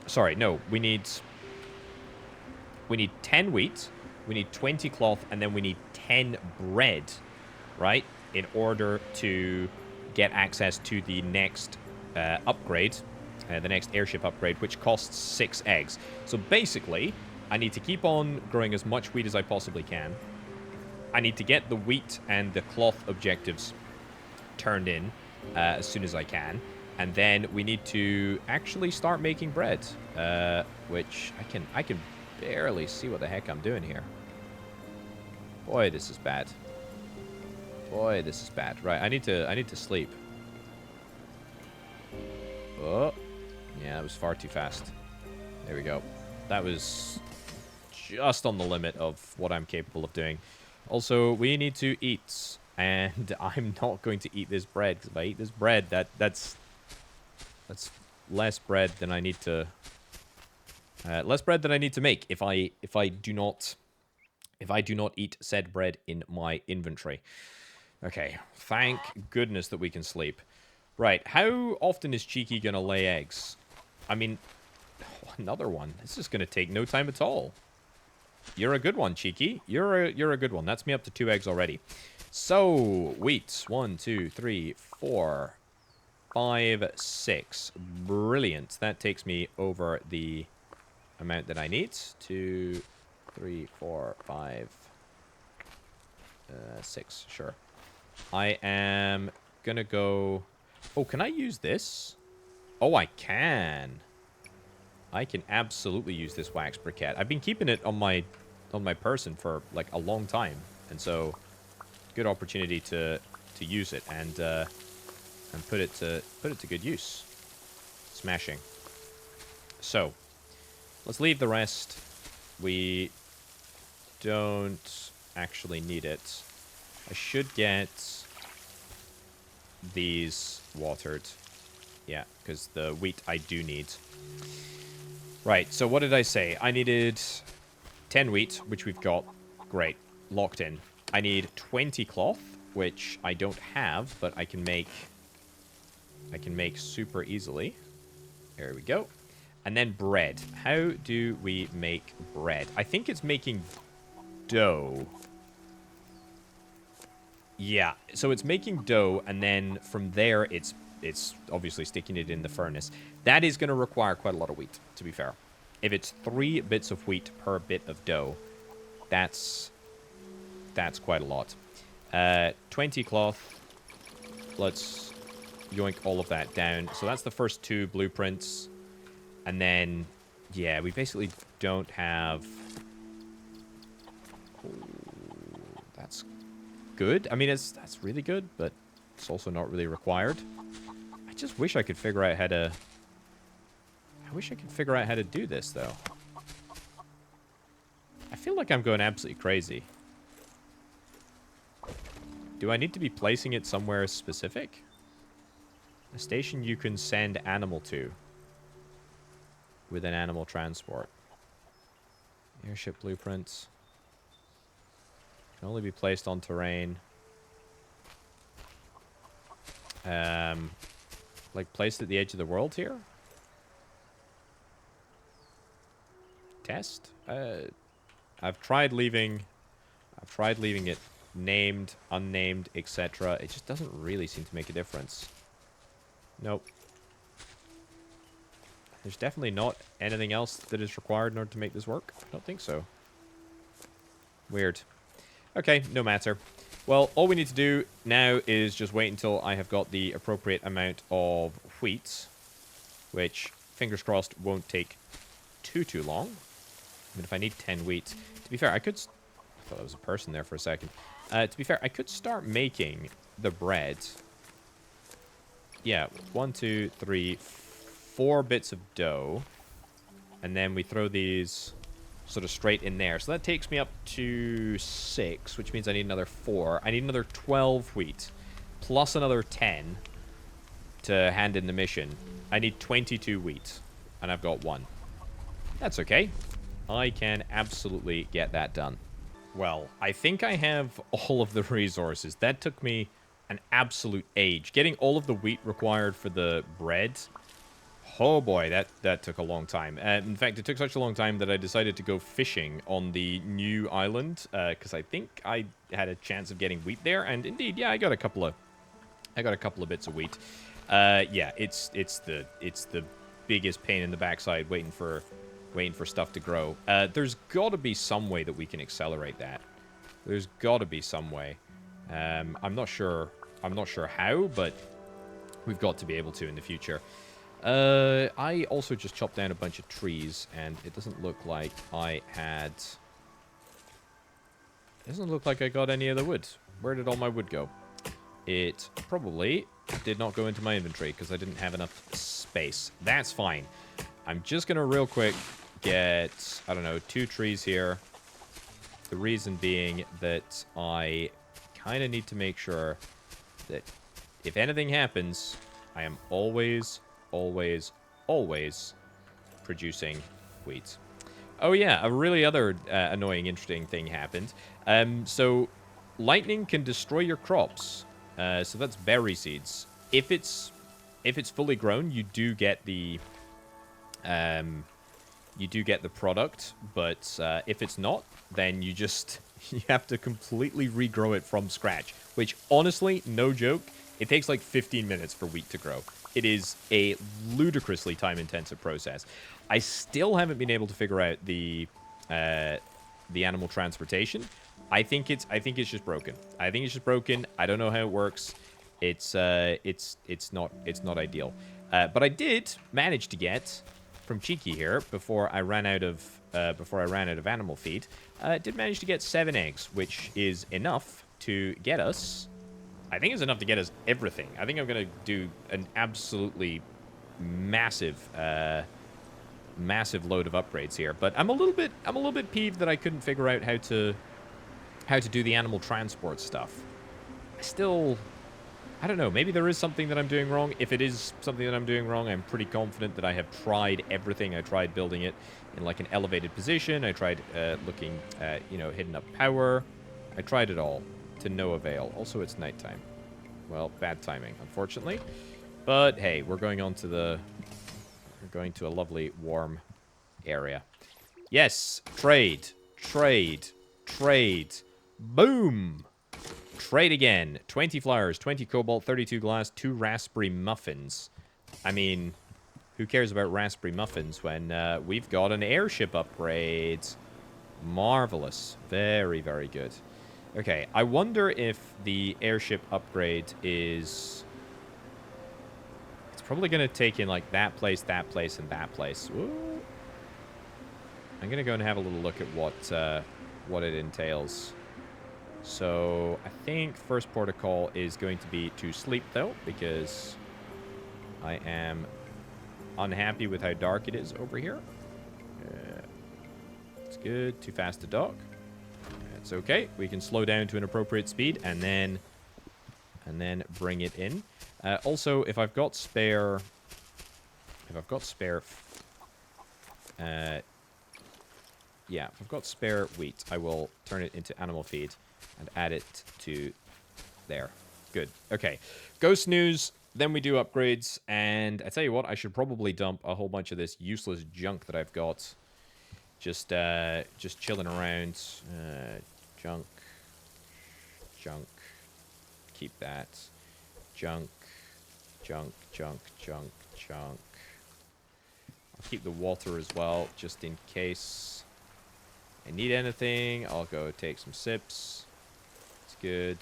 Sorry, no, we need 10 wheat, we need 20 cloth, and then we need 10 bread, right? In order to get access to the next upgrade, the next airship upgrade, which costs 6 eggs. So basically, I need to keep on growing as much wheat as I possibly can. I need to get the wheat and the cloth objectives turned in as soon as I can. And then we need to actually start making bread, which I can barely see what the heck I'm doing here. Boy, this is bad. Boy, this is bad. Right, I need to sleep. Oh, yeah, that was far too fast. There we go. That was just on the limit of what I'm capable of doing. Also, we need to eat, and I'm not going to eat this bread, because if I eat this bread, that's less bread than I need to make if I do not eat said bread in my inventory. Okay, thank goodness that we can sleep. Right, how often is Cheeky gonna lay eggs? I mean, another one. This is gonna take no time at all. You're a good one, Cheeky. You're a good one. That's me up to 2 eggs already. So, wheat. 1, 2, 3, 4, 5, 6. Brilliant. That takes me over the amount that I need. 2, 3, 4, 5, 6. Sure. I am gonna go... Oh, can I use this? Oh, I can. I can absolutely use this wax briquette. I've been keeping it on my person for like a long time, and so good opportunity to use it and put it to good use. Smashing. So let's leave the rest. We don't actually need it. I should get these watered. Yeah, because the wheat I do need. Right, so what did I say? I needed 10 wheat, which we've got. Great. Locked in. I need 20 cloth, which I don't have, but I can make super easily. There we go. And then bread. How do we make bread? I think it's making dough. Yeah, so it's making dough, and then from there, it's obviously sticking it in the furnace. That is going to require quite a lot of wheat, to be fair. If it's 3 bits of wheat per bit of dough, that's quite a lot. 20 cloth. Let's yoink all of that down. So that's the first 2 blueprints. And then, yeah, we basically don't have... That's good. I mean, that's really good, but it's also not really required. I just wish I could figure out how to... I wish I could figure out how to do this, though. I feel like I'm going absolutely crazy. Do I need to be placing it somewhere specific? A station you can send animal to. With an animal transport. Airship blueprints. Can only be placed on terrain. Like placed at the edge of the world here? Test? I've tried leaving it named, unnamed, etc. It just doesn't really seem to make a difference. Nope. There's definitely not anything else that is required in order to make this work. I don't think so. Weird. Okay, no matter. Well, all we need to do now is just wait until I have got the appropriate amount of wheat, which, fingers crossed, won't take too long. I mean, if I need 10 wheat... To be fair, I could... I thought there was a person there for a second. To be fair, I could start making the bread. Yeah, 1, 2, 3, 4 bits of dough. And then we throw these sort of straight in there. So that takes me up to 6, which means I need another 4. I need another 12 wheat, plus another 10 to hand in the mission. I need 22 wheat, and I've got 1. That's okay. I can absolutely get that done. Well, I think I have all of the resources. That took me an absolute age. Getting all of the wheat required for the bread... Oh boy, that took a long time. In fact, it took such a long time that I decided to go fishing on the new island, because I think I had a chance of getting wheat there, and indeed, yeah, I got a couple of bits of wheat. Yeah, it's the biggest pain in the backside waiting for stuff to grow. There's got to be some way that we can accelerate that. There's got to be some way. I'm not sure how, but we've got to be able to in the future. I also just chopped down a bunch of trees, and it doesn't look like I had... It doesn't look like I got any of the wood. Where did all my wood go? It probably did not go into my inventory, because I didn't have enough space. That's fine. I'm just going to real quick get, I don't know, 2 trees here. The reason being that I kind of need to make sure that if anything happens, I am always producing wheat. Oh yeah, a really other annoying, interesting thing happened. So lightning can destroy your crops. So that's berry seeds. If it's fully grown, you do get the product. But if it's not, then you have to completely regrow it from scratch. Which honestly, no joke, it takes like 15 minutes for wheat to grow. It is a ludicrously time-intensive process. I still haven't been able to figure out the animal transportation. I think it's just broken. I think it's just broken. I don't know how it works. It's not ideal. But I did manage to get from Cheeky here before I ran out of animal feed. Did manage to get 7 eggs, which is enough to get us. I think it's enough to get us everything. I think I'm going to do an absolutely massive load of upgrades here. But I'm a little bit peeved that I couldn't figure out how to how to do the animal transport stuff. I don't know, maybe there is something that I'm doing wrong. If it is something that I'm doing wrong, I'm pretty confident that I have tried everything. I tried building it in like an elevated position. I tried looking at, you know, hidden up power. I tried it all to no avail. Also, it's nighttime. Well, bad timing, unfortunately. But hey, we're going to a lovely warm area. Yes, trade, trade, trade. Boom! Trade again. 20 flowers, 20 cobalt, 32 glass, 2 raspberry muffins. I mean, who cares about raspberry muffins when we've got an airship upgrade? Marvelous. Very, very good. Okay, I wonder if the airship upgrade is... It's probably going to take in, like, that place, and that place. Ooh. I'm going to go and have a little look at what it entails. So, I think first protocol is going to be to sleep, though, because I am unhappy with how dark it is over here. It's good. Too fast to dock. It's okay. We can slow down to an appropriate speed and then bring it in. Also, if I've got spare... yeah, if I've got spare wheat, I will turn it into animal feed and add it to there. Good. Okay. Ghost news. Then we do upgrades. And I tell you what, I should probably dump a whole bunch of this useless junk that I've got. Just chilling around. Junk. Junk. Keep that. Junk. Junk. Junk. Junk. Junk. I'll keep the water as well, just in case I need anything. I'll go take some sips. It's good.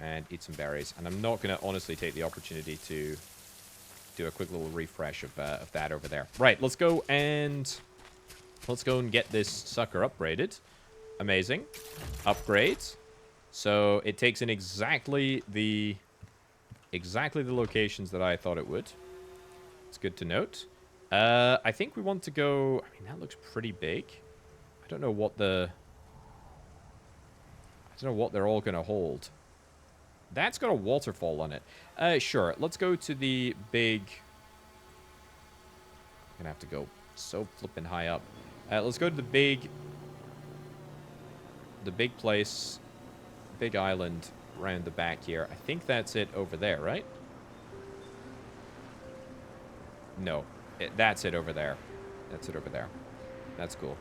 And eat some berries. And I'm not going to honestly take the opportunity to do a quick little refresh of that over there. Right, let's go and get this sucker upgraded. Amazing. Upgrade. So it takes in exactly the locations that I thought it would. It's good to note. I think we want to go... I mean, that looks pretty big. I don't know what they're all going to hold. That's got a waterfall on it. Sure. Let's go to the big... I'm going to have to go so flippin' high up. Let's go to the big place, big island around the back here. I think that's it over there, right? No. That's it over there. That's it over there. That's cool.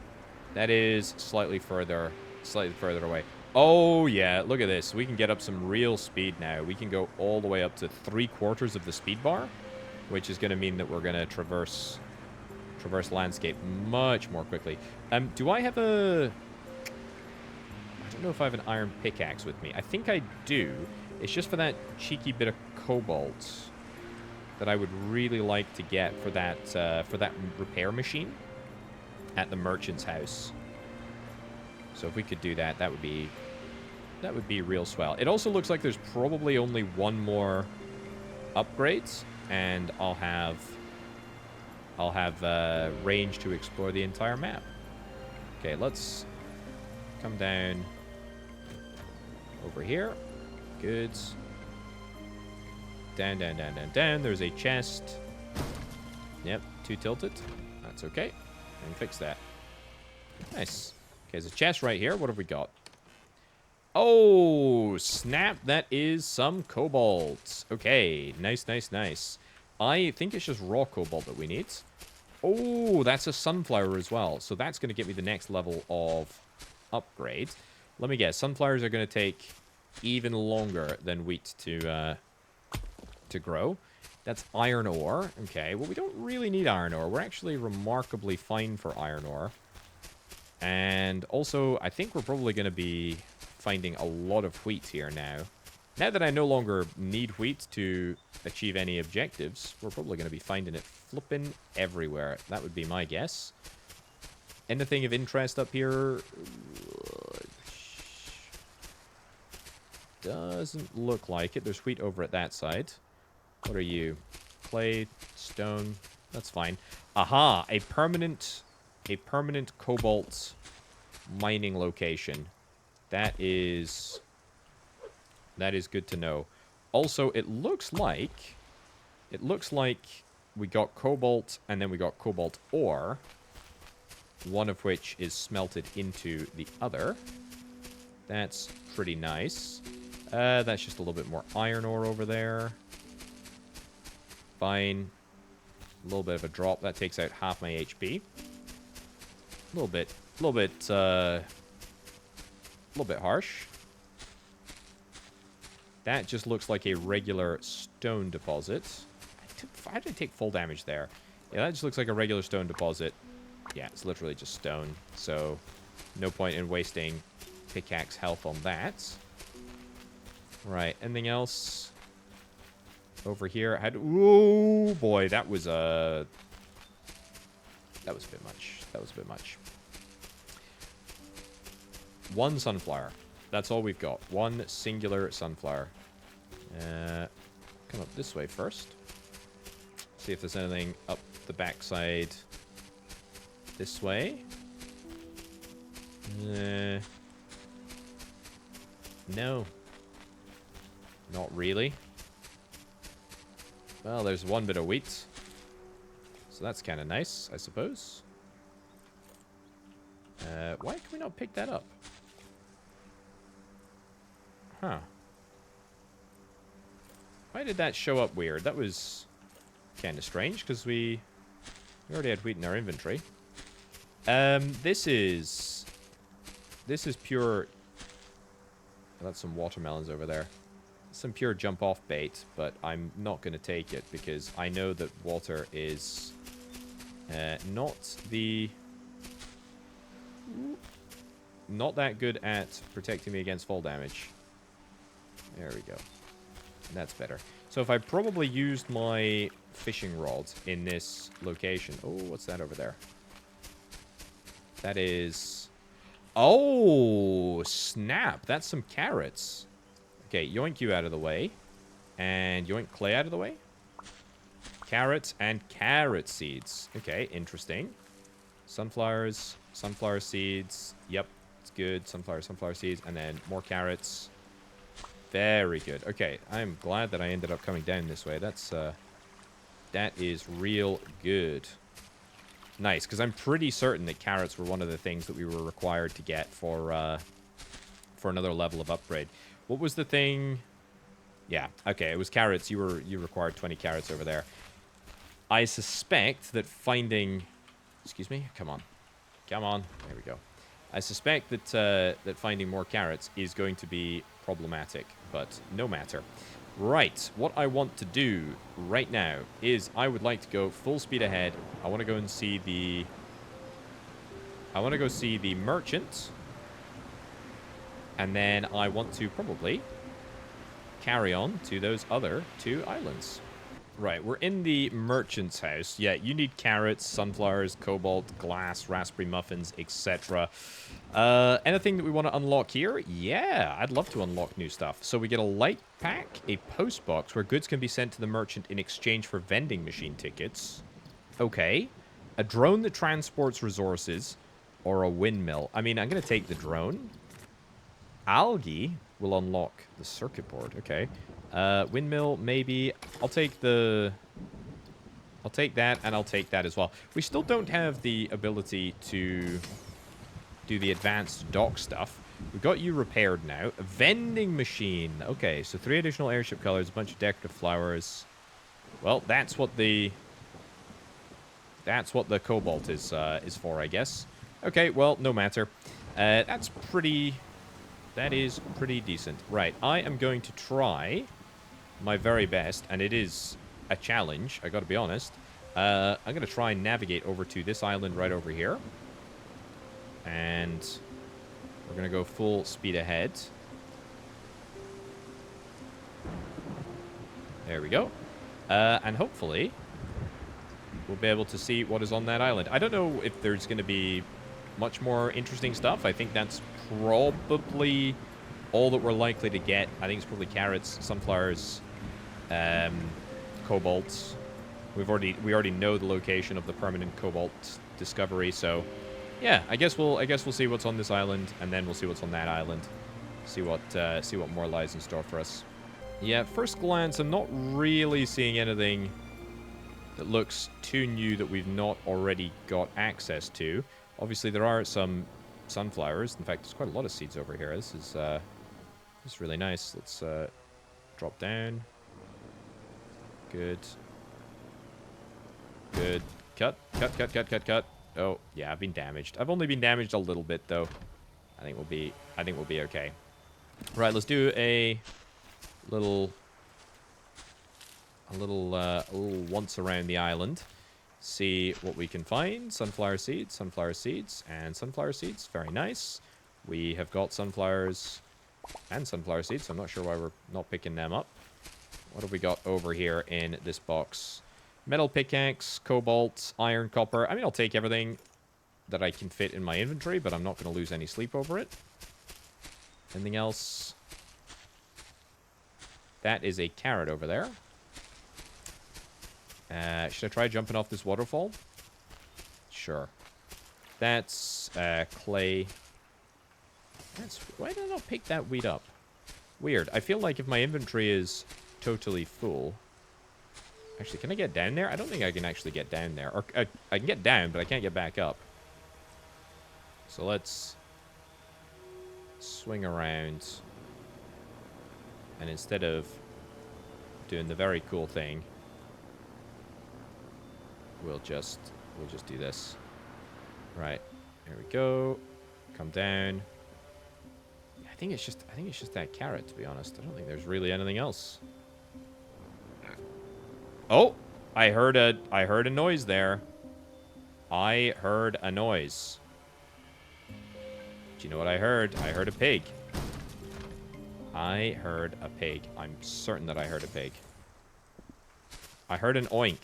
That is slightly further away. Oh, yeah. Look at this. We can get up some real speed now. We can go all the way up to 3/4 of the speed bar, which is going to mean that we're going to traverse landscape much more quickly. Do I have a... I don't know if I have an iron pickaxe with me. I think I do. It's just for that cheeky bit of cobalt that I would really like to get for that repair machine at the merchant's house. So if we could do that, that would be real swell. It also looks like there's probably only one more upgrades, and I'll have range to explore the entire map. Okay, let's come down over here. Good. Down, down, down, down, down. There's a chest. Yep, too tilted. That's okay. I can fix that. Nice. Okay, there's a chest right here. What have we got? Oh, snap. That is some cobalt. Okay, nice, nice, nice. I think it's just raw cobalt that we need. Oh, that's a sunflower as well. So that's going to get me the next level of upgrade. Let me guess. Sunflowers are going to take even longer than wheat to grow. That's iron ore. Okay, well, we don't really need iron ore. We're actually remarkably fine for iron ore. And also, I think we're probably going to be finding a lot of wheat here now. Now that I no longer need wheat to achieve any objectives, we're probably going to be finding it flipping everywhere. That would be my guess. Anything of interest up here? Doesn't look like it. There's wheat over at that side. What are you? Clay, stone. That's fine. Aha! A permanent cobalt mining location. That is good to know. Also, it looks like we got cobalt and then we got cobalt ore, one of which is smelted into the other. That's pretty nice. That's just a little bit more iron ore over there. Fine. A little bit of a drop. That takes out half my HP. A little bit harsh. That just looks like a regular stone deposit. I did take full damage there. Yeah, that just looks like a regular stone deposit. Yeah, it's literally just stone. So, no point in wasting pickaxe health on that. Right, anything else? Over here, oh boy, that was a bit much. That was a bit much. One sunflower. That's all we've got. One singular sunflower. Come up this way first. See if there's anything up the backside this way. No. Not really. Well, there's one bit of wheat. So that's kind of nice, I suppose. Why can we not pick that up? Huh. Why did that show up weird? That was kind of strange, because we already had wheat in our inventory. This is pure... That's some watermelons over there. Some pure jump-off bait, but I'm not going to take it because I know that water is not that good at protecting me against fall damage. There we go. That's better. So if I probably used my fishing rods in this location... Oh, what's that over there? That is... Oh, snap. That's some carrots. Okay, yoink you out of the way. And yoink clay out of the way. Carrots and carrot seeds. Okay, interesting. Sunflowers, sunflower seeds. Yep, it's good. Sunflower seeds. And then more carrots. Very good. Okay, I'm glad that I ended up coming down this way. That is real good. Nice, because I'm pretty certain that carrots were one of the things that we were required to get for another level of upgrade. What was the thing? Yeah, okay, it was carrots. You required 20 carrots over there. I suspect that finding... Excuse me? Come on. Come on. There we go. I suspect that finding more carrots is going to be problematic, but no matter. Right, what I want to do right now is I would like to go full speed ahead. I want to go and see the... I want to go see the merchant. And then I want to probably carry on to those other two islands. Right, we're in the merchant's house. Yeah, you need carrots, sunflowers, cobalt, glass, raspberry muffins, etc. Anything that we want to unlock here? Yeah, I'd love to unlock new stuff. So we get a light pack, a post box where goods can be sent to the merchant in exchange for vending machine tickets. Okay. A drone that transports resources, or a windmill. I mean, I'm going to take the drone. Algae will unlock the circuit board. Okay. Windmill, maybe. I'll take that, and I'll take that as well. We still don't have the ability to do the advanced dock stuff. We've got you repaired now. A vending machine. Okay, so 3 additional airship colors, a bunch of decorative flowers. Well, that's what the cobalt is for, I guess. Okay, well, no matter. That is pretty decent. Right, I am going to try my very best, and it is a challenge, I gotta be honest. I'm gonna try and navigate over to this island right over here. And we're gonna go full speed ahead. There we go. And hopefully we'll be able to see what is on that island. I don't know if there's gonna be much more interesting stuff. I think that's probably all that we're likely to get. I think it's probably carrots, sunflowers, cobalt. We already know the location of the permanent cobalt discovery, so yeah, I guess we'll see what's on this island, and then we'll see what's on that island. See what more lies in store for us. Yeah, at first glance, I'm not really seeing anything that looks too new that we've not already got access to. Obviously, there are some sunflowers. In fact, there's quite a lot of seeds over here. This is really nice. Let's drop down. Good. Good. Cut. Cut, cut, cut, cut, cut. Oh, yeah, I've been damaged. I've only been damaged a little bit, though. I think we'll be okay. Right, let's do a little once around the island. See what we can find. Sunflower seeds, and sunflower seeds. Very nice. We have got sunflowers and sunflower seeds, so I'm not sure why we're not picking them up. What have we got over here in this box? Metal pickaxe, cobalt, iron, copper. I mean, I'll take everything that I can fit in my inventory, but I'm not going to lose any sleep over it. Anything else? That is a carrot over there. Should I try jumping off this waterfall? Sure. That's clay. Why did I not pick that weed up? Weird. I feel like if my inventory is totally full... Actually, can I get down there? I don't think I can actually get down there. Or I can get down, but I can't get back up. So let's swing around. And instead of doing the very cool thing, we'll just do this. Right. Here we go. Come down. I think it's just that carrot, to be honest. I don't think there's really anything else. Oh, I heard a noise there. I heard a noise. Do you know what I heard? I heard a pig. I heard a pig. I'm certain that I heard a pig. I heard an oink.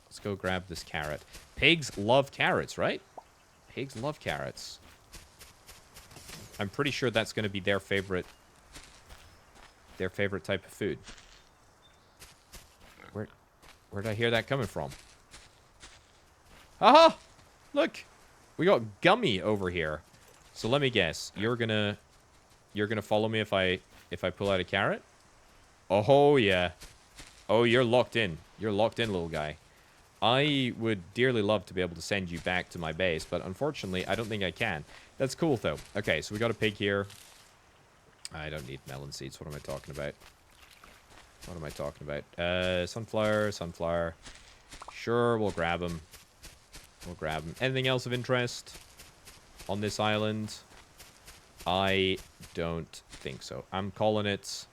Let's go grab this carrot. Pigs love carrots, right? Pigs love carrots. I'm pretty sure that's going to be their favorite type of food. Where did I hear that coming from? Aha! Look! We got Gummy over here. So let me guess. You're gonna follow me if I pull out a carrot? Oh yeah. Oh, you're locked in. You're locked in, little guy. I would dearly love to be able to send you back to my base, but unfortunately, I don't think I can. That's cool, though. Okay, so we got a pig here. I don't need melon seeds. What am I talking about? What am I talking about? Sunflower. Sure, we'll grab them. We'll grab them. Anything else of interest on this island? I don't think so. I'm calling it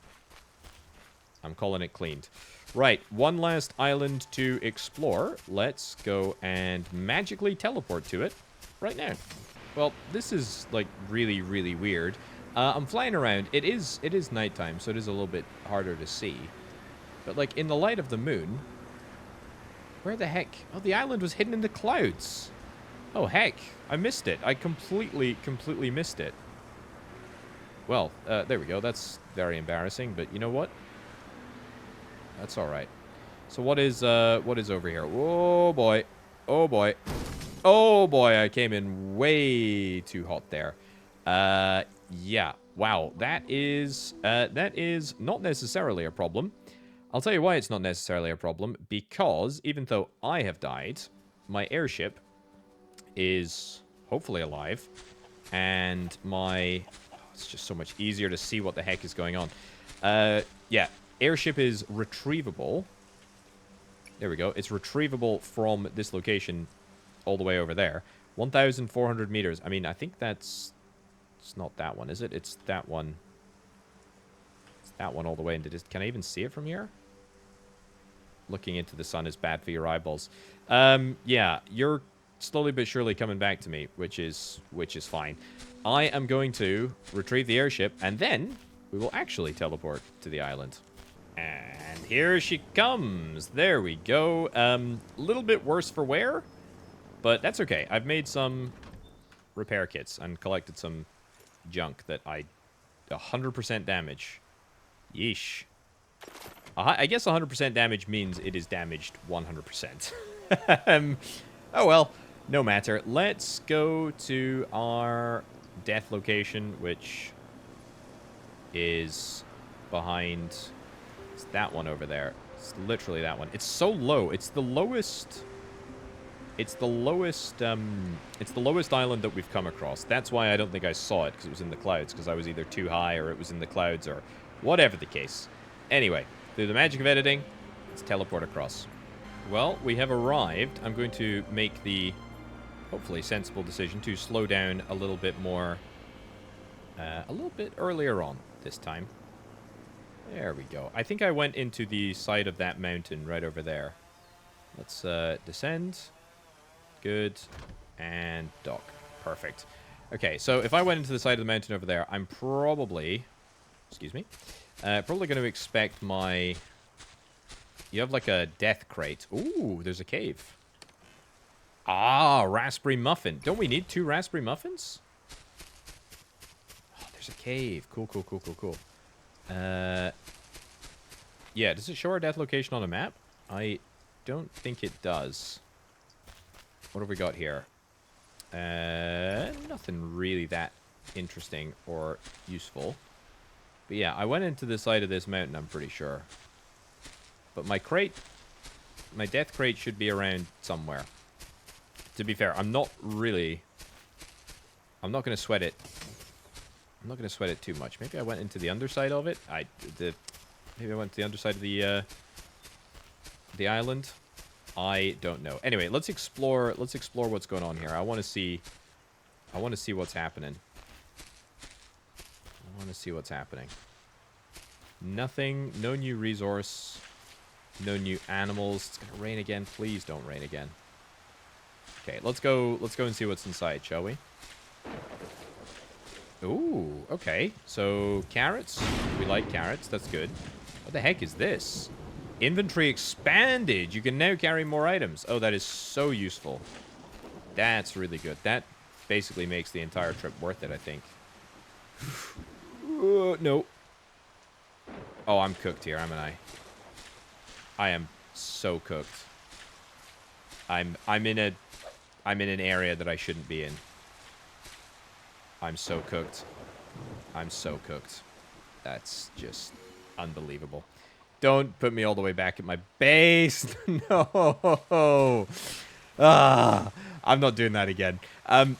cleaned. Right, one last island to explore. Let's go and magically teleport to it right now. Well, this is, like, really, really weird. I'm flying around. It is nighttime, so it is a little bit harder to see. But, like, in the light of the moon... Where the heck? Oh, the island was hidden in the clouds. Oh, heck. I missed it. I completely missed it. Well, there we go. That's very embarrassing, but you know what? That's all right. So what is over here? Oh, boy. Oh, boy. Oh, boy. I came in way too hot there. Yeah. Wow. That is not necessarily a problem. I'll tell you why it's not necessarily a problem. Because even though I have died, my airship is hopefully alive. And it's just so much easier to see what the heck is going on. Yeah. Airship is retrievable. There we go. It's retrievable from this location all the way over there. 1,400 meters. I mean, I think it's not that one, is it? It's that one. It's that one all the way into this. Can I even see it from here? Looking into the sun is bad for your eyeballs. Yeah, you're slowly but surely coming back to me, which is fine. I am going to retrieve the airship, and then we will actually teleport to the island. And here she comes. There we go. A little bit worse for wear, but that's okay. I've made some repair kits and collected some junk that 100% damage. Yeesh. I guess 100% damage means it is damaged 100%. Oh well. No matter. Let's go to our death location, which is behind... It's that one over there. It's literally that one. It's so low. It's the lowest... It's the lowest island that we've come across. That's why I don't think I saw it, because it was in the clouds, because I was either too high or it was in the clouds or whatever the case. Anyway, through the magic of editing, let's teleport across. Well, we have arrived. I'm going to make the, hopefully, sensible decision to slow down a little bit more, a little bit earlier on this time. There we go. I think I went into the side of that mountain right over there. Let's descend. Good. And dock. Perfect. Okay, so if I went into the side of the mountain over there, I'm probably... Excuse me. Probably going to expect my... You have like a death crate. Ooh, there's a cave. Ah, raspberry muffin. Don't we need 2 raspberry muffins? Oh, there's a cave. Cool, cool, cool, cool, cool. Yeah, does it show our death location on a map? I don't think it does. What have we got here? Nothing really that interesting or useful. But yeah, I went into the side of this mountain, I'm pretty sure. But my crate, my death crate should be around somewhere. To be fair, I'm not going to sweat it. I'm not going to sweat it too much. Maybe I went into the underside of it. Maybe I went to the underside of the island. I don't know. Anyway, let's explore what's going on here. I want to see what's happening. Nothing, no new resource, no new animals. It's gonna rain again. Please don't rain again. Okay, let's go and see what's inside, shall we? Ooh, okay. So carrots. We like carrots. That's good. What the heck is this? Inventory expanded. You can now carry more items. Oh, that is so useful. That's really good. That basically makes the entire trip worth it, I think. No. Oh, I'm cooked here, haven't I? I am so cooked. I'm in an area that I shouldn't be in. I'm so cooked. I'm so cooked. That's just unbelievable. Don't put me all the way back at my base. No. Ah, I'm not doing that again.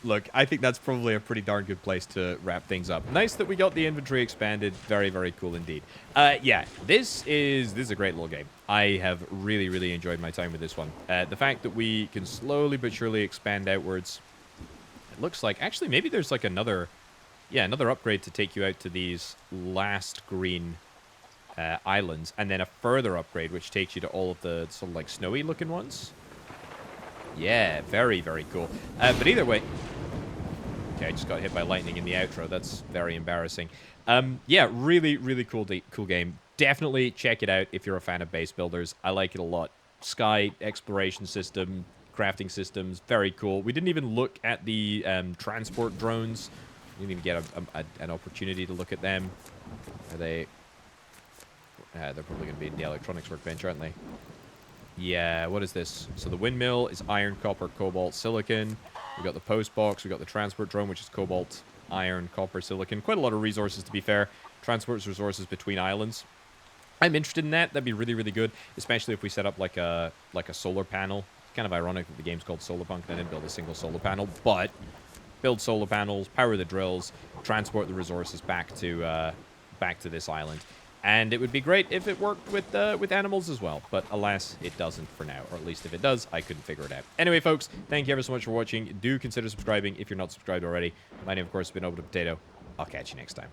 Look, I think that's probably a pretty darn good place to wrap things up. Nice that we got the inventory expanded. Very, very cool indeed. Yeah, this is a great little game. I have really, really enjoyed my time with this one. The fact that we can slowly but surely expand outwards. It looks like, actually, maybe there's like another upgrade to take you out to these last green islands, and then a further upgrade which takes you to all of the sort of like snowy looking ones. Yeah, very, very cool. But either way... Okay, I just got hit by lightning in the outro. That's very embarrassing. Yeah, really, really cool game. Definitely check it out if you're a fan of base builders. I like it a lot. Sky exploration system, crafting systems, very cool. We didn't even look at the transport drones. We didn't even get an opportunity to look at them. Are they... they're probably going to be in the electronics workbench, aren't they? Yeah, what is this? So the windmill is iron, copper, cobalt, silicon. We got the post box. We got the transport drone, which is cobalt, iron, copper, silicon. Quite a lot of resources, to be fair. Transports resources between islands. I'm interested in that. That'd be really, really good, especially if we set up like a solar panel. It's kind of ironic that the game's called Solarpunk and I didn't build a single solar panel, but build solar panels, power the drills, transport the resources back to this island. And it would be great if it worked with animals as well. But alas, it doesn't for now. Or at least if it does, I couldn't figure it out. Anyway, folks, thank you ever so much for watching. Do consider subscribing if you're not subscribed already. My name, of course, has been Orbital Potato. I'll catch you next time.